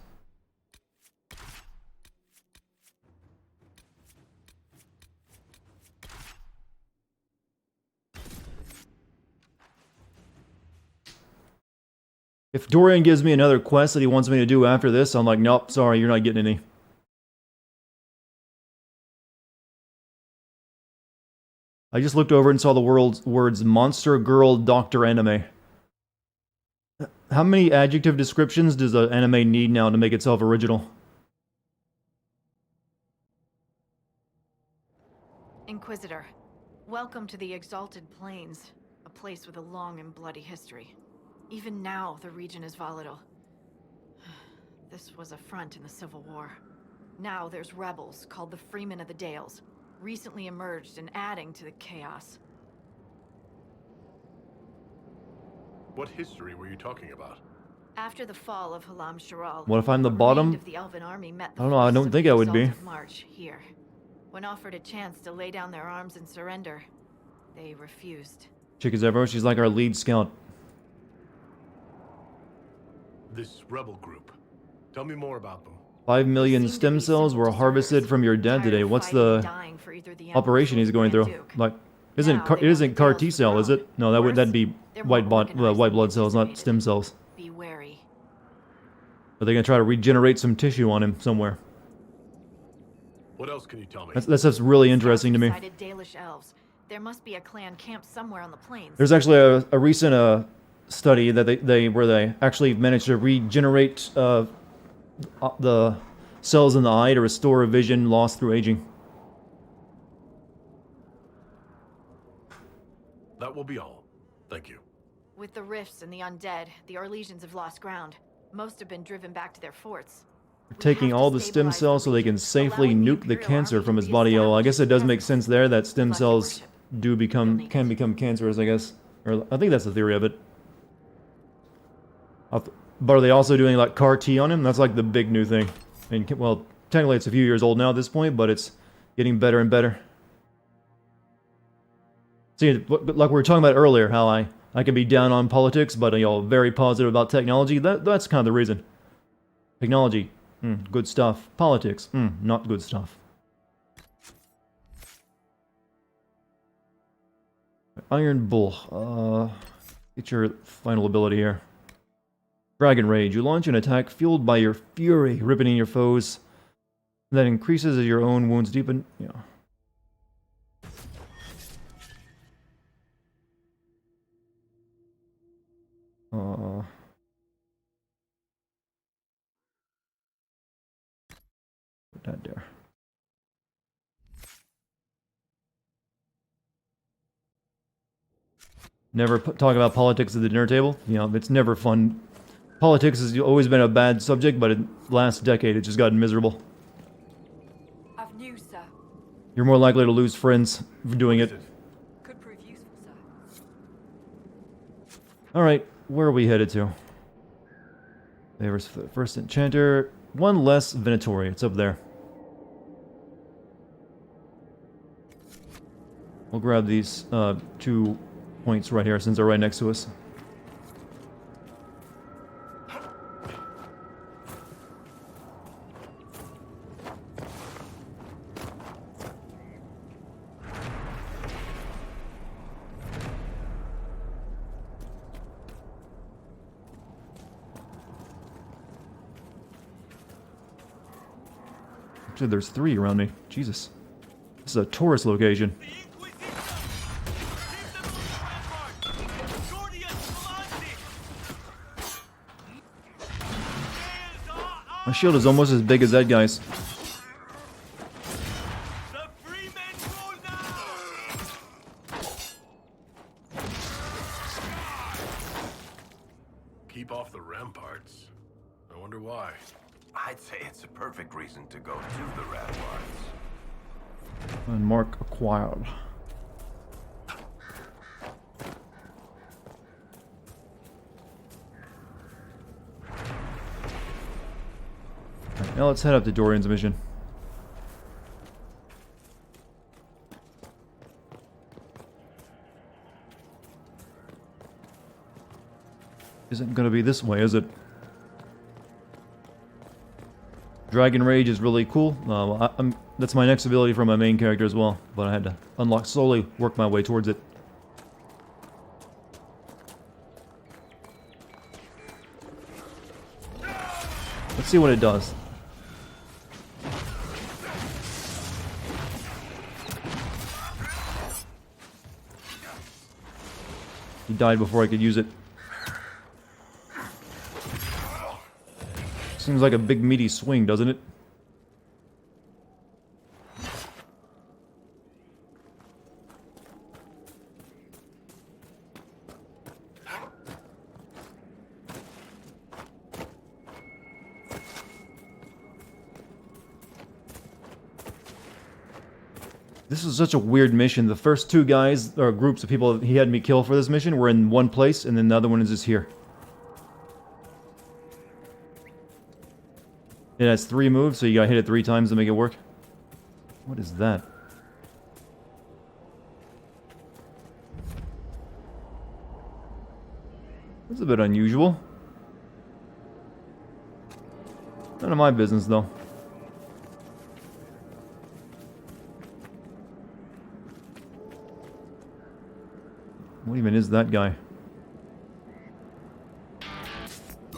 S1: If Dorian gives me another quest that he wants me to do after this, I'm like, nope, sorry, you're not getting any. I just looked over and saw the words Monster Girl Doctor Anime. How many adjective descriptions does an anime need now to make itself original?
S18: Inquisitor, welcome to the Exalted Plains, a place with a long and bloody history. Even now, the region is volatile. This was a front in the Civil War. Now there's rebels called the Freemen of the Dales, recently emerged and adding to the chaos.
S3: What history were you talking about?
S18: After the fall of Halam Sharal,
S1: What if I'm the
S18: what
S1: bottom?
S18: remained of the Elven army met the
S1: I don't know, I
S18: forces
S1: don't
S18: of
S1: think
S18: the
S1: I would be.
S18: Exalted March here. When offered a chance to lay down their arms and surrender, they refused.
S1: Chick is everywhere. She's like our lead scout.
S3: This rebel group. Tell me more about them.
S1: 5 million stem cells were harvested from your dad today. What's the operation he's going through? Like, it isn't CAR T cell, is it? No, that'd be white blood cells, not stem cells.
S18: Be wary.
S1: Are they gonna try to regenerate some tissue on him somewhere?
S3: What else can you tell me?
S1: That stuff's really interesting to me.
S18: Dalish elves. There must be a clan camped somewhere on the plains.
S1: There's actually a recent study that where they actually managed to regenerate the cells in the eye to restore vision lost through aging.
S3: That will be all. Thank you.
S18: With the rifts and the undead, the Orlesians have lost ground. Most have been driven back to their forts.
S1: Taking all the stem cells so they can safely nuke the cancer from his body. Oh, I guess it does make sense there that stem cells can become cancerous, I guess. Or I think that's the theory of it. But are they also doing like CAR T on him? That's like the big new thing. And well, technically it's a few years old now at this point, but it's getting better and better. See, like we were talking about earlier, how I can be down on politics, but very positive about technology. That's kind of the reason. Technology, good stuff. Politics, not good stuff. Iron Bull. Get your final ability here. Dragon Rage. You launch an attack fueled by your fury, ripping your foes. That increases as your own wounds deepen. Yeah. Put that there. Never talk about politics at the dinner table. It's never fun. Politics has always been a bad subject, but in the last decade it's just gotten miserable.
S2: I've news, sir.
S1: You're more likely to lose friends for doing it.
S2: Could prove useful, sir.
S1: Alright, where are we headed to? There's the first enchanter. One less Venatori. It's up there. We'll grab these 2 points right here since they're right next to us. Actually, there's 3 around me. Jesus. This is a tourist location. My shield is almost as big as that guy's.
S3: Keep off the ramparts. I wonder why.
S21: I'd say it's a perfect reason to go to the ramparts.
S1: And mark acquired. Right, now let's head up to Dorian's mission. Isn't gonna be this way, is it? Dragon Rage is really cool. That's my next ability for my main character as well, but I had to slowly work my way towards it. Let's see what it does. He died before I could use it. Seems like a big meaty swing, doesn't it? This is such a weird mission. The first two guys, or groups of people he had me kill for this mission, were in one place, and then the other one is just here. It has 3 moves, so you gotta hit it 3 times to make it work. What is that? That's a bit unusual. None of my business, though. What even is that guy?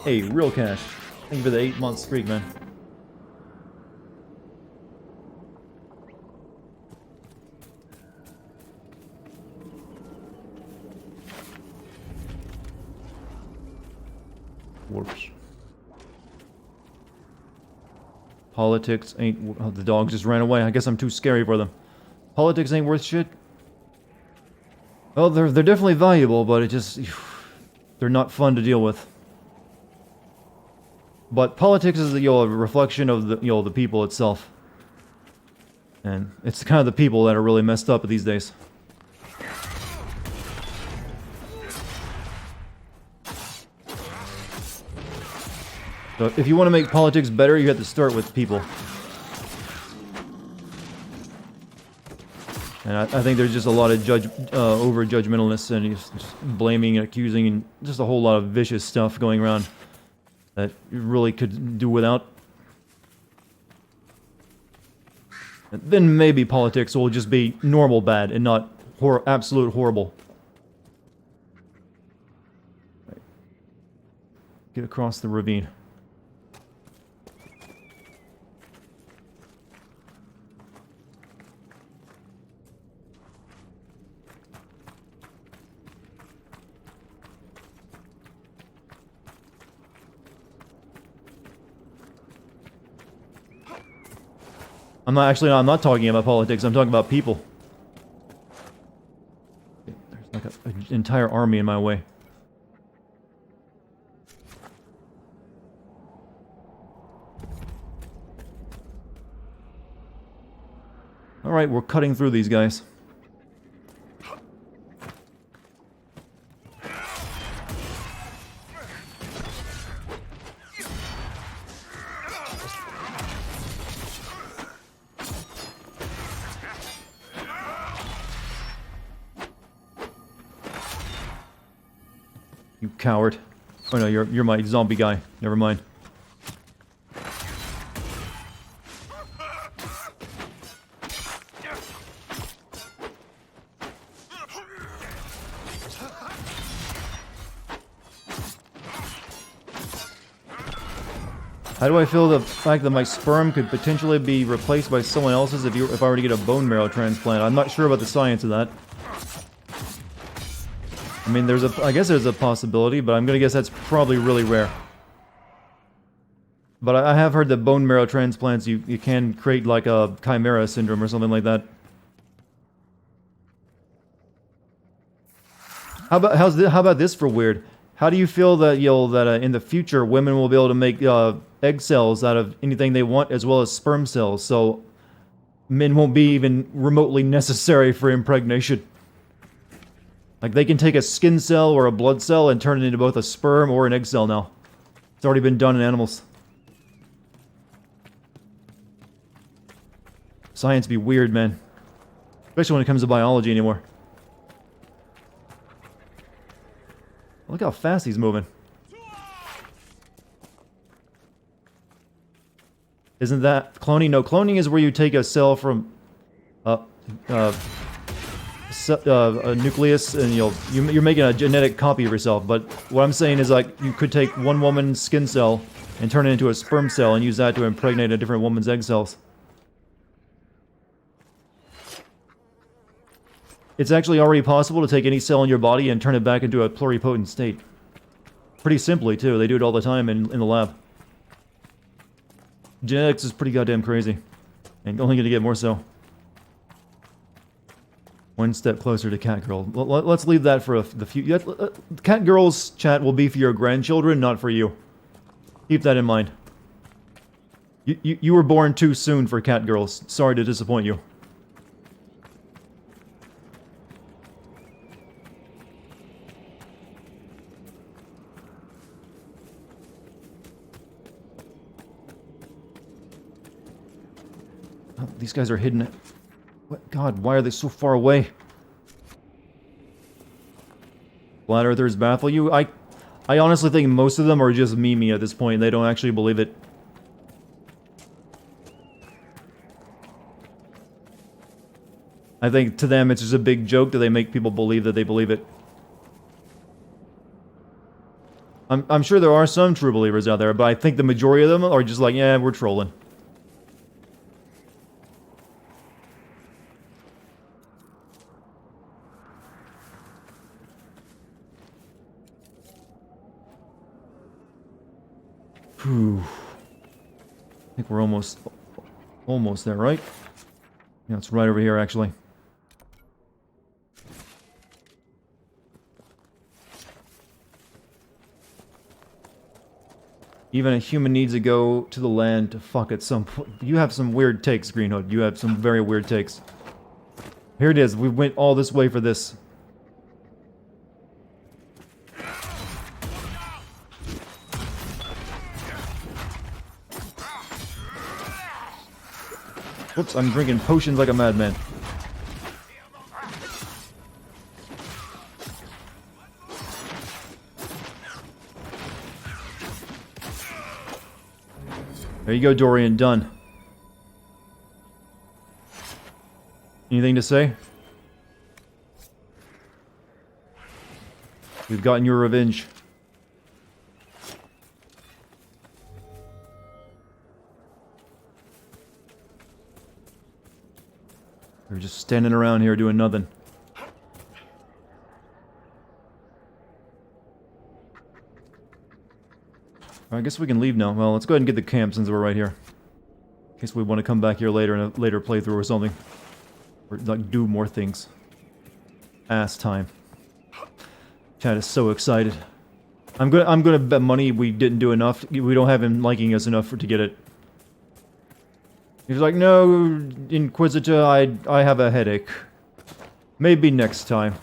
S1: Hey, real cash. Thank you for the 8-month streak, man. Whoops. Politics ain't... Oh, the dog just ran away. I guess I'm too scary for them. Politics ain't worth shit. Well, they're definitely valuable, but it just... They're not fun to deal with. But politics is, a reflection of the, the people itself. And it's kind of the people that are really messed up these days. So if you want to make politics better, you have to start with people. And I think there's just a lot of over-judgmentalness and just blaming and accusing and just a whole lot of vicious stuff going around that you really could do without. And then maybe politics will just be normal bad and not absolute horrible. Right. Get across the ravine. I'm not talking about politics, I'm talking about people. There's like an entire army in my way. Alright, we're cutting through these guys. You coward. Oh no, you're my zombie guy. Never mind. How do I feel the fact that my sperm could potentially be replaced by someone else's if I were to get a bone marrow transplant? I'm not sure about the science of that. I mean, I guess there's a possibility, but I'm gonna guess that's probably really rare. But I have heard that bone marrow transplants, you can create like a chimera syndrome or something like that. How about this for weird? How do you feel that in the future women will be able to make egg cells out of anything they want as well as sperm cells, so men won't be even remotely necessary for impregnation? Like, they can take a skin cell or a blood cell and turn it into both a sperm or an egg cell now. It's already been done in animals. Science be weird, man. Especially when it comes to biology anymore. Look how fast he's moving. Isn't that cloning? No, cloning is where you take a cell from a nucleus and you're making a genetic copy of yourself. But what I'm saying is, like, you could take one woman's skin cell and turn it into a sperm cell and use that to impregnate a different woman's egg cells. it's actually already possible to take any cell in your body and turn it back into a pluripotent state. Pretty simply, too. They do it all the time in the lab. Genetics is pretty goddamn crazy. And only gonna get more so. One step closer to Catgirl. Let's leave that for the future. Catgirl's chat will be for your grandchildren, not for you. Keep that in mind. You were born too soon for Catgirls. Sorry to disappoint you. Oh, these guys are hidden. What? God, why are they so far away? Flat Earthers baffle you? I honestly think most of them are just meme at this point. They don't actually believe it. I think to them it's just a big joke that they make people believe that they believe it. I'm sure there are some true believers out there, but I think the majority of them are just like, yeah, we're trolling. Whew. I think we're almost there, right? Yeah, it's right over here, actually. Even a human needs to go to the land to fuck at some point. You have some weird takes, Green Hood. You have some very weird takes. Here it is. We went all this way for this. Whoops, I'm drinking potions like a madman. There you go, Dorian. Done. Anything to say? We've gotten your revenge. We're just standing around here doing nothing. I guess we can leave now. Well, let's go ahead and get the camp since we're right here. In case we want to come back here later in a later playthrough or something. Or, like, do more things. Ass time. Chad is so excited. I'm gonna bet money we didn't do enough. We don't have him liking us enough to get it. He's like, no, Inquisitor, I have a headache. Maybe next time.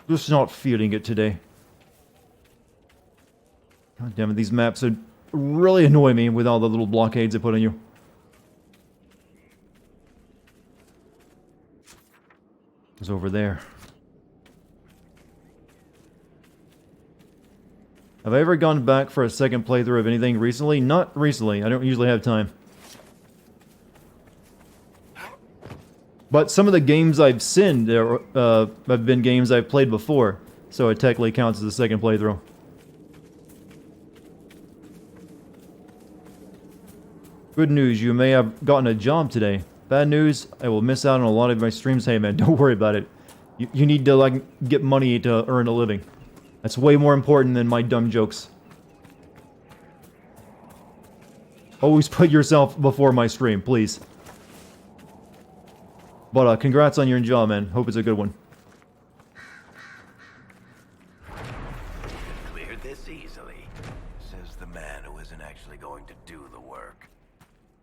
S1: Just not feeling it today. God damn it, these maps are really annoy me with all the little blockades they put on you. It's over there. Have I ever gone back for a second playthrough of anything recently? Not recently. I don't usually have time. But some of the games I've sinned have been games I've played before, so it technically counts as a second playthrough. Good news, you may have gotten a job today. Bad news, I will miss out on a lot of my streams. Hey man, don't worry about it. You need to, like, get money to earn a living. That's way more important than my dumb jokes. Always put yourself before my stream, please. But congrats on your job, man. Hope it's a good one.
S21: Cleared this easily, says the man who isn't actually going to do the work.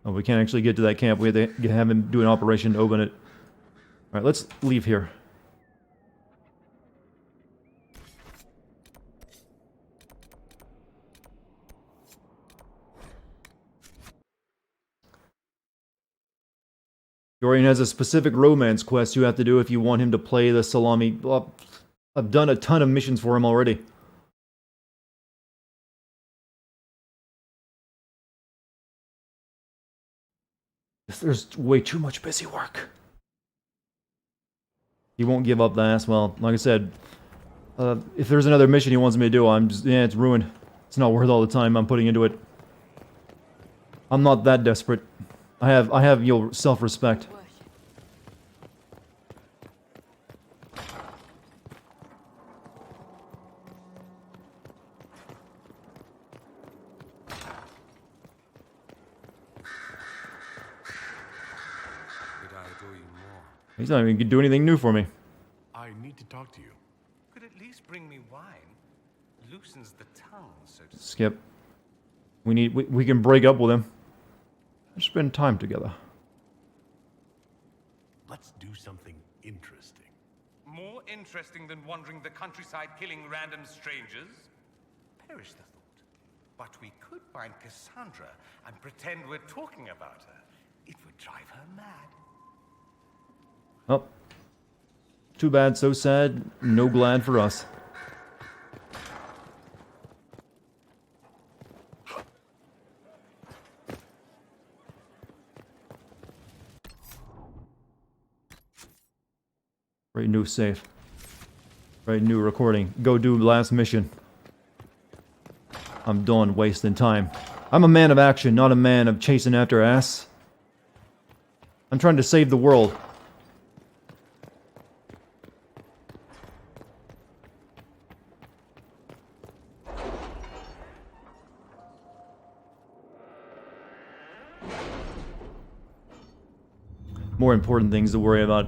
S1: Oh, we can't actually get to that camp. We have to have him do an operation to open it. Alright, let's leave here. Dorian has a specific romance quest you have to do if you want him to play the salami. Well, I've done a ton of missions for him already. There's way too much busy work. He won't give up the ass. Well, like I said, if there's another mission he wants me to do, I'm just, yeah, it's ruined. It's not worth all the time I'm putting into it. I'm not that desperate. I have your self-respect.
S5: Could I adore you more?
S1: He's not even gonna do anything new for me.
S3: I need to talk to you.
S5: Could at least bring me wine. Loosens the tongue, so to speak.
S1: Skip. We can break up with him. Let's spend time together.
S3: Let's do something interesting.
S5: More interesting than wandering the countryside killing random strangers? Perish the thought. But we could find Cassandra and pretend we're talking about her. It would drive her mad.
S1: Oh. Too bad, so sad, no glad for us. Right, new save. Right, new recording. Go do last mission. I'm done wasting time. I'm a man of action, not a man of chasing after ass. I'm trying to save the world. More important things to worry about.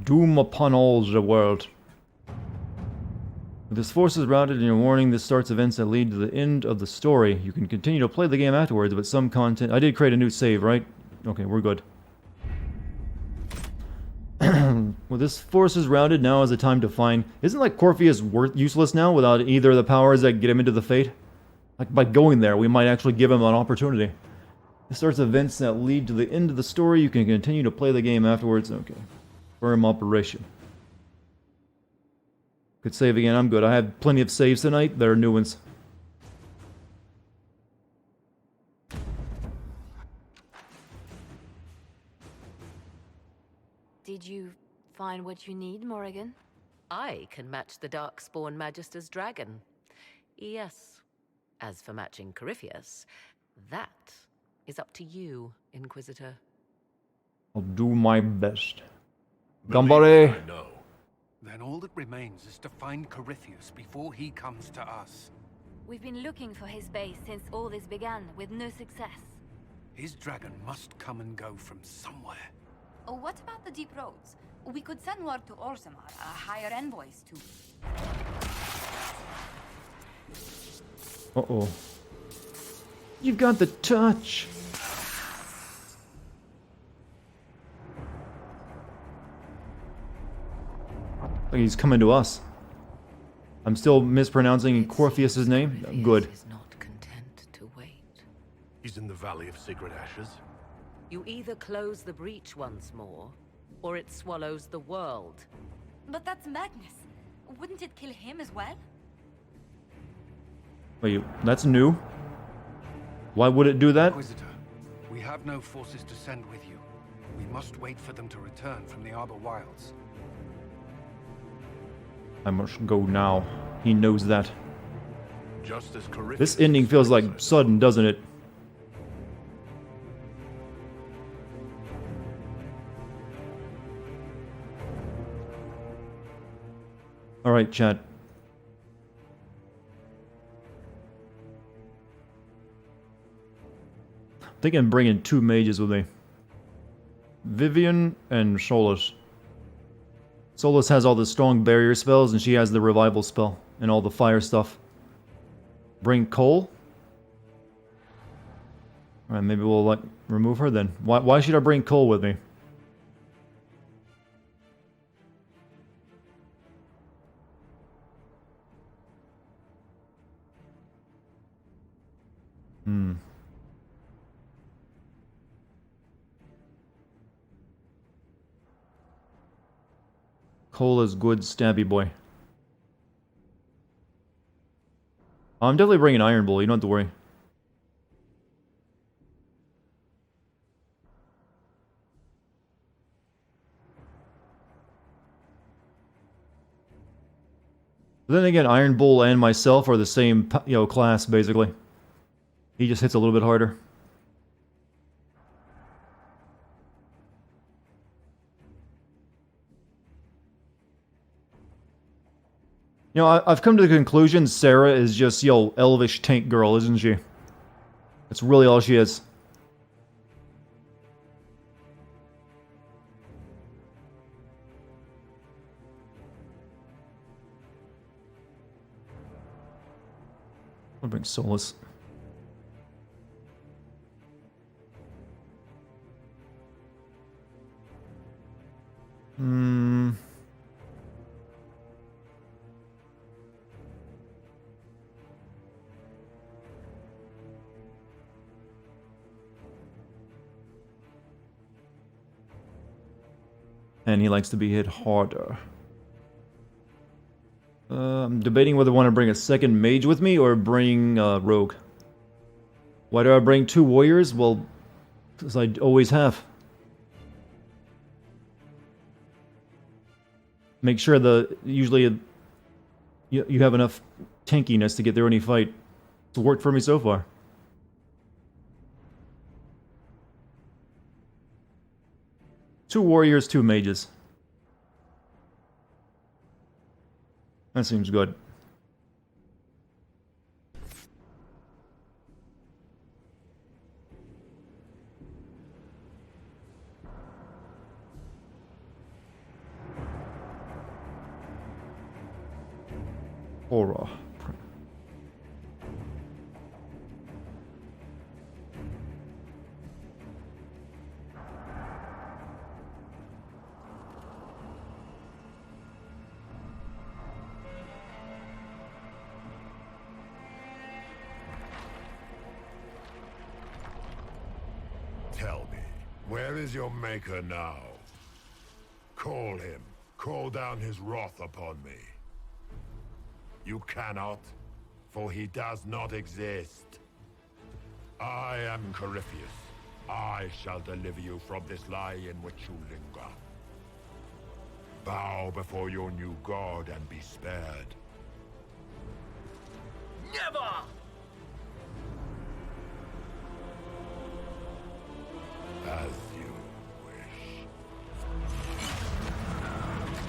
S1: Doom upon all the world. With his forces routed and your warning, this starts events that lead to the end of the story. You can continue to play the game afterwards, but some content... I did create a new save, right? Okay, we're good. With his forces routed, now is the time to find... Isn't like Corpheus useless now without either of the powers that get him into the Fate? Like by going there, we might actually give him an opportunity. This starts events that lead to the end of the story. You can continue to play the game afterwards. Okay. Firm operation. Could save again, I'm good. I had plenty of saves tonight. There are new ones.
S2: Did you find what you need, Morrigan?
S4: I can match the Darkspawn Magister's dragon. Yes. As for matching Corypheus, that is up to you, Inquisitor.
S1: I'll do my best.
S3: Believe
S1: Gambare!
S3: me, I know.
S14: Then all that remains is to find Corypheus before he comes to us.
S2: We've been looking for his base since all this began, with no success.
S14: His dragon must come and go from somewhere.
S8: Oh, what about the deep roads? We could send word to Orzammar, hire envoys to...
S1: Uh-oh. You've got the touch! Like he's coming to us. I'm still mispronouncing Corpheus' name? Good.
S4: Is not content to wait.
S3: He's in the Valley of Sacred Ashes.
S4: You either close the breach once more, or it swallows the world.
S8: But that's madness. Wouldn't it kill him as well?
S1: Wait, that's new? Why would it do that?
S14: Inquisitor, we have no forces to send with you. We must wait for them to return from the Arbor Wilds.
S1: I must go now. He knows that.
S3: Just as Corypheus
S1: This ending feels like sudden, doesn't it? Alright, chat. I think I'm bringing 2 mages with me. Vivian and Solus. Solus has all the strong barrier spells, and she has the revival spell, and all the fire stuff. Bring Cole? Alright, maybe we'll, like, remove her then. Why should I bring Cole with me? Cole is good stabby boy. I'm definitely bringing Iron Bull, you don't have to worry. But then again, Iron Bull and myself are the same, class, basically. He just hits a little bit harder. You know, I've come to the conclusion Sarah is just, yo, elvish tank girl, isn't she? That's really all she is. I'll bring Solus. And he likes to be hit harder. I'm debating whether I want to bring a second mage with me or bring rogue. Why do I bring 2 warriors? Well, because I always have. Make sure usually you have enough tankiness to get through any fight. It's worked for me so far. Two warriors, 2 mages. That seems good. Aura.
S3: Tell me, where is your maker now? Call him. Call down his wrath upon me. You cannot, for he does not exist. I am Corypheus. I shall deliver you from this lie in which you linger. Bow before your new god and be spared.
S15: Never!
S3: As you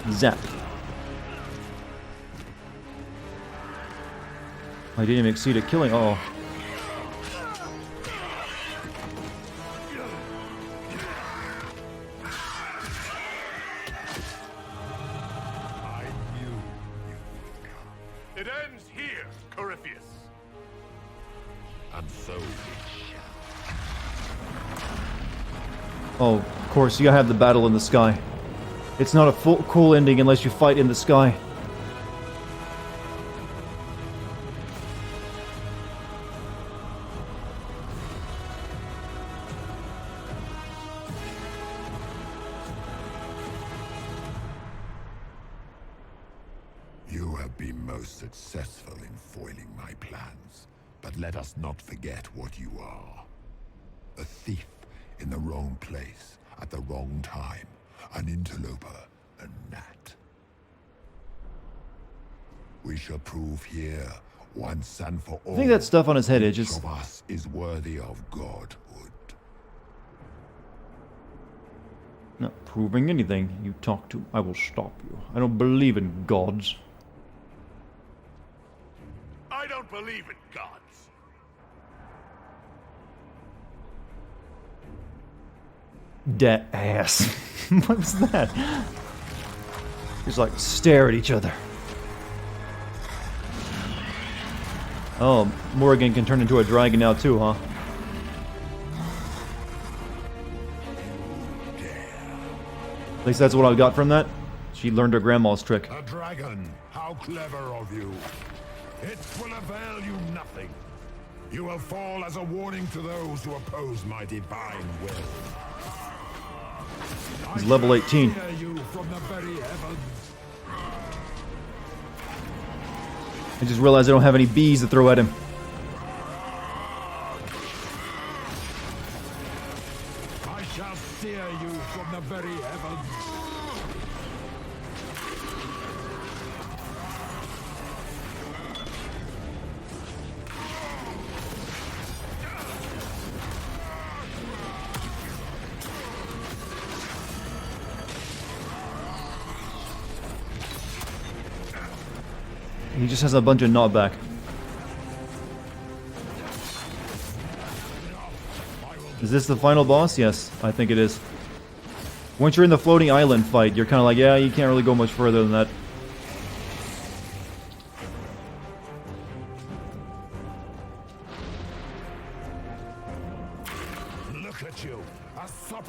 S3: wish.
S1: Zap. I didn't even exceed a killing. Oh.
S3: I knew you would come. It ends here, Corypheus. And so it shall.
S1: Oh, of course, you gotta have the battle in the sky. It's not a full cool ending unless you fight in the sky.
S3: You have been most successful in foiling my plans, but let us not forget what you are. A thief in the wrong place at the wrong time, an interloper, a gnat. We shall prove here, once and for all,
S1: I think that stuff on his head
S3: each
S1: itches.
S3: of us is worthy of godhood.
S1: Not proving anything. You talk to, I will stop you. I don't believe in gods.
S3: I don't believe in gods.
S1: Dead ass. What was that? Just like stare at each other. Oh, Morrigan can turn into a dragon now too, huh? At least that's what I got from that. She learned her grandma's trick.
S3: A dragon, how clever of you. It will avail you nothing. You will fall as a warning to those who oppose my divine will.
S1: He's level 18.
S3: I hear you from the very heavens.
S1: I just realized I don't have any bees to throw at him.
S3: I shall steer you from the very heavens.
S1: He just has a bunch of knockback. Is this the final boss? Yes, I think it is. Once you're in the floating island fight, you're kind of like, yeah, you can't really go much further than that.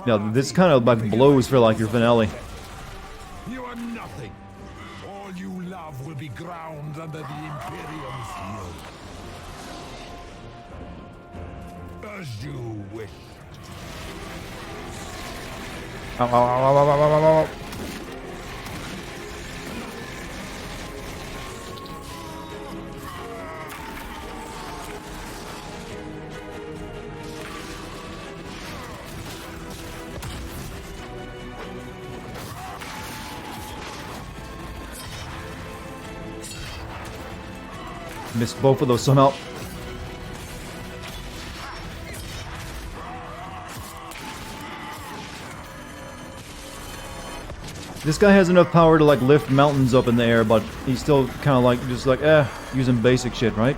S1: Yeah, this kind of like blows for like your finale.
S7: You are nothing. All you love will be ground under the Imperium's heel. As you wish.
S1: Ow, ow, ow, ow, ow, ow, ow, ow. Missed both of those somehow. This guy has enough power to like lift mountains up in the air, but he's still kind of like just like using basic shit, right?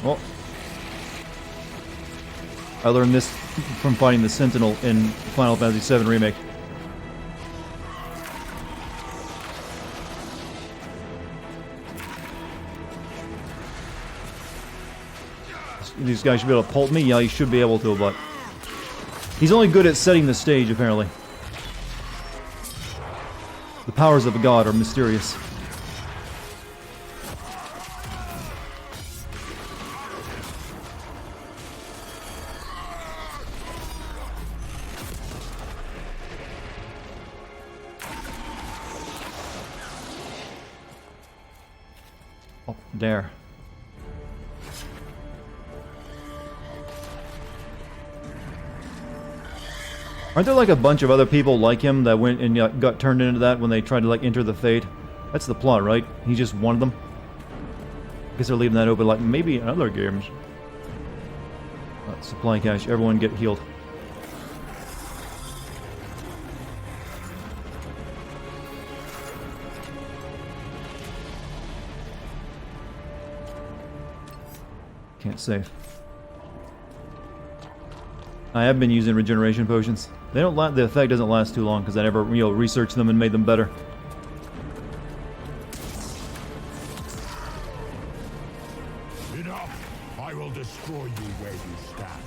S1: Oh. I learned this from fighting the Sentinel in Final Fantasy VII Remake. These guys should be able to pulp me? Yeah, he should be able to, but... he's only good at setting the stage, apparently. The powers of God are mysterious. Oh, there. Aren't there like a bunch of other people like him that went and got turned into that when they tried to like enter the Fate? That's the plot, right? He's just one of them. I guess they're leaving that open like maybe in other games. Supply cache. Everyone get healed. Can't save. I have been using regeneration potions. They don't the effect doesn't last too long because I never, researched them and made them better.
S7: Enough! I will destroy you where you stand.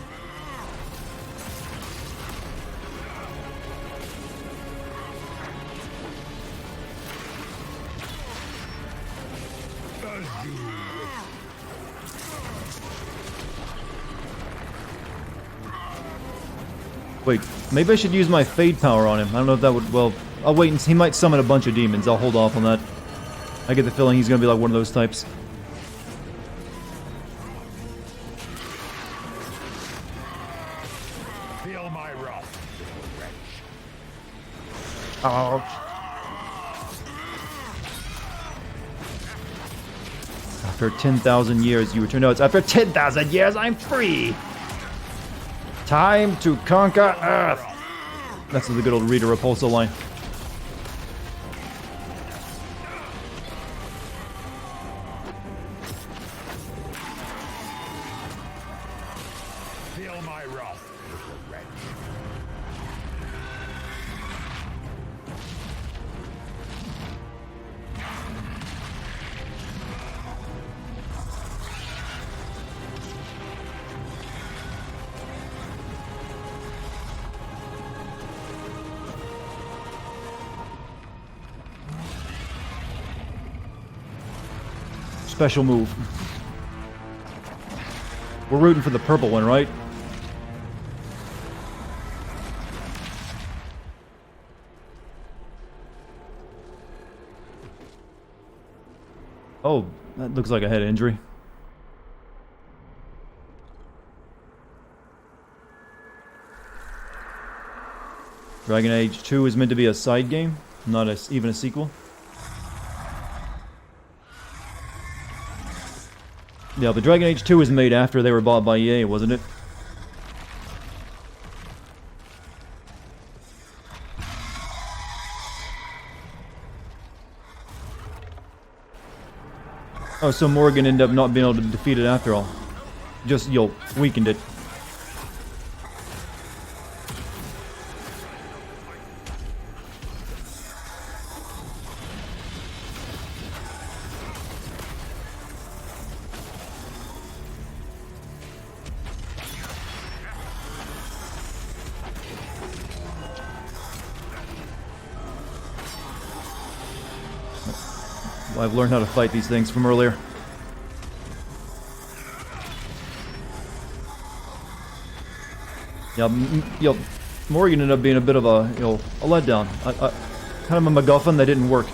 S7: As you wish.
S1: Wait, maybe I should use my Fade power on him. I don't know if that would, well, I'll wait and see. He might summon a bunch of demons. I'll hold off on that. I get the feeling he's gonna be like one of those types.
S7: Feel my wrath, little wretch.
S1: Ouch. After 10,000 years, you return. No, it's after 10,000 years, I'm free! Time to conquer Earth! That's the good old Rita Repulsa line.
S7: Feel my wrath, little wretch.
S1: Special move. We're rooting for the purple one, right? Oh, that looks like a head injury. Dragon Age 2 is meant to be a side game, not even a sequel. Yeah, but Dragon Age 2 was made after they were bought by EA, wasn't it? Oh, so Morgan ended up not being able to defeat it after all. Just, weakened it. I've learned how to fight these things from earlier. Yeah, Morgan ended up being a bit of a, a letdown. Kind of a MacGuffin that didn't work.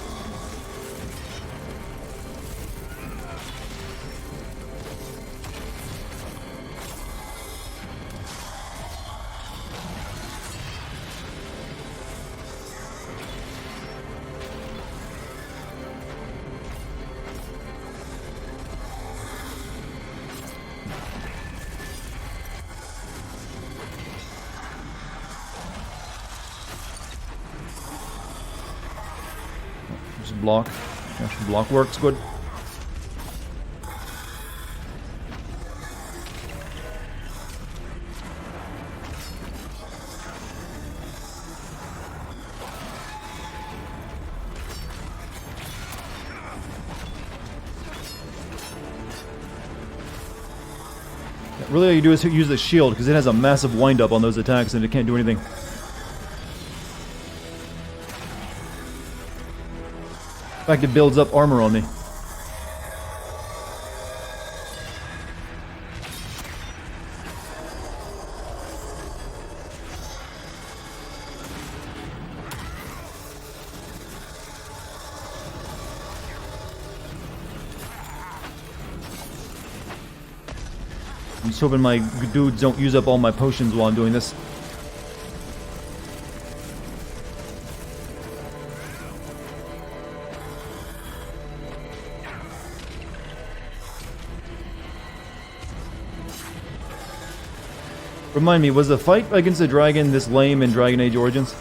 S1: Just block. Yeah, block works good. Really all you do is use the shield, because it has a massive wind-up on those attacks and it can't do anything. In fact, it builds up armor on me. I'm just hoping my dudes don't use up all my potions while I'm doing this. Remind me, was the fight against the dragon this lame in Dragon Age Origins?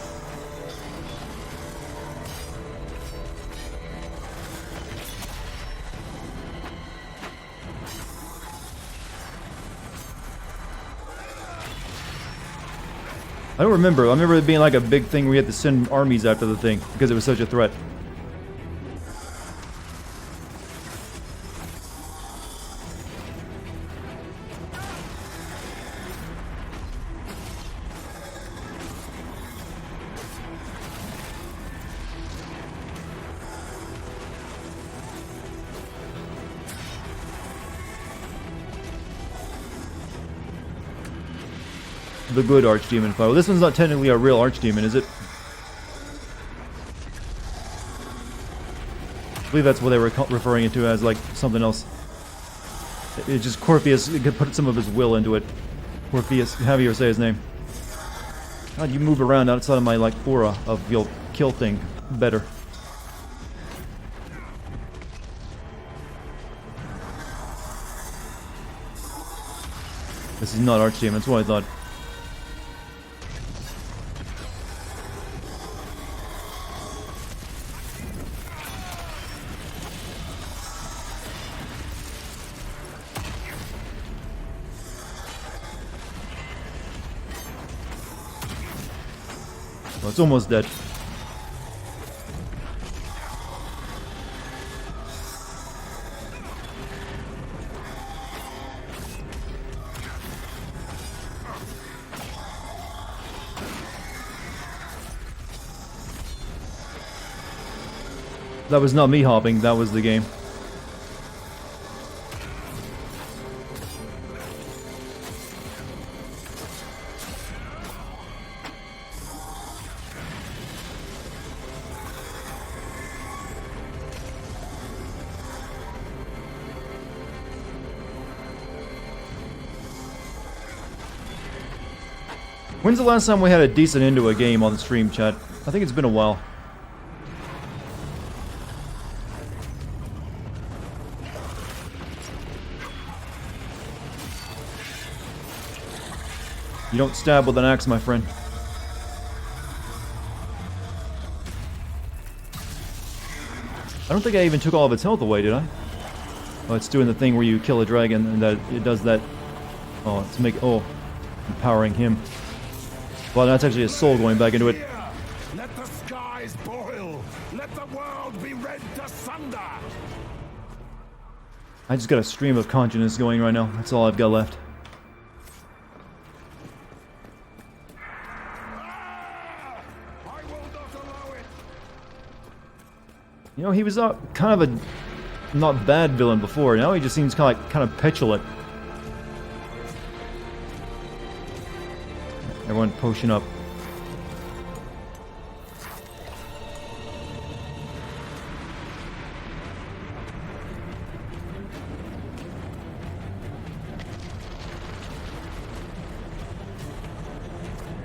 S1: I don't remember. I remember it being like a big thing where you had to send armies after the thing because it was such a threat. The good Archdemon fight. Well, this one's not technically a real Archdemon, is it? I believe that's what they were referring it to as, like, something else. It's just Corpheus could put some of his will into it. Corpheus, have you say his name. God, you move around outside of my, like, aura of your kill thing better. This is not Archdemon, that's what I thought. Well, it's almost dead. That was not me hopping, that was the game. When's the last time we had a decent end to a game on the stream, chat? I think it's been a while. You don't stab with an axe, my friend. I don't think I even took all of its health away, did I? Oh, it's doing the thing where you kill a dragon and that it does that. Oh, to make empowering him. Well, that's actually his soul going back into it.
S7: Let the skies boil. Let the world be rent asunder.
S1: I just got a stream of consciousness going right now. That's all I've got left. You know, he was kind of a not bad villain before. Now he just seems kind of petulant. Everyone potion up.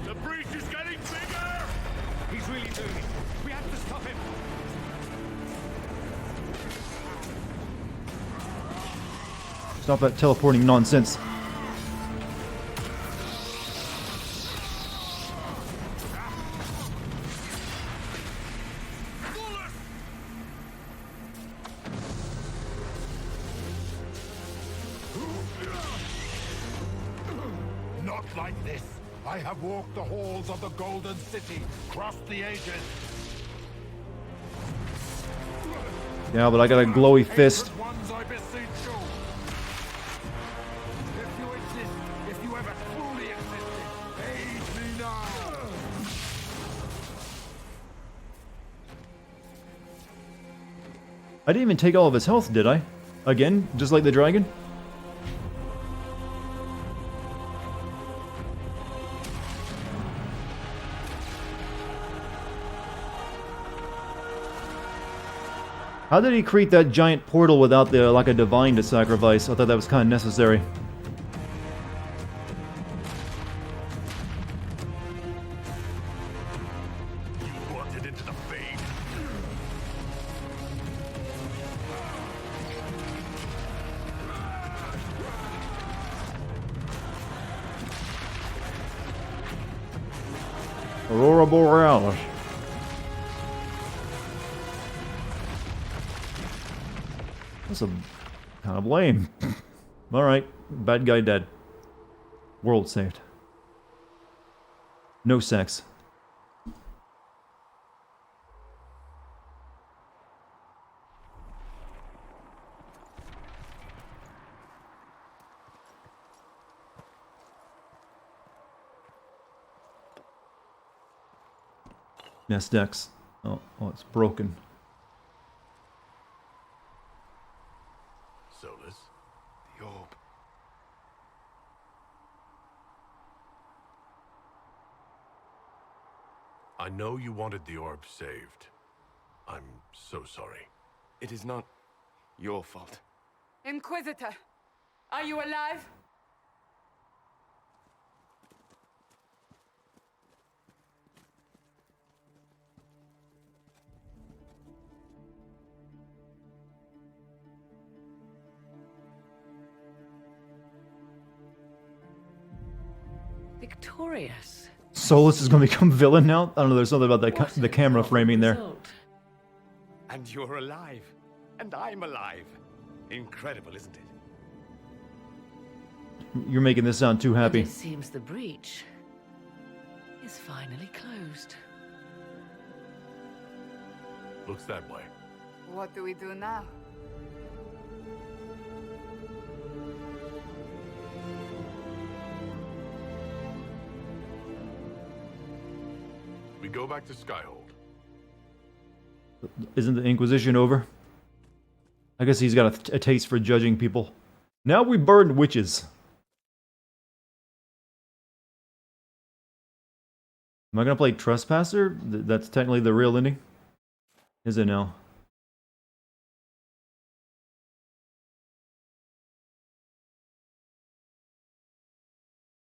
S7: The breach is getting bigger! He's really doing it. We have to stop him.
S1: Stop that teleporting nonsense.
S7: Not like this. I have walked the halls of the Golden City, crossed the ages.
S1: Yeah, but I got a glowy fist.
S7: Ones I beseech you. If you exist, if you ever truly existed, aid me now.
S1: I didn't even take all of his health, did I? Again, just like the dragon? How did he create that giant portal without the like a divine to sacrifice? I thought that was kind of necessary.
S3: You wanted into the fade.
S1: Aurora Borealis. That's a kind of lame. Alright, bad guy dead. World saved. No sex. Nest X. Oh, it's broken.
S3: Solus, the orb. I know you wanted the orb saved. I'm so sorry.
S6: It is not your fault.
S17: Inquisitor, are you alive?
S4: Victorious.
S1: Solus is going to become villain now? I don't know, there's something about that the camera framing there.
S6: And you're alive. And I'm alive. Incredible, isn't it?
S1: You're making this sound too happy.
S4: It seems the breach is finally closed.
S3: Looks that way.
S17: What do we do now?
S3: We go back to Skyhold.
S1: Isn't the Inquisition over? I guess he's got a taste for judging people. Now we burn witches. Am I gonna play Trespasser? That's technically the real ending? Is it now?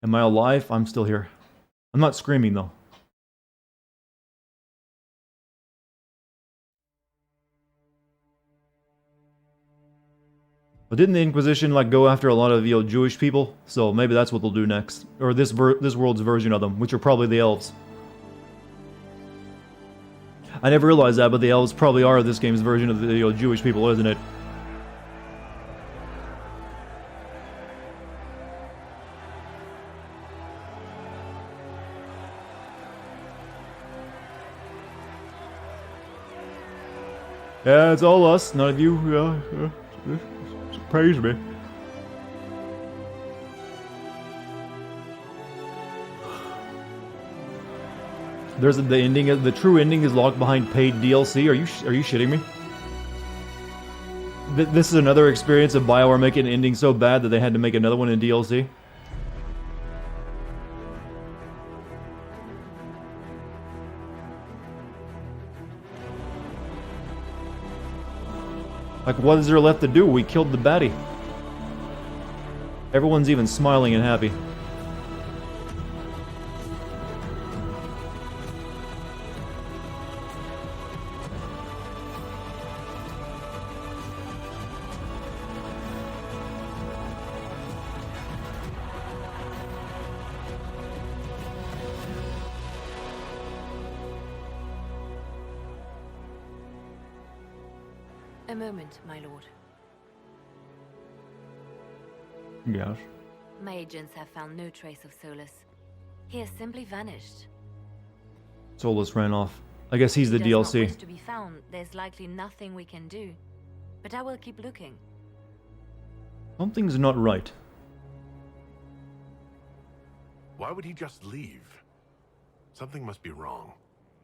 S1: Am I alive? I'm still here. I'm not screaming though. But didn't the Inquisition like go after a lot of Jewish people? So maybe that's what they'll do next, or this world's version of them, which are probably the elves. I never realized that, but the elves probably are this game's version of the Jewish people, isn't it? Yeah, it's all us. None of you praise me. There's the ending. The true ending is locked behind paid DLC. Are you shitting me? This is another experience of BioWare making an ending so bad that they had to make another one in DLC. Like, what is there left to do? We killed the baddie. Everyone's even smiling and happy.
S2: A moment, my lord.
S1: Yes.
S2: My agents have found no trace of Solus. He has simply vanished.
S1: Solus ran off. I guess he's the
S2: If he does not
S1: DLC.
S2: wish to be found, there's likely nothing we can do. But I will keep looking.
S1: Something's not right.
S3: Why would he just leave? Something must be wrong.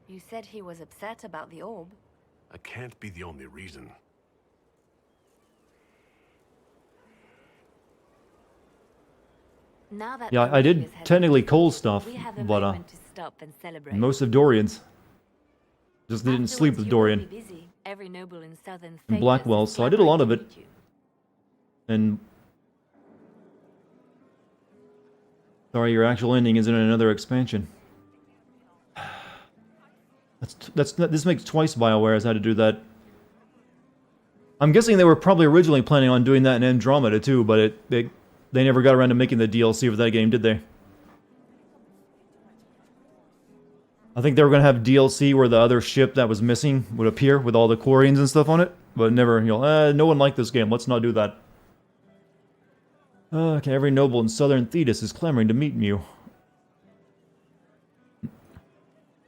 S2: You said he was upset about the orb.
S3: That can't be the only reason.
S2: Now that
S1: Yeah, I did technically Cole stuff,
S2: we have a
S1: but
S2: moment to stop and celebrate.
S1: most of Dorian's. Just didn't sleep with Dorian.
S2: Busy. Every noble in southern
S1: And Blackwell, so I did a lot of it. And sorry, your actual ending isn't in another expansion. This makes twice BioWare has had to do that. I'm guessing they were probably originally planning on doing that in Andromeda too, but they never got around to making the DLC for that game, did they? I think they were going to have DLC where the other ship that was missing would appear with all the Quarians and stuff on it, but never, no one liked this game, let's not do that. Okay, every noble in southern Thetis is clamoring to meet you.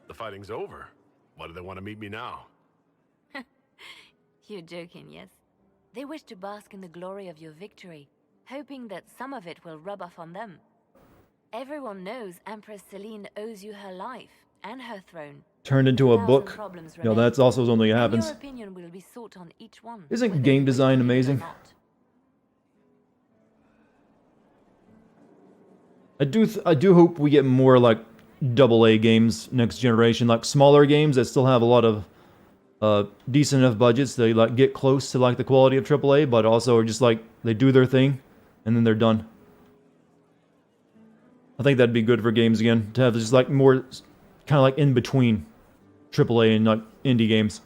S3: The fighting's over. Why do they want to meet me now?
S2: You're joking, yes? They wish to bask in the glory of your victory, hoping that some of it will rub off on them. Everyone knows Empress Celine owes you her life and her throne.
S1: Turned into a book. That's also something that happens.
S2: Your opinion will be sought on each one.
S1: Isn't game design amazing? I do hope we get more like AA games next generation, like smaller games that still have a lot of decent enough budgets to like get close to like the quality of AAA, but also are just like they do their thing and then they're done. I think that'd be good for games again, to have just like more kind of like in between AAA and like indie games.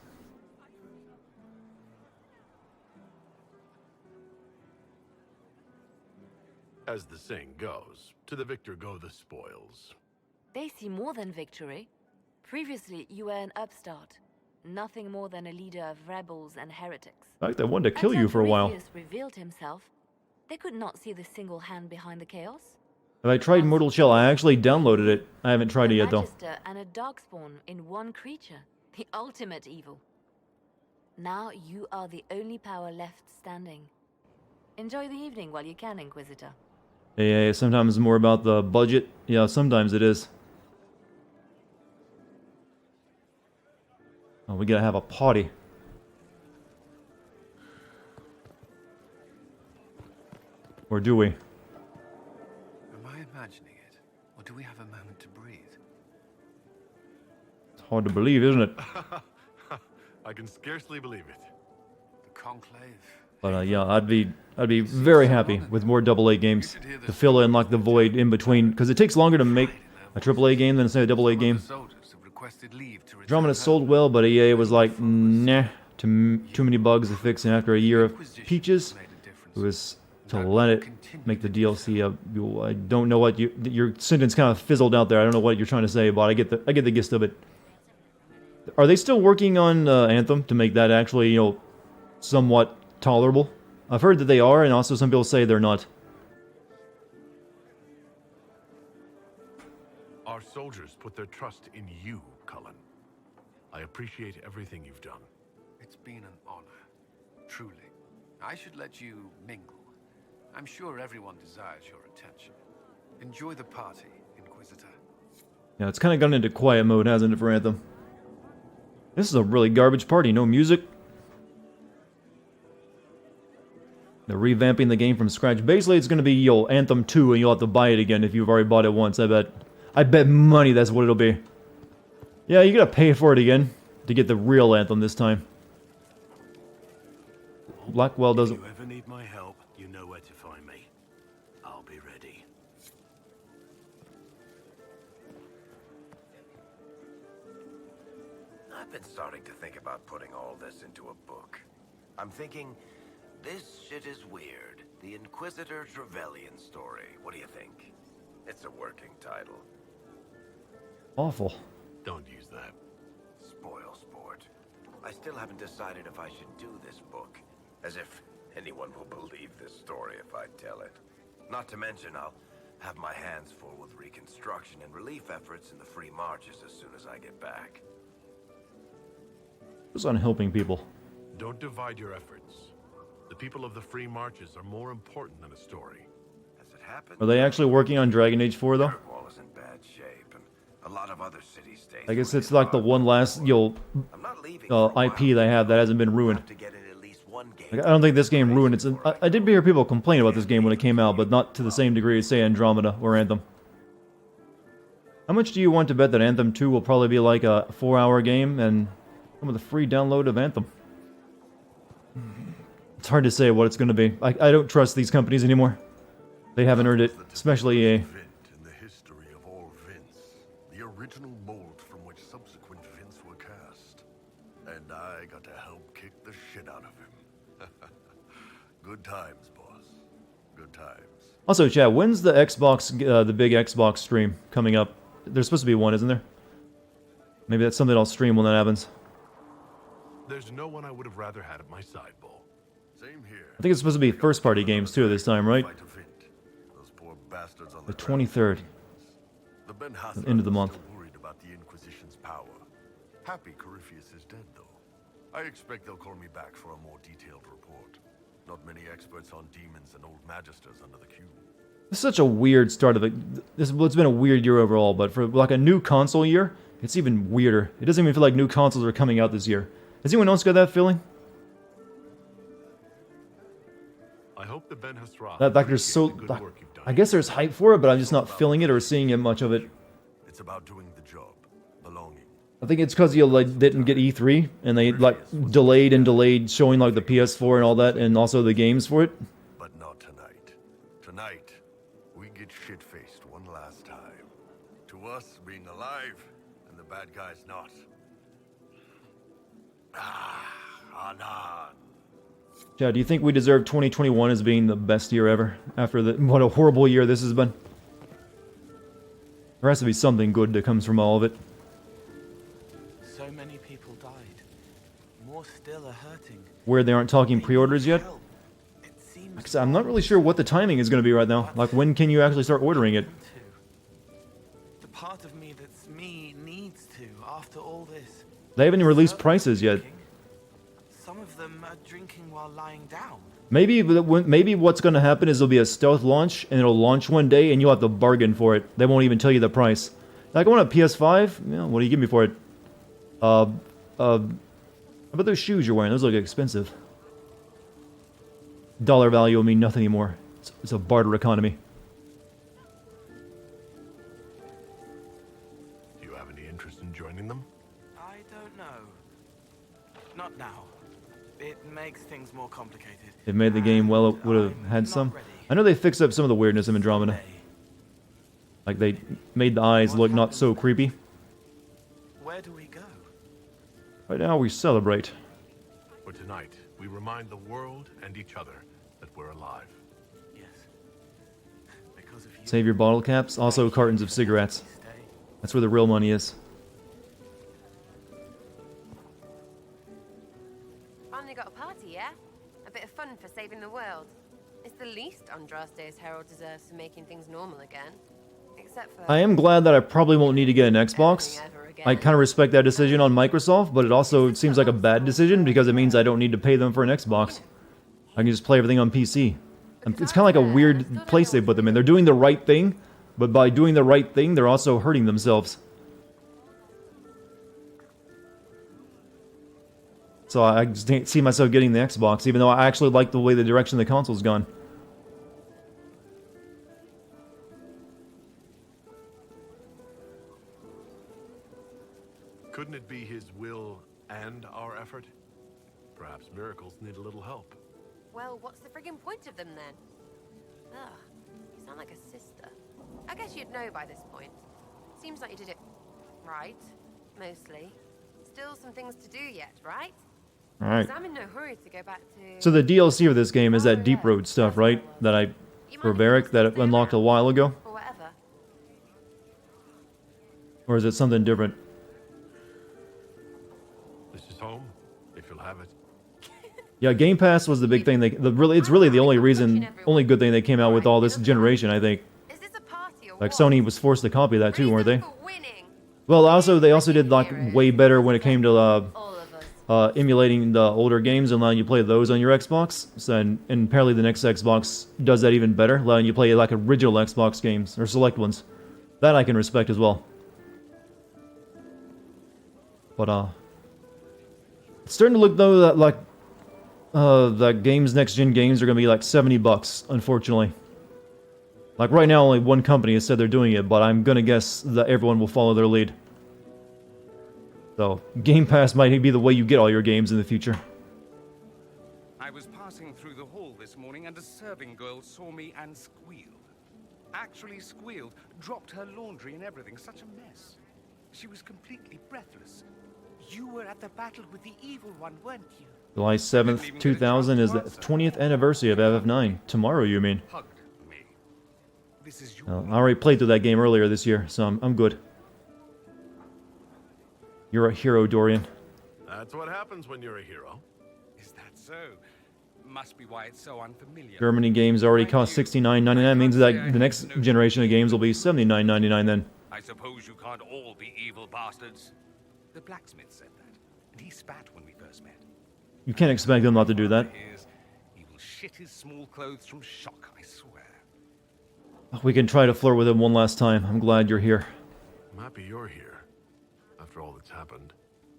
S3: As the saying goes, to the victor go the spoils.
S2: They see more than victory. Previously, you were an upstart. Nothing more than a leader of rebels and heretics.
S1: In fact, I wanted to kill you for a while.
S2: Until Corypheus revealed himself, they could not see the single hand behind the chaos.
S1: Have I tried Mortal Shell? I actually downloaded it. I haven't tried it yet though.
S2: Magister and a darkspawn in one creature. The ultimate evil. Now you are the only power left standing. Enjoy the evening while you can, Inquisitor.
S1: Yeah, sometimes more about the budget. Yeah, sometimes it is. Oh, we gotta have a party. Or do we?
S14: Am I imagining it? Or do we have a moment to breathe?
S1: It's hard to believe, isn't it?
S3: I can scarcely believe it.
S14: The Conclave.
S1: But yeah, I'd be very happy with more AA games to fill in like the void in between, because it takes longer to make a AAA game than say a AA game. Andromeda sold well, but EA was like, nah, too many bugs to fix, and after a year of Peaches, It was to let it make the DLC. I don't know what your sentence kind of fizzled out there. I don't know what you're trying to say, but I get the gist of it. Are they still working on Anthem to make that actually, you know, somewhat tolerable? I've heard that they are, and also some people say they're not.
S3: Our soldiers put their trust in you, Cullen. I appreciate everything you've done.
S14: It's been an honor, truly. I should let you mingle. I'm sure everyone desires your attention. Enjoy the party, Inquisitor.
S1: Yeah, it's kind of gone into quiet mode, hasn't it, for Anthem? This is a really garbage party. No music. They're revamping the game from scratch. Basically, it's going to be, yo, Anthem 2, and you'll have to buy it again if you've already bought it once, I bet. I bet money that's what it'll be. Yeah, you gotta pay for it again to get the real Anthem this time. Blackwell doesn't...
S10: If you ever need my help, you know where to find me. I'll be ready.
S21: I've been starting to think about putting all this into a book. I'm thinking, this shit is weird. The Inquisitor's Rebellion story. What do you think? It's a working title.
S1: Awful.
S3: Don't use that.
S21: Spoil sport. I still haven't decided if I should do this book. As if anyone will believe this story if I tell it. Not to mention, I'll have my hands full with reconstruction and relief efforts in the Free Marches as soon as I get back.
S1: Just on helping people.
S3: Don't divide your efforts. The people of the Free Marches are more important than a story.
S21: As it happens,
S1: Are they actually working on Dragon Age 4, though?
S21: Wall is in bad shape, and a lot of other city-states.
S1: I guess it's like the one last, IP they have that hasn't been ruined. Like, I don't think this game ruined it. I did hear people complain about this game when it came out, but not to the same degree as, say, Andromeda or Anthem. How much do you want to bet that Anthem 2 will probably be like a 4-hour game and come with a free download of Anthem? It's hard to say what it's going to be. I don't trust these companies anymore. They haven't earned it, especially EA.
S3: In the history of all Vince, the original mold from which subsequent Vince were cast. And I got to help kick the shit out of him. Good times, boss. Good times.
S1: Also, chat, when's the Xbox, the big Xbox stream coming up? There's supposed to be one, isn't there? Maybe that's something I'll stream when that happens.
S3: There's no one I would have rather had at my side, Bull. Same here.
S1: I think it's supposed to be first-party games, too, this time, right?
S3: Those poor bastards on
S1: The 23rd.
S3: The Ben
S1: The end of the month.
S3: still worried about the Inquisition's power. Happy Corypheus is dead, though. I expect they'll call me back for a more detailed report. Not many experts on demons and old magisters under the cube.
S1: This is such a weird start of it. It's been a weird year overall, but for like a new console year, it's even weirder. It doesn't even feel like new consoles are coming out this year. Has anyone else got that feeling?
S3: I hope the Ben Hasra
S1: That like there's so I guess there's hype for it, but I'm just not feeling it or seeing it much of it.
S3: It's about doing the job, belonging.
S1: I think it's because you like didn't get E3 and they like delayed showing like the PS4 and all that, and also the games for it.
S3: But not tonight. Tonight, we get shit-faced one last time. To us, being alive, and the bad guys not. Anan.
S1: Chad, do you think we deserve 2021 as being the best year ever? After what a horrible year this has been. There has to be something good that comes from all of it.
S9: So many people died. More still are hurting.
S1: Weird they aren't talking pre-orders yet. Like I'm not really sure what the timing is going to be right now. Like when can you actually start ordering it?
S9: The part of me that's me needs to, after all this.
S1: They haven't released prices yet.
S9: Some of them are drinking while lying down.
S1: Maybe what's going to happen is there'll be a stealth launch, and it'll launch one day, and you'll have to bargain for it. They won't even tell you the price. Like, I want a PS5? Yeah, what do you give me for it? How about those shoes you're wearing? Those look expensive. Dollar value will mean nothing anymore. It's a barter economy.
S3: Do you have any interest in joining them?
S9: I don't know. Not now. It makes things more complicated.
S1: It made the game well, it would have had some. I know they fixed up some of the weirdness of Andromeda. Like they made the eyes look not so creepy.
S9: Where do we go?
S1: Right now we celebrate.
S3: For tonight, we remind the world and each other that we're alive.
S9: Yes. Because of you.
S1: Save your bottle caps. Also cartons of cigarettes. That's where the real money is.
S12: Finally got a party, yeah? A bit of fun for saving the world. It's the least Andraste's herald deserves for making things normal again. Except for...
S1: I am glad that I probably won't need to get an Xbox. I kind of respect that decision on Microsoft, but it also seems like a bad decision because it means I don't need to pay them for an Xbox. I can just play everything on PC. It's kind of like a weird place they put them in. They're doing the right thing, but by doing the right thing, they're also hurting themselves. So I just can't see myself getting the Xbox, even though I actually like the way the direction the console's gone.
S3: Couldn't it be his will and our effort? Perhaps miracles need a little help.
S12: Well, what's the friggin' point of them then? Ugh, you sound like a sister. I guess you'd know by this point. Seems like you did it right, mostly. Still some things to do yet, right?
S1: Alright.
S12: 'Cause I'm in no hurry to go back to...
S1: So the DLC for this game is that Deep Road stuff, right? That for Varric, that I unlocked a while ago?
S12: Or whatever.
S1: Or is it something different?
S3: This is home, if you'll have it.
S1: Yeah, Game Pass was the big thing. It's really the only reason, only good thing they came out with all this generation, I think. Like Sony was forced to copy that too, weren't they? Well, they also did like way better when it came to emulating the older games and allowing you to play those on your Xbox. So, and apparently the next Xbox does that even better, allowing you to play like original Xbox games or select ones. That I can respect as well. But it's starting to look though that like the next gen games are gonna be like $70, unfortunately. Like right now, only one company has said they're doing it, but I'm gonna guess that everyone will follow their lead. So, Game Pass might be the way you get all your games in the future.
S5: I was passing through the hall this morning and a serving girl saw me and squealed. Actually squealed, dropped her laundry and everything, such a mess. She was completely breathless. You were at the battle with the evil one, weren't you?
S1: July 7th, 2000 is the 20th anniversary of FF9. Tomorrow, you mean? I already played through that game earlier this year, so I'm good. You're a hero, Dorian.
S3: That's what happens when you're a hero.
S5: Is that so? Must be why it's so unfamiliar.
S1: Germany games already cost $69.99, means that the next generation of games will be $79.99 then.
S5: I suppose you can't all be evil bastards. The blacksmith said that, and he spat when we first met.
S1: You can't expect them not to do that.
S5: He will shit his small clothes from shock, I swear.
S1: We can try to flirt with him one last time. I'm glad you're here.
S3: I'm happy you're here, after all that's happened.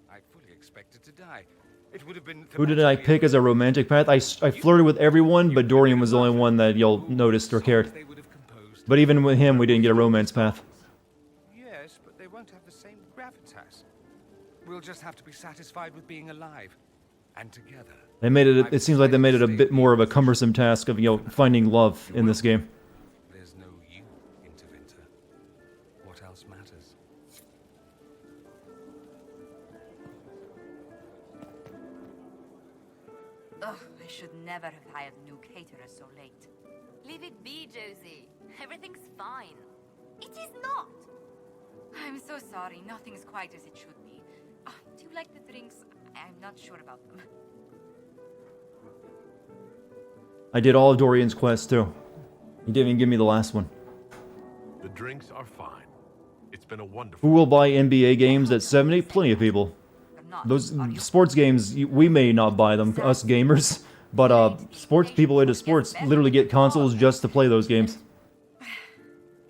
S5: I fully expected to die. It would have been...
S1: Who did I pick as a romantic path? I flirted with everyone, but Dorian was the only one that y'all noticed or cared. But even with him, we didn't get a romance path.
S5: Yes, but they won't have the same gravitas. We'll just have to be satisfied with being alive. And together.
S1: They made it. It seems like they made it a bit more of a cumbersome task of finding love in this game.
S5: There's no you in Tevinter. What else matters?
S8: Ugh, I should never have hired new caterers so late.
S2: Leave it be, Josie. Everything's fine. It is not.
S8: I'm so sorry. Nothing's quite as it should be. Do you like the drinks? I'm not sure about them.
S1: I did all of Dorian's quests too. He didn't even give me the last one.
S3: The drinks are fine. It's been a wonderful...
S1: Who will buy NBA games at 70? Plenty of people. Those sports games, we may not buy them, us gamers, but sports people into sports literally get consoles just to play those games.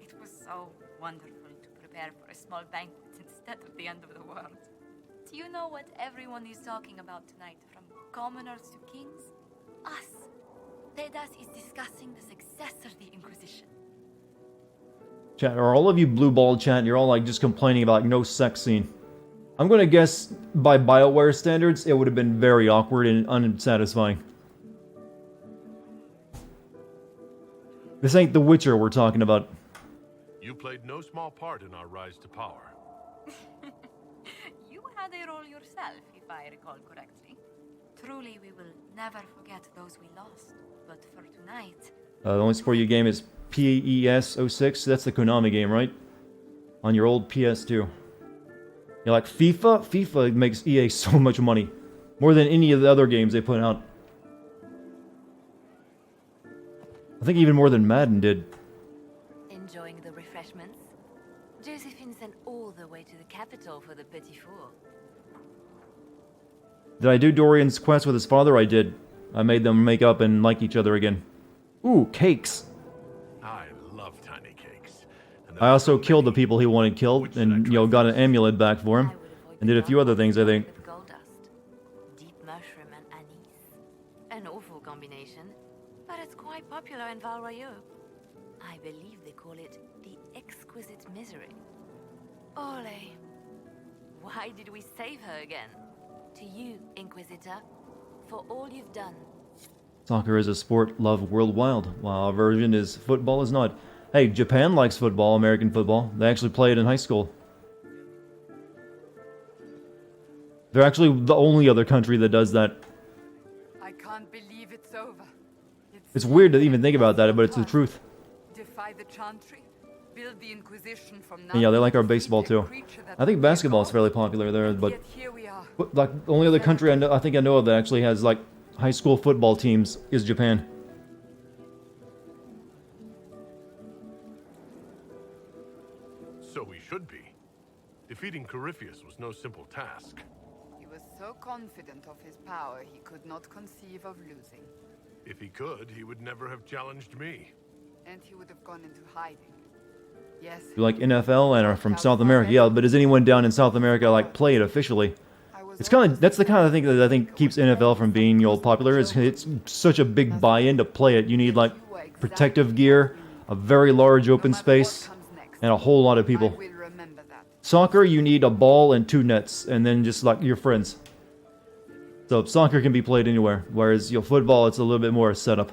S8: It was so wonderful to prepare for a small banquet instead of the end of the world. Do you know what everyone is talking about tonight, from commoners to kings? Us. Tedas is discussing the successor of the Inquisition.
S1: Chat, are all of you blue ball chat? You're all like just complaining about no sex scene. I'm gonna guess by BioWare standards, it would have been very awkward and unsatisfying. This ain't The Witcher we're talking about.
S3: You played no small part in our rise to power.
S8: You had a role yourself, if I recall correctly. Truly, we will never forget those we lost. But for tonight,
S1: The only sport you game is PES 06. That's the Konami game, right? On your old PS2. Yeah, like FIFA? FIFA makes EA so much money. More than any of the other games they put out. I think even more than Madden did.
S4: Enjoying the refreshments? Josephine sent all the way to the capital for the petit four.
S1: Did I do Dorian's quest with his father? I did. I made them make up and like each other again. Ooh, cakes.
S3: I love tiny cakes.
S1: I also killed the people he wanted killed and, you know, got an amulet back for him. And did a few other things, I think.
S4: Gold dust, deep mushroom and anise. An awful combination, but it's quite popular in Val Royeaux. I believe they call it the exquisite misery. Ole. Why did we save her again? To you, Inquisitor, for all you've done.
S1: Soccer is a sport loved worldwide, while our version is football is not. Hey, Japan likes football, American football. They actually play it in high school. They're actually the only other country that does that.
S17: I can't believe it's over.
S1: It's weird to even think about that, but it's the truth.
S17: Defy the Chantry, build the Inquisition from
S1: And yeah, they like our baseball too. I think basketball is fairly popular there, but like the only other country I think I know of that actually has like high school football teams is Japan.
S3: So we should be. Defeating Corypheus was no simple task.
S17: He was so confident of his power, he could not conceive of losing.
S3: If he could, he would never have challenged me.
S17: And he would have gone into hiding. Yes.
S1: You like NFL and are from South America, yeah, but does anyone down in South America like play it officially? It's kind of, that's the kind of thing that I think keeps NFL from being, you know, popular. It's such a big buy-in to play it. You need like protective gear, a very large open space, and a whole lot of people. Soccer, you need a ball and 2 nets, and then just like your friends. So soccer can be played anywhere, whereas, you know, football, it's a little bit more setup.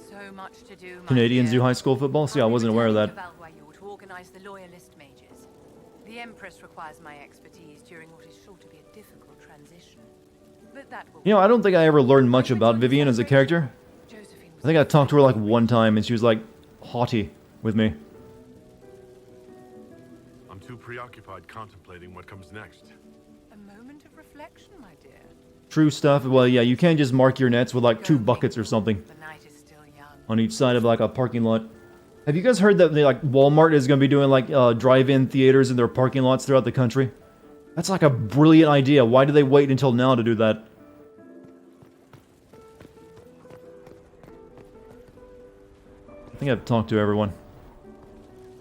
S13: So much to do,
S1: Canadians do high school football? See, I wasn't aware of that.
S13: To organize the loyalist mages. The Empress requires my expertise during what is sure to be a difficult transition. But that will
S1: You know, I don't think I ever learned much about Vivian as a character. I think I talked to her like one time, and she was like haughty with me.
S3: I'm too preoccupied contemplating what comes next.
S13: a moment of reflection, my dear.
S1: True stuff. Well, yeah, you can't just mark your nets with like 2 buckets or something on each side of like a parking lot. Have you guys heard that like Walmart is going to be doing like drive-in theaters in their parking lots throughout the country? That's like a brilliant idea. Why do they wait until now to do that? I think I've talked to everyone.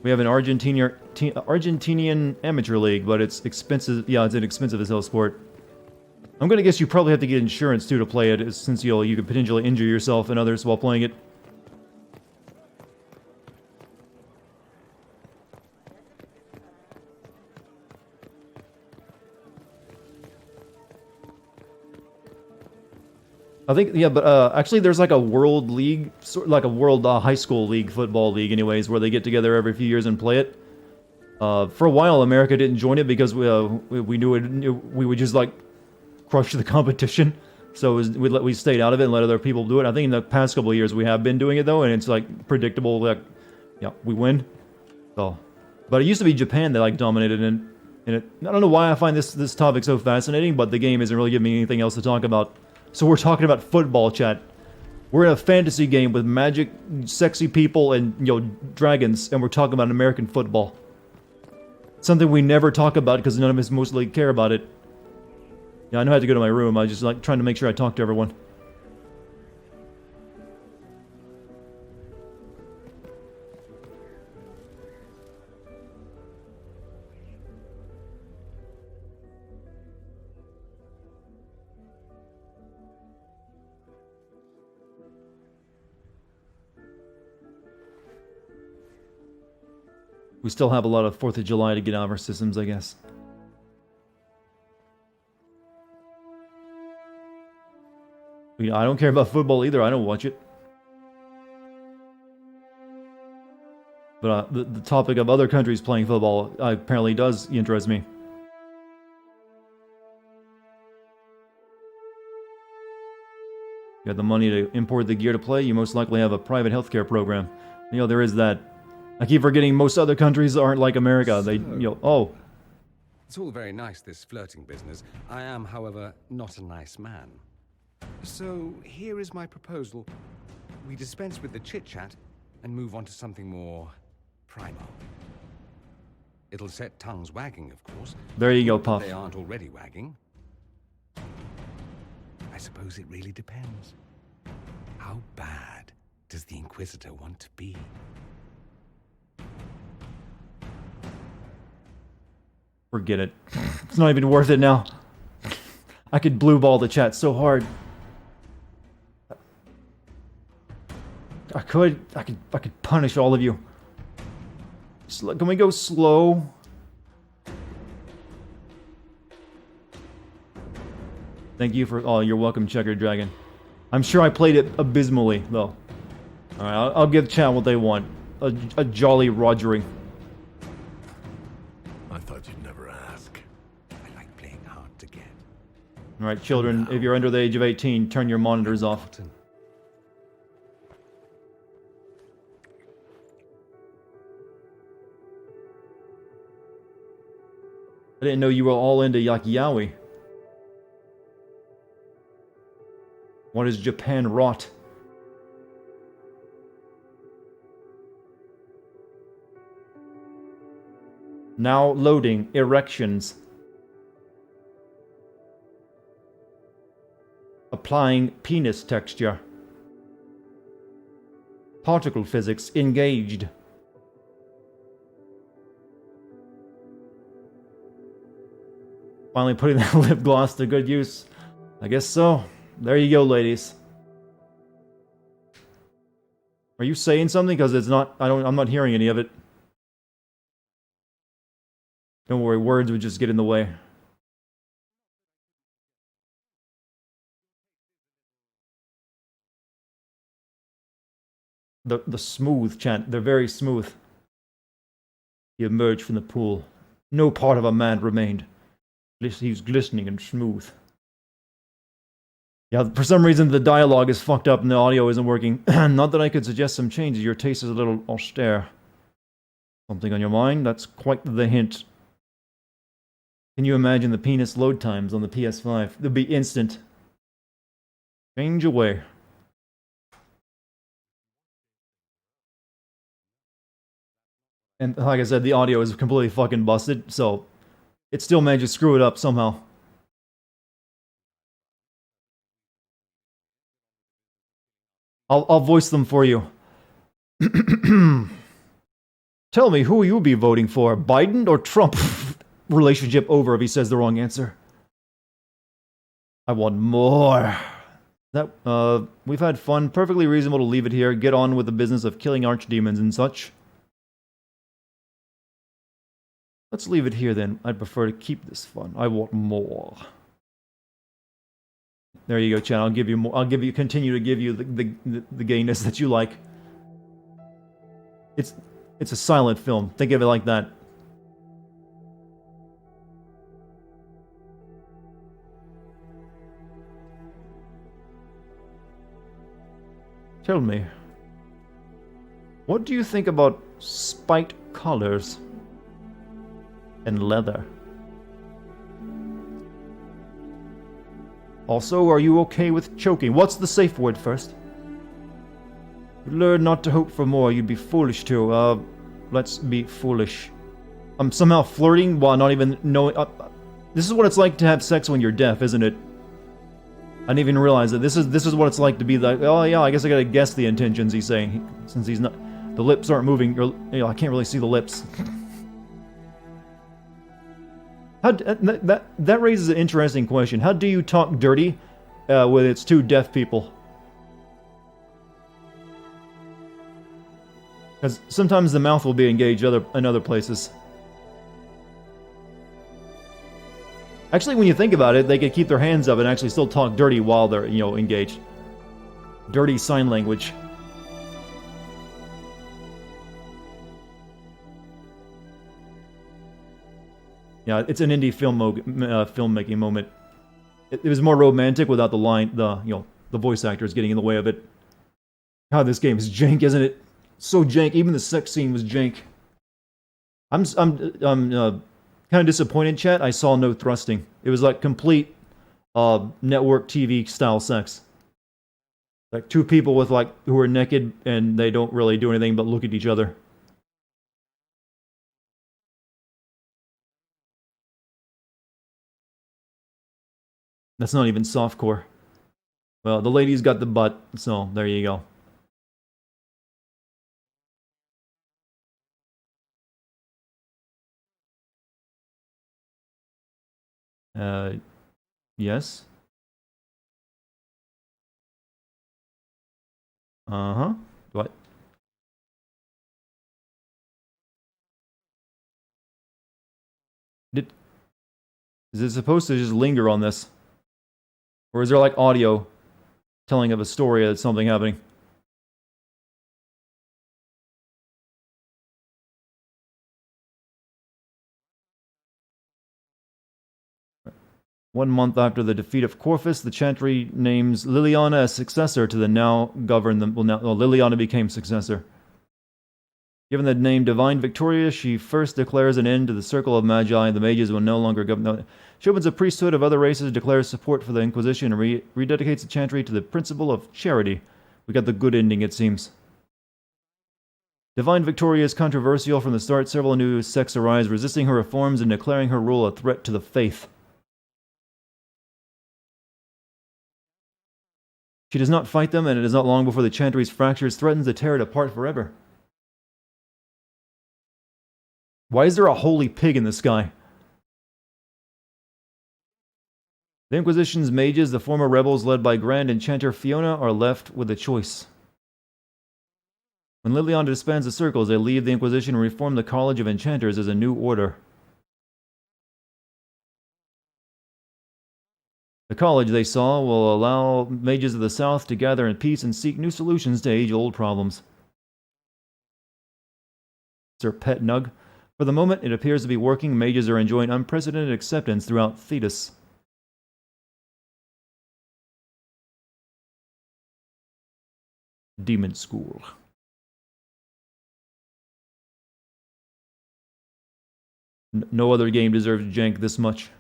S1: We have an Argentinian amateur league, but it's expensive. Yeah, it's an expensive as hell sport. I'm gonna guess you probably have to get insurance too to play it, since you could potentially injure yourself and others while playing it. I think, yeah, but actually there's like a world league, like a world high school league, football league anyways, where they get together every few years and play it. For a while, America didn't join it because we knew we would just like crush the competition. So we stayed out of it and let other people do it. I think in the past couple of years we have been doing it though, and it's like predictable. Like, yeah, we win. So, but it used to be Japan that like dominated in it. I don't know why I find this topic so fascinating, but the game isn't really giving me anything else to talk about. So we're talking about football, chat. We're in a fantasy game with magic, sexy people, and, you know, dragons, and we're talking about American football. Something we never talk about because none of us mostly care about it. Yeah, I know I had to go to my room. I was just like trying to make sure I talk to everyone. We still have a lot of 4th of July to get out of our systems, I guess. I don't care about football either. I don't watch it. But the topic of other countries playing football apparently does interest me. You have the money to import the gear to play, you most likely have a private healthcare program. You know, there is that. I keep forgetting most other countries aren't like America. They, oh.
S5: It's all very nice, this flirting business. I am, however, not a nice man. So, here is my proposal. We dispense with the chit-chat and move on to something more primal. It'll set tongues wagging, of course.
S1: There you go, Puff.
S5: They aren't already wagging. I suppose it really depends. How bad does the Inquisitor want to be?
S1: Forget it. It's not even worth it now. I could blue ball the chat so hard. I could punish all of you. Can we go slow? Thank you for... Oh, you're welcome, Checkered Dragon. I'm sure I played it abysmally, though. Alright, I'll give chat what they want. A jolly Rogering.
S3: I thought you'd never ask.
S5: I like playing hard to get.
S1: Alright, children, if you're under the age of 18, turn your monitors off. I didn't know you were all into yakiyawi. What is Japan rot? Now loading erections. Applying penis texture. Particle physics engaged. Finally putting that lip gloss to good use. I guess so. There you go, ladies. Are you saying something? Because it's not... I'm not hearing any of it. Don't worry, words would just get in the way. The smooth chant. They're very smooth. He emerged from the pool. No part of a man remained. He was glistening and smooth. Yeah, for some reason the dialogue is fucked up and the audio isn't working. Not that I could suggest some changes. Your taste is a little austere. Something on your mind? That's quite the hint. Can you imagine the penis load times on the PS5? They'll be instant. Change away. And like I said, the audio is completely fucking busted, so it still managed to screw it up somehow. I'll voice them for you. Tell me, who you'll be voting for, Biden or Trump? Relationship over if he says the wrong answer. I want more. We've had fun. Perfectly reasonable to leave it here. Get on with the business of killing archdemons and such. Let's leave it here then. I'd prefer to keep this fun. I want more. There you go, Chan. I'll give you more. Continue to give you the gayness that you like. It's a silent film. Think of it like that. Tell me, what do you think about spiked collars and leather? Also, are you okay with choking? What's the safe word first? You learn not to hope for more, you'd be foolish to. Let's be foolish. I'm somehow flirting while not even knowing... this is what it's like to have sex when you're deaf, isn't it? I didn't even realize that. This is what it's like to be like, oh yeah, I guess I gotta guess the intentions he's saying. Since he's not... The lips aren't moving, I can't really see the lips. That raises an interesting question. How do you talk dirty with its two deaf people? Because sometimes the mouth will be engaged in other places. Actually, when you think about it, they could keep their hands up and actually still talk dirty while they're, engaged. Dirty sign language. Yeah, it's an indie filmmaking moment. It was more romantic without the voice actors getting in the way of it. God, this game is jank, isn't it? So jank. Even the sex scene was jank. I'm kind of disappointed, chat. I saw no thrusting. It was like complete network TV style sex. Like two people with who are naked and they don't really do anything but look at each other. That's not even softcore. Well, the lady's got the butt, so there you go. Yes. Uh-huh. What? Is it supposed to just linger on this? Or is there like audio telling of a story of something happening? One month after the defeat of Corvus, the Chantry names Liliana as successor to the now govern them. Well, Liliana became successor. Given the name Divine Victoria, she first declares an end to the Circle of Magi. The mages will no longer govern. She opens a priesthood of other races, declares support for the Inquisition, and rededicates the Chantry to the principle of charity. We got the good ending, it seems. Divine Victoria is controversial from the start. Several new sects arise, resisting her reforms and declaring her rule a threat to the faith. She does not fight them, and it is not long before the Chantry's fractures threatens to tear it apart forever. Why is there a holy pig in the sky? The Inquisition's mages, the former rebels led by Grand Enchanter Fiona, are left with a choice. When Liliana disbands the circles, they leave the Inquisition and reform the College of Enchanters as a new order. The college, they saw, will allow mages of the South to gather in peace and seek new solutions to age-old problems. Sir Pet Nug. For the moment, it appears to be working. Mages are enjoying unprecedented acceptance throughout Thetis. Demon School. No other game deserves jank this much.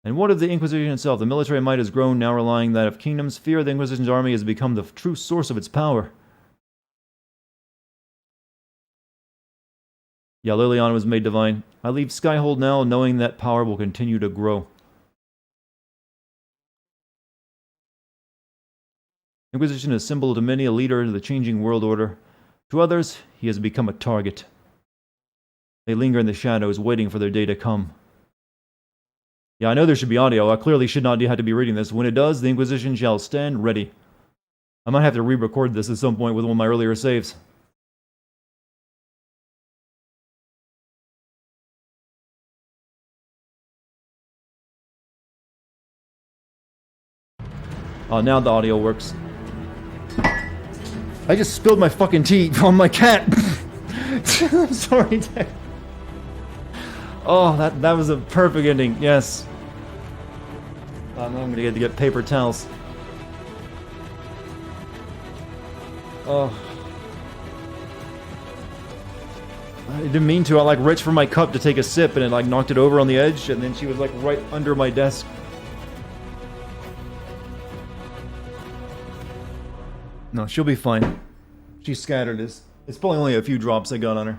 S1: And what of the Inquisition itself? The military might has grown, now relying that of kingdoms. Fear of the Inquisition's army has become the true source of its power. Yeah, Liliana was made divine. I leave Skyhold now, knowing that power will continue to grow. Inquisition is a symbol to many, a leader to the changing world order. To others, he has become a target. They linger in the shadows, waiting for their day to come. Yeah, I know there should be audio. I clearly should not have to be reading this. When it does, the Inquisition shall stand ready. I might have to re-record this at some point with one of my earlier saves. Oh, now the audio works. I just spilled my fucking tea on my cat. I'm sorry, Dad. Oh, that was a perfect ending. Yes. I'm gonna get to get paper towels. Oh. I didn't mean to. I reached for my cup to take a sip and it knocked it over on the edge, and then she was right under my desk. No, she'll be fine. She's scattered. It's probably only a few drops I got on her.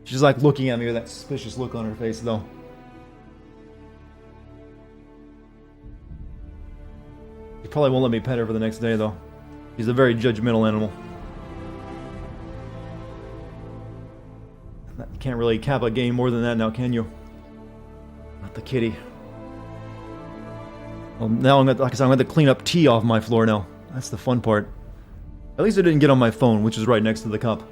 S1: She's looking at me with that suspicious look on her face, though. She probably won't let me pet her for the next day, though. She's a very judgmental animal. You can't really cap a game more than that now, can you? Not the kitty. Well, now I'm going to clean up tea off my floor now. That's the fun part. At least it didn't get on my phone, which is right next to the cup.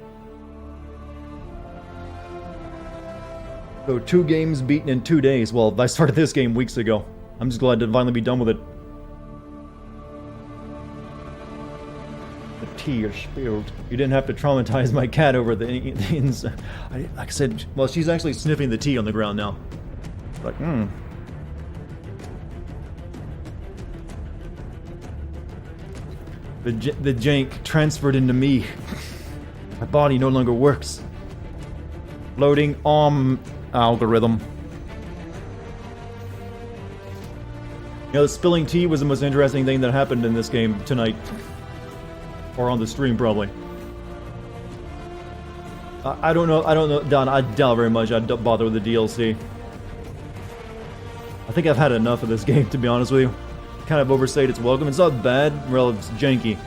S1: So 2 games beaten in 2 days. Well, I started this game weeks ago. I'm just glad to finally be done with it. tea is spilled. You didn't have to traumatize my cat over the inside. Like I said, well, she's actually sniffing the tea on the ground now. Like, The jank transferred into me. My body no longer works. Loading algorithm. You know, the spilling tea was the most interesting thing that happened in this game tonight. Or on the stream, probably. I don't know, Don, I doubt very much I'd bother with the DLC. I think I've had enough of this game, to be honest with you. Kind of overstayed its welcome. It's not bad, well, it's janky.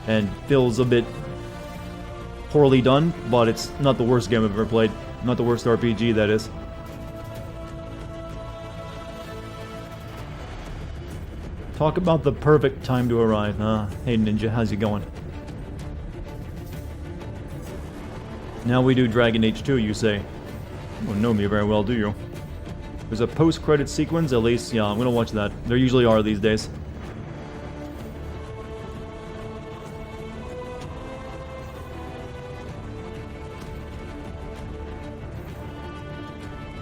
S1: And feels a bit poorly done, but it's not the worst game I've ever played. Not the worst RPG, that is. Talk about the perfect time to arrive, huh? Hey Ninja, how's it going? Now we do Dragon Age 2, you say. You don't know me very well, do you? There's a post-credit sequence, at least. Yeah, I'm gonna watch that. There usually are these days.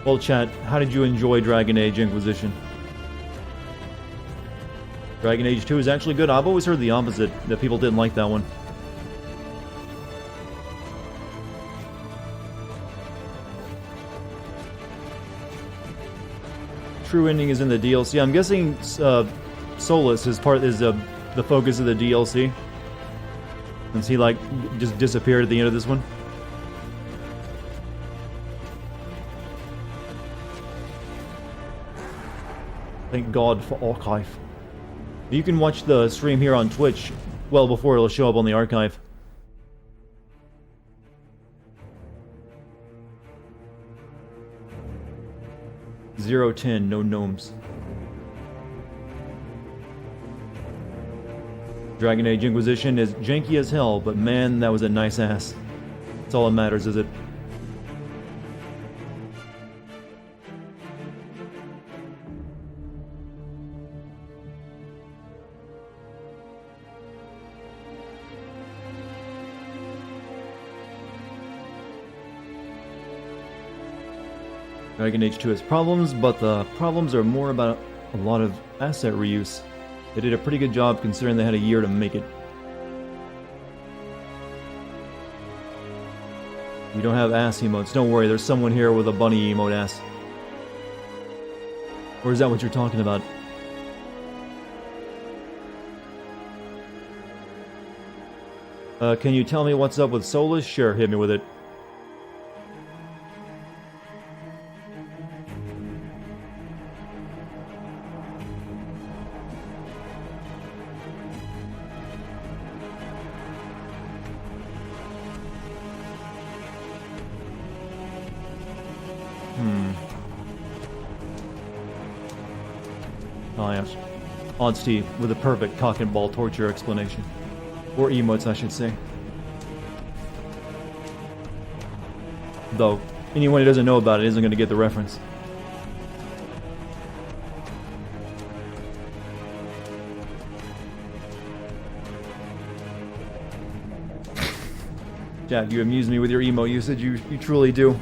S1: Well, chat, how did you enjoy Dragon Age Inquisition? Dragon Age 2 is actually good. I've always heard the opposite, that people didn't like that one. True ending is in the DLC. I'm guessing Solus is the focus of the DLC. Since he like just disappeared at the end of this one. Thank God for archive. You can watch the stream here on Twitch well before it'll show up on the archive. $0-10, no gnomes. Dragon Age Inquisition is janky as hell, but man, that was a nice ass. That's all that matters, is it? Dragon Age 2 has problems, but the problems are more about a lot of asset reuse. They did a pretty good job considering they had a year to make it. We don't have ass emotes. Don't worry, there's someone here with a bunny emote ass. Or is that what you're talking about? Can you tell me what's up with Solus? Sure, hit me with it. Oh yes. Oddsteve with a perfect cock and ball torture explanation. Or emotes, I should say. Though, anyone who doesn't know about it isn't going to get the reference. Jack, you amuse me with your emote usage, you truly do.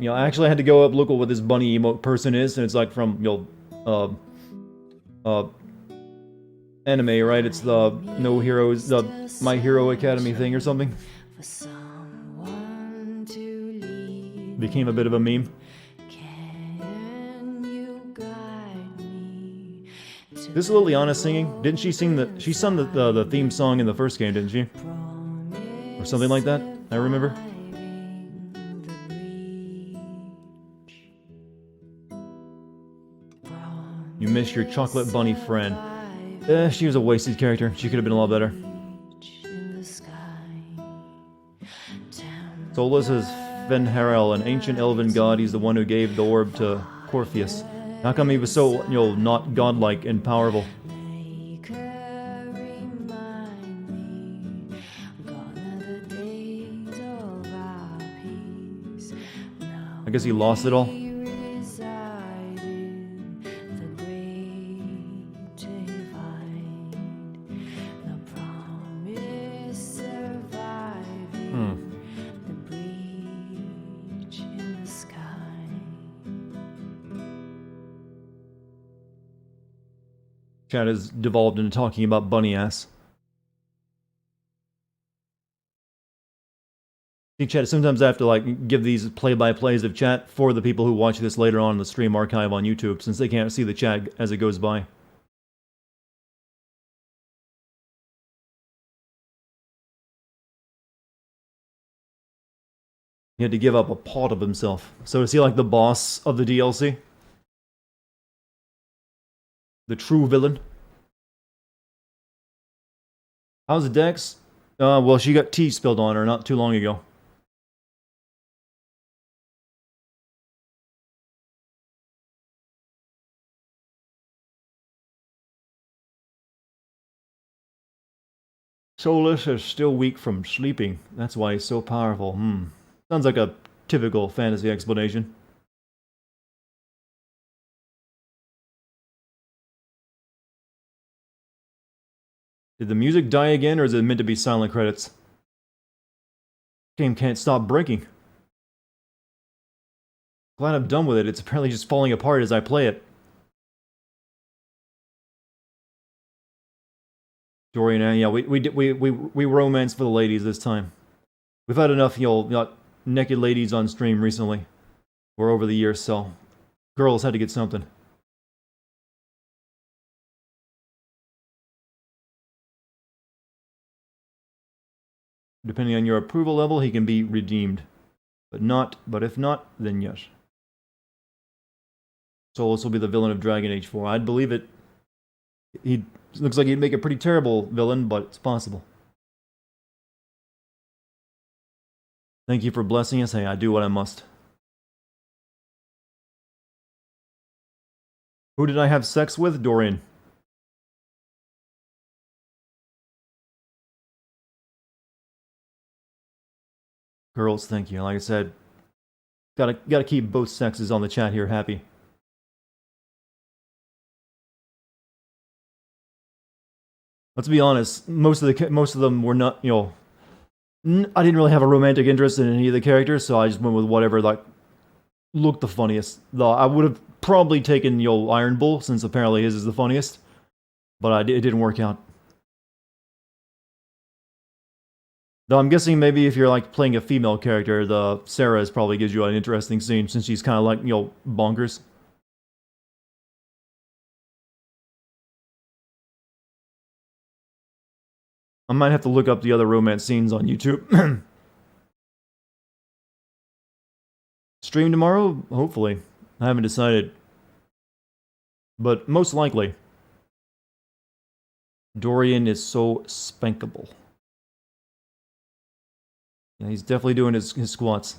S1: You know, I actually had to go up look at what this bunny emote person is, and it's like from, you know, anime, right? It's the No Heroes, the My Hero Academy thing or something. Became a bit of a meme. This is Liliana singing. Didn't she sing she sung the theme song in the first game, didn't she? Or something like that, I remember. You miss your chocolate bunny friend. She was a wasted character. She could have been a lot better. Solus is Fenharel, an ancient elven god. He's the one who gave the orb to Corpheus. How come he was so, you know, not godlike and powerful? I guess he lost it all. Chat has devolved into talking about bunny ass. See, chat, sometimes I have to like give these play-by-plays of chat for the people who watch this later on in the stream archive on YouTube, since they can't see the chat as it goes by. He had to give up a part of himself. So is he like the boss of the DLC? The true villain? How's Dex? Well, she got tea spilled on her not too long ago. Solus is still weak from sleeping. That's why he's so powerful. Sounds like a typical fantasy explanation. Did the music die again, or is it meant to be silent credits? Game can't stop breaking. Glad I'm done with it. It's apparently just falling apart as I play it. Dorian, yeah, we romance for the ladies this time. We've had enough, naked ladies on stream recently, or over the years, so girls had to get something. Depending on your approval level, he can be redeemed. But if not, then yes. Solus will be the villain of Dragon Age 4. I'd believe it. He looks like he'd make a pretty terrible villain, but it's possible. Thank you for blessing us. Hey, I do what I must. Who did I have sex with? Dorian. Girls, thank you. Like I said, gotta keep both sexes on the chat here happy. Let's be honest. Most of them were not. I didn't really have a romantic interest in any of the characters, so I just went with whatever looked the funniest. Though I would have probably taken Iron Bull, since apparently his is the funniest, but it didn't work out. Though I'm guessing maybe if you're playing a female character, the Sarah's probably gives you an interesting scene, since she's kind of bonkers. I might have to look up the other romance scenes on YouTube. Stream tomorrow? Hopefully. I haven't decided. But most likely. Dorian is so spankable. Yeah, he's definitely doing his squats.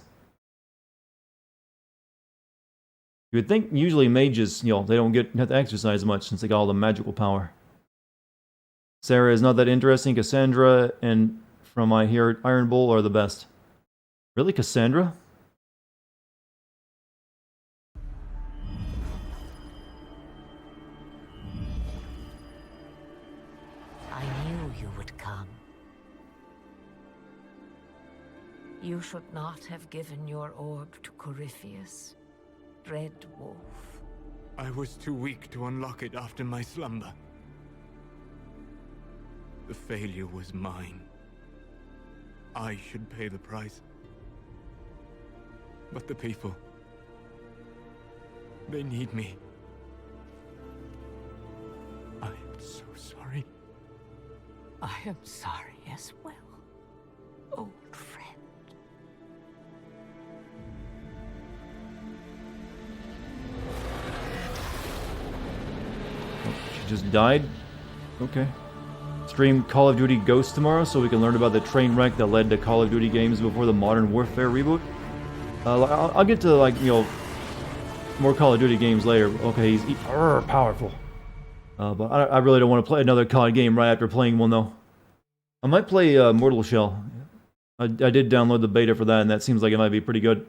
S1: You would think usually mages, they don't have to exercise much since they got all the magical power. Sarah is not that interesting. Cassandra and from I hear Iron Bull are the best. Really, Cassandra?
S16: I knew you would come. You should not have given your orb to Corypheus, Red Wolf.
S6: I was too weak to unlock it after my slumber. The failure was mine. I should pay the price. But the people... they need me. I am so sorry.
S16: I am sorry as well, old friend.
S1: She just died? Okay. Stream Call of Duty Ghosts tomorrow so we can learn about the train wreck that led to Call of Duty games before the Modern Warfare reboot. I'll get to more Call of Duty games later. Okay, he's powerful. But I really don't want to play another COD game right after playing one though. I might play Mortal Shell. I did download the beta for that, and that seems like it might be pretty good.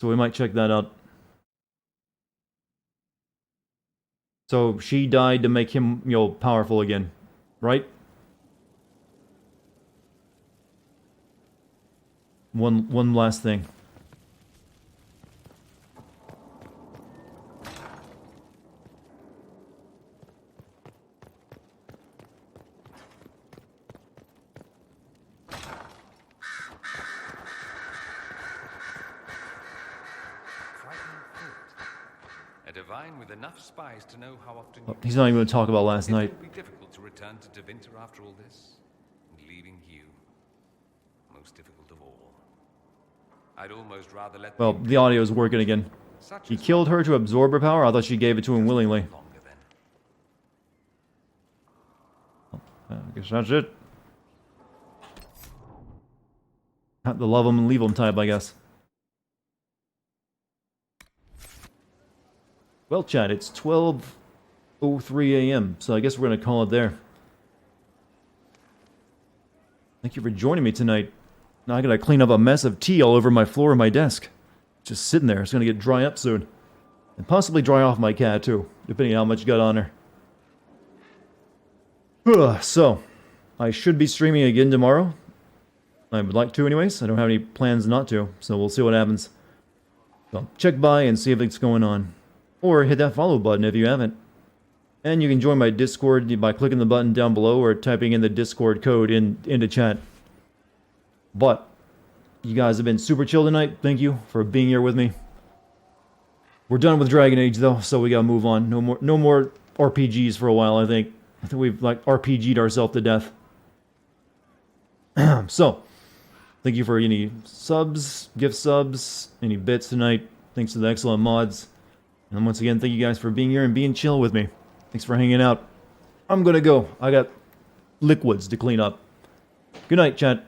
S1: So we might check that out. So she died to make him, you know, powerful again, right? One last thing.
S5: A divine with enough spies to know how often
S1: Oh, he's not even going to talk about last night.
S5: It will be difficult to return to Tevinter after all this, and leaving you most difficult of all. I'd almost rather let
S1: Well, the audio is working again. He killed her to absorb her power? I thought she gave it to him willingly. I guess that's it. Not the love him and leave him type, I guess. Well, chat, it's 12:03 a.m., so I guess we're going to call it there. Thank you for joining me tonight. Now I gotta clean up a mess of tea all over my floor and my desk. Just sitting there. It's gonna get dry up soon. And possibly dry off my cat, too, depending on how much you got on her. So, I should be streaming again tomorrow. I would like to anyways. I don't have any plans not to, so we'll see what happens. So, check by and see if it's going on. Or hit that follow button if you haven't. And you can join my Discord by clicking the button down below or typing in the Discord code into chat. But, you guys have been super chill tonight. Thank you for being here with me. We're done with Dragon Age though, so we gotta move on. No more RPGs for a while, I think. I think we've like RPG'd ourselves to death. So, thank you for any subs, gift subs, any bits tonight. Thanks to the excellent mods. And once again, thank you guys for being here and being chill with me. Thanks for hanging out. I'm gonna go. I got liquids to clean up. Good night, chat.